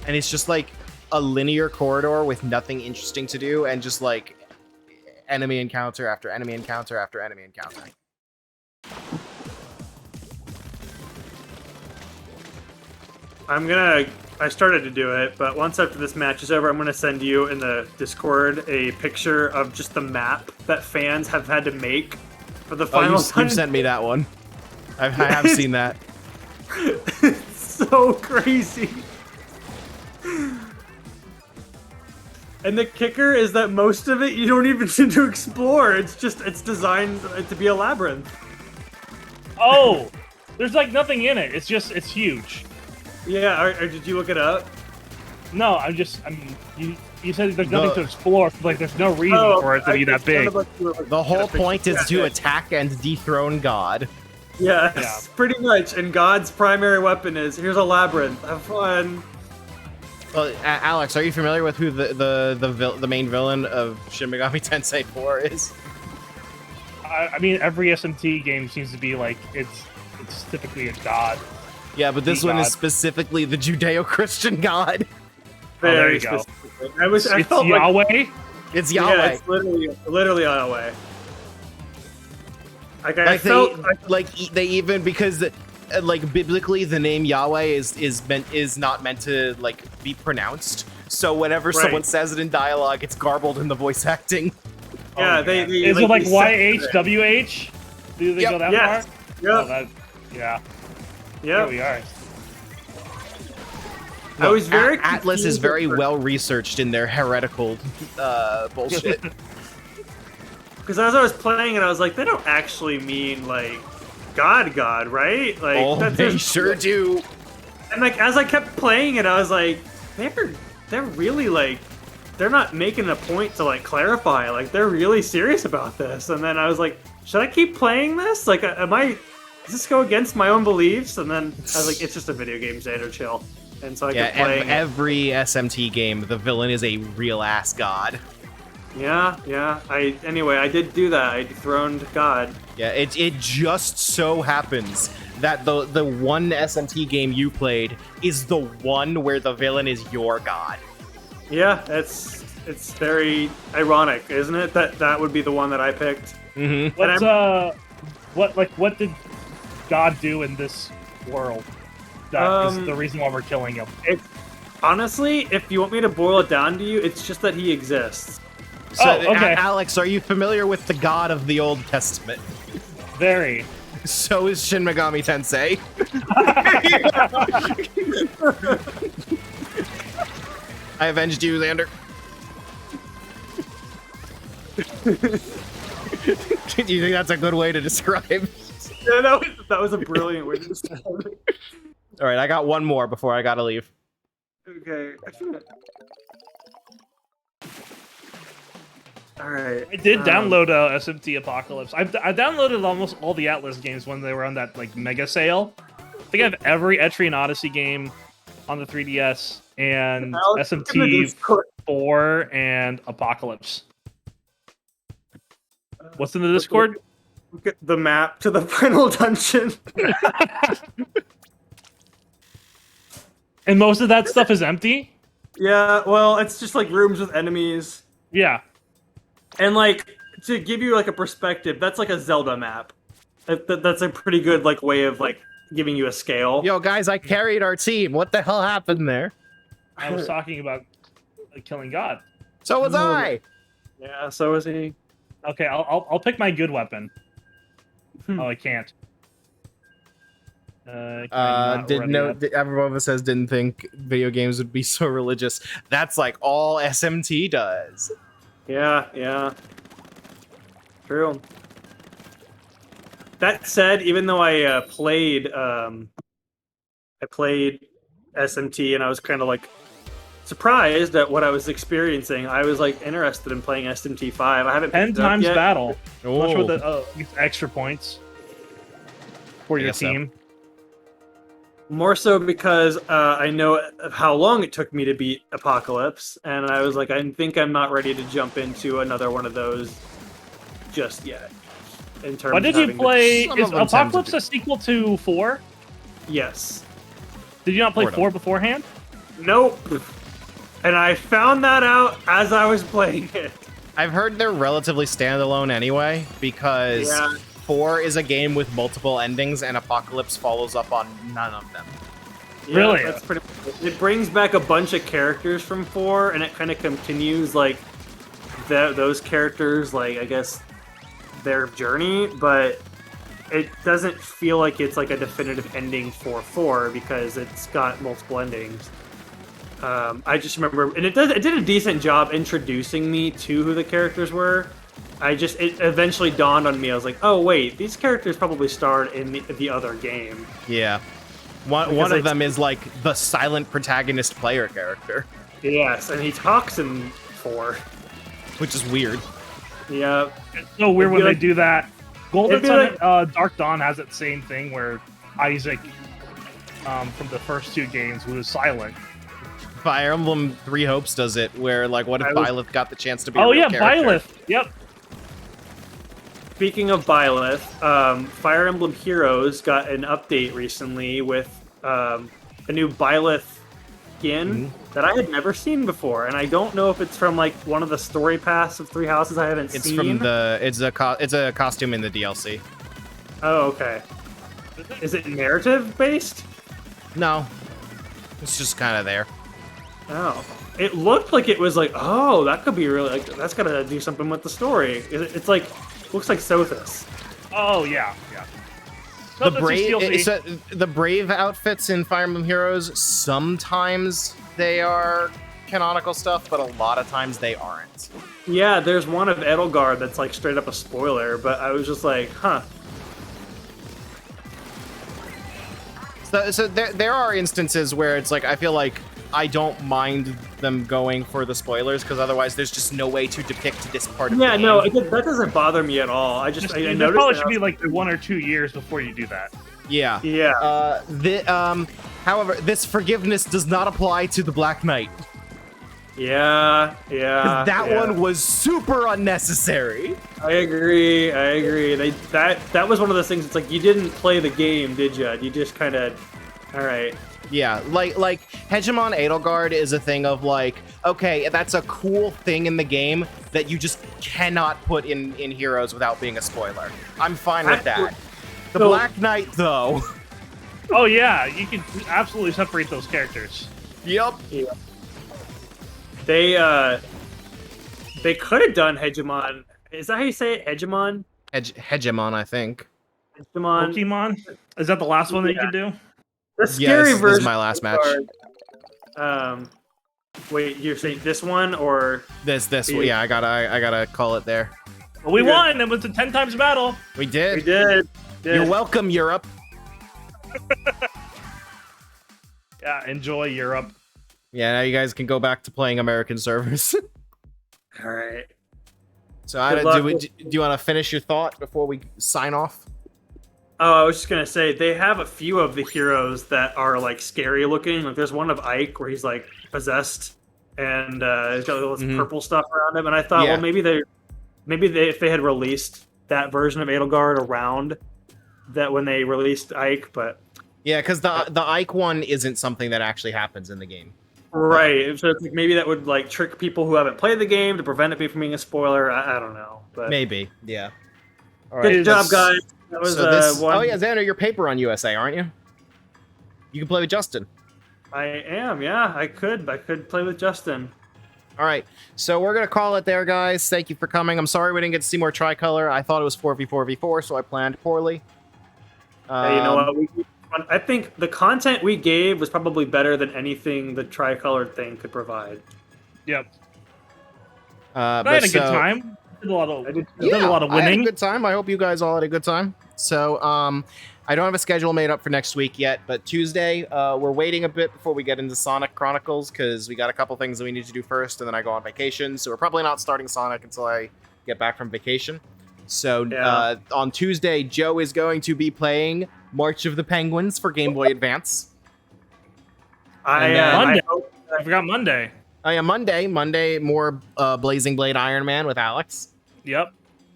Speaker 1: and it's just like a linear corridor with nothing interesting to do, and just like enemy encounter after enemy encounter after enemy encounter.
Speaker 2: I started to do it, but once after this match is over, I'm gonna send you in the Discord a picture of just the map that fans have had to make for the final.
Speaker 1: You sent me that one. I have seen that.
Speaker 2: It's so crazy. And the kicker is that most of it you don't even need to explore. It's designed to be a labyrinth.
Speaker 3: Oh, there's like nothing in it. It's huge.
Speaker 2: Yeah, or did you look it up?
Speaker 3: No, you said there's nothing to explore. Like there's no reason for it to be that big.
Speaker 1: The whole point is to attack and dethrone God.
Speaker 2: Yes,
Speaker 3: Yeah.
Speaker 2: pretty much. And God's primary weapon is, here's a labyrinth. Have fun.
Speaker 1: Well, Alex, are you familiar with who the main villain of Shin Megami Tensei 4 is?
Speaker 3: I mean, every SMT game seems to be like it's typically a god.
Speaker 1: Yeah, but this one is specifically the Judeo-Christian God.
Speaker 3: There you
Speaker 2: Very
Speaker 3: go.
Speaker 2: specific. I
Speaker 3: It's
Speaker 2: felt
Speaker 3: Yahweh.
Speaker 1: It's Yahweh.
Speaker 2: Yeah, it's literally Yahweh.
Speaker 1: They even, because like biblically the name Yahweh is not meant to like be pronounced. So whenever someone says it in dialogue, it's garbled in the voice acting.
Speaker 2: Yeah,
Speaker 3: is it like YHWH? Do they go that far?
Speaker 2: Yep.
Speaker 3: Yeah.
Speaker 2: Yeah.
Speaker 3: Here we are.
Speaker 2: I was very
Speaker 1: Atlas is very well researched in their heretical bullshit.
Speaker 2: Because as I was playing it, I was like, they don't actually mean like God, right? Like
Speaker 1: they sure do.
Speaker 2: And like as I kept playing it, I was like, they're really like, they're not making a point to like clarify. Like they're really serious about this. And then I was like, should I keep playing this? Like, does this go against my own beliefs? And then I was like, it's just a video game, Xander, chill. And so I kept playing.
Speaker 1: Every SMT game, the villain is a real ass god.
Speaker 2: Yeah. Anyway, I did do that. I dethroned God.
Speaker 1: Yeah, it just so happens that the one SMT game you played is the one where the villain is your god.
Speaker 2: Yeah, it's very ironic, isn't it? That would be the one that I picked.
Speaker 1: Mm-hmm.
Speaker 3: What did God do in this world? That is the reason why we're killing him.
Speaker 2: Honestly, if you want me to boil it down to you, it's just that he exists.
Speaker 1: So,
Speaker 3: okay.
Speaker 1: Alex, are you familiar with the God of the Old Testament?
Speaker 3: Very.
Speaker 1: So is Shin Megami Tensei. I avenged you, Xander. Do you think that's a good way to describe?
Speaker 2: Yeah, that was a brilliant way to describe it.
Speaker 1: All right, I got one more before I gotta leave.
Speaker 2: Okay. All right.
Speaker 3: I did download SMT Apocalypse. I downloaded almost all the Atlas games when they were on that like mega sale. I think I have every Etrian Odyssey game on the 3DS, and
Speaker 2: Alex, look in the
Speaker 3: SMT
Speaker 2: Discord.
Speaker 3: 4 and Apocalypse. What's in the Discord?
Speaker 2: Look at the map to the final dungeon.
Speaker 3: And most of that stuff is empty?
Speaker 2: Yeah, well, it's just like rooms with enemies.
Speaker 3: Yeah.
Speaker 2: And like to give you like a perspective, that's like a Zelda map. That's a pretty good like way of like giving you a scale.
Speaker 1: Yo, guys, I carried our team. What the hell happened there?
Speaker 3: I was talking about killing God.
Speaker 1: So was I.
Speaker 2: Yeah, so is he.
Speaker 3: Okay, I'll pick my good weapon. Oh, I can't.
Speaker 1: Everyone of us says didn't think video games would be so religious. That's like all SMT does.
Speaker 2: Yeah. True. That said, even though I played SMT and I was kind of like surprised at what I was experiencing, I was like interested in playing SMT 5. I haven't
Speaker 3: 10
Speaker 2: picked it up
Speaker 3: times
Speaker 2: yet.
Speaker 3: battle.
Speaker 1: Oh.
Speaker 3: Not sure what the extra points for your
Speaker 1: guess so.
Speaker 3: team.
Speaker 2: More so because I know of how long it took me to beat Apocalypse, and I was like, I think I'm not ready to jump into another one of those just yet. In terms
Speaker 3: Why did
Speaker 2: of
Speaker 3: you
Speaker 2: having
Speaker 3: play?
Speaker 1: Some
Speaker 3: Is
Speaker 1: of them tend to
Speaker 3: Apocalypse
Speaker 1: be.
Speaker 3: a sequel to 4?
Speaker 2: Yes.
Speaker 3: Did you not play
Speaker 1: Sort of.
Speaker 3: 4 beforehand?
Speaker 2: Nope. And I found that out as I was playing it.
Speaker 1: I've heard they're relatively standalone anyway, because
Speaker 2: Yeah.
Speaker 1: 4 is a game with multiple endings, and Apocalypse follows up on none of them.
Speaker 2: Yeah,
Speaker 3: Really?
Speaker 2: That's pretty. It brings back a bunch of characters from 4, and it kind of continues like those characters, like I guess their journey, but it doesn't feel like it's like a definitive ending for 4 because it's got multiple endings. I just remember, and it did a decent job introducing me to who the characters were. It eventually dawned on me. I was like, oh wait, these characters probably starred in the other game.
Speaker 1: Yeah. One
Speaker 2: Because
Speaker 1: of them is like the silent protagonist player character,
Speaker 2: Yes, and he talks in 4.
Speaker 1: which is weird.
Speaker 2: Yeah.
Speaker 3: It's so weird
Speaker 2: It'd
Speaker 3: when
Speaker 2: be
Speaker 3: they
Speaker 2: like-
Speaker 3: do that. Golden
Speaker 2: it'd be
Speaker 3: Sun,
Speaker 2: like-
Speaker 3: Dark Dawn has that same thing where Isaac, from the first 2 games, was silent.
Speaker 1: Fire Emblem Three Hopes does it, where like, what if Byleth got the chance to be?
Speaker 3: Oh
Speaker 1: a real
Speaker 3: yeah,
Speaker 1: character?
Speaker 3: Byleth. Yep.
Speaker 2: Speaking of Byleth, Fire Emblem Heroes got an update recently with a new Byleth skin that I had never seen before, and I don't know if it's from like one of the story paths of Three Houses I haven't
Speaker 1: It's
Speaker 2: seen.
Speaker 1: from the. It's a costume in the DLC.
Speaker 2: Oh, okay. Is it narrative based?
Speaker 1: No, it's just kind of there.
Speaker 2: Oh, it looked like it was like, oh, that could be really like that's gotta do something with the story. It's like looks like Sothis.
Speaker 3: Oh yeah.
Speaker 1: The
Speaker 3: That's
Speaker 1: brave,
Speaker 3: DLC.
Speaker 1: the brave outfits in Fire Emblem Heroes. Sometimes they are canonical stuff, but a lot of times they aren't.
Speaker 2: Yeah, there's one of Edelgard that's like straight up a spoiler, but I was just like, huh.
Speaker 1: So there are instances where it's like I feel like I don't mind them going for the spoilers because otherwise there's just no way to depict this part of the
Speaker 2: Yeah,
Speaker 1: game.
Speaker 2: no, that doesn't bother me at all. I just I
Speaker 3: There
Speaker 2: noticed
Speaker 3: probably
Speaker 2: that
Speaker 3: should be like 1 or 2 years before you do that.
Speaker 1: Yeah.
Speaker 2: Yeah.
Speaker 1: However, this forgiveness does not apply to the Black Knight.
Speaker 2: Yeah.
Speaker 1: 'Cause that one was super unnecessary.
Speaker 2: I agree. That was one of those things. It's like you didn't play the game, did you? You just kind of, all right.
Speaker 1: Yeah, like Hegemon Edelgard is a thing of like, okay, that's a cool thing in the game that you just cannot put in Heroes without being a spoiler. I'm fine with that. The
Speaker 2: So-
Speaker 1: Black Knight, though.
Speaker 3: Oh yeah, you can absolutely separate those characters.
Speaker 1: Yep.
Speaker 2: Yeah. They could have done Hegemon. Is that how you say it? Hegemon?
Speaker 1: Hegemon, I think.
Speaker 2: Hegemon.
Speaker 3: Pokemon? Is that the last one that you can do?
Speaker 2: The scary
Speaker 1: Yes,
Speaker 2: version.
Speaker 1: this is my last match.
Speaker 2: Wait, you're saying this one or?
Speaker 1: This, yeah, I gotta call it there.
Speaker 3: Well, we
Speaker 2: Yeah.
Speaker 3: won. It was a 10 times battle.
Speaker 1: We did.
Speaker 2: We did.
Speaker 1: You're welcome, Europe.
Speaker 3: Yeah, enjoy Europe.
Speaker 1: Yeah, now you guys can go back to playing American servers.
Speaker 2: All right.
Speaker 1: So,
Speaker 2: Good luck
Speaker 1: do you want to finish your thought before we sign off?
Speaker 2: Oh, I was just gonna say they have a few of the heroes that are like scary looking. Like there's one of Ike where he's like possessed and he's got all this purple stuff around him. And I thought, well, maybe if they had released that version of Edelgard around that when they released Ike, but
Speaker 1: yeah, because the Ike one isn't something that actually happens in the game.
Speaker 2: Right. So it's like maybe that would like trick people who haven't played the game to prevent it from being a spoiler. I don't know. But
Speaker 1: maybe. Yeah.
Speaker 2: All right. Good job, guys. That was one.
Speaker 1: Oh yeah, Xander, you're paper on USA, aren't you? You can play with Justin.
Speaker 2: I am. Yeah, I could play with Justin.
Speaker 1: All right. So we're gonna call it there, guys. Thank you for coming. I'm sorry we didn't get to see more Tricolor. I thought it was 4v4v4, so I planned poorly.
Speaker 2: Hey, you know what? I think the content we gave was probably better than anything the Tricolored thing could provide.
Speaker 3: Yep. But I had a good time. Did a lot of winning.
Speaker 1: I had a good time. I hope you guys all had a good time. So, I don't have a schedule made up for next week yet, but Tuesday, we're waiting a bit before we get into Sonic Chronicles because we got a couple things that we need to do first, and then I go on vacation. So we're probably not starting Sonic until I get back from vacation. So on Tuesday, Joe is going to be playing March of the Penguins for Game Boy Advance.
Speaker 3: I forgot Monday.
Speaker 1: Oh yeah, Monday, more Blazing Blade Iron Man with Alex.
Speaker 3: Yep.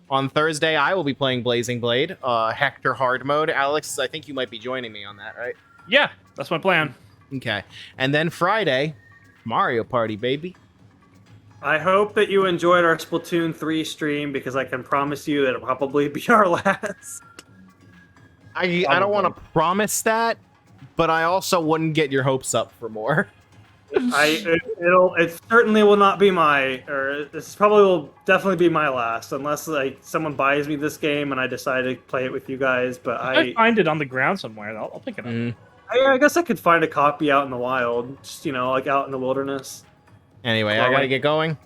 Speaker 1: On Thursday, I will be playing Blazing Blade, Hector Hard Mode. Alex, I think you might be joining me on that, right?
Speaker 3: Yeah, that's my plan.
Speaker 1: Okay. And then Friday, Mario Party, baby.
Speaker 2: I hope that you enjoyed our Splatoon 3 stream because I can promise you that it'll probably be our last.
Speaker 1: I don't want to promise that, but I also wouldn't get your hopes up for more.
Speaker 2: It certainly will not be this probably will definitely be my last unless like someone buys me this game and I decide to play it with you guys. But
Speaker 3: I find it on the ground somewhere. I'll pick it up.
Speaker 2: I guess I could find a copy out in the wild, just like out in the wilderness.
Speaker 1: Anyway, I gotta get going.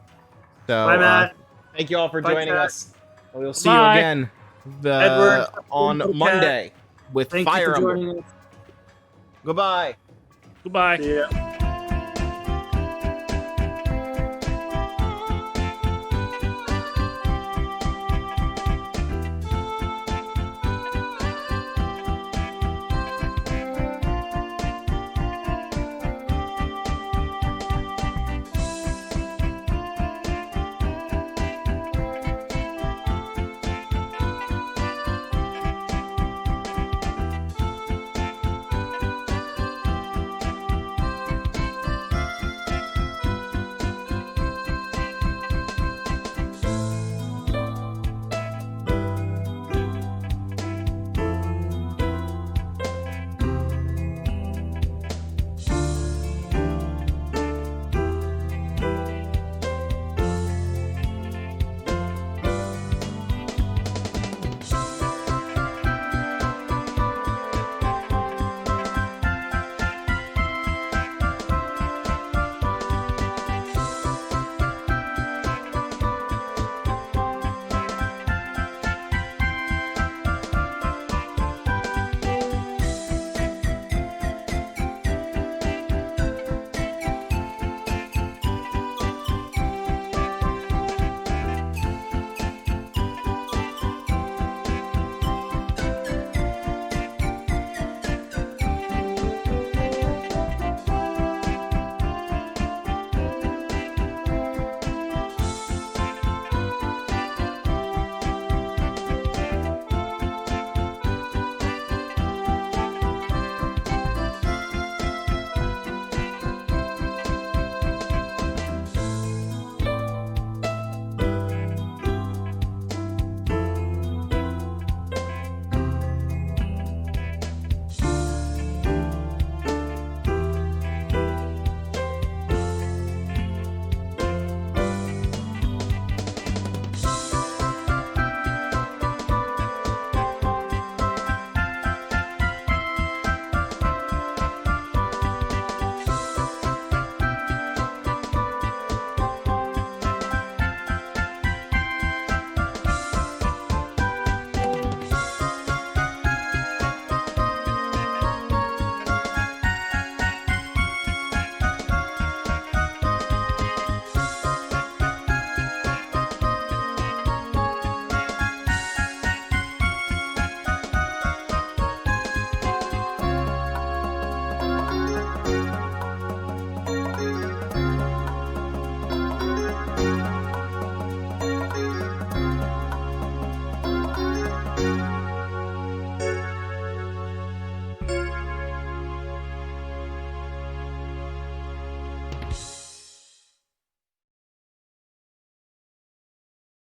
Speaker 1: So,
Speaker 2: bye, Matt.
Speaker 1: Thank you all for joining us. We'll see
Speaker 3: Bye.
Speaker 1: you again on Monday with Fire Emblem. Goodbye.
Speaker 3: Goodbye.
Speaker 2: Yeah.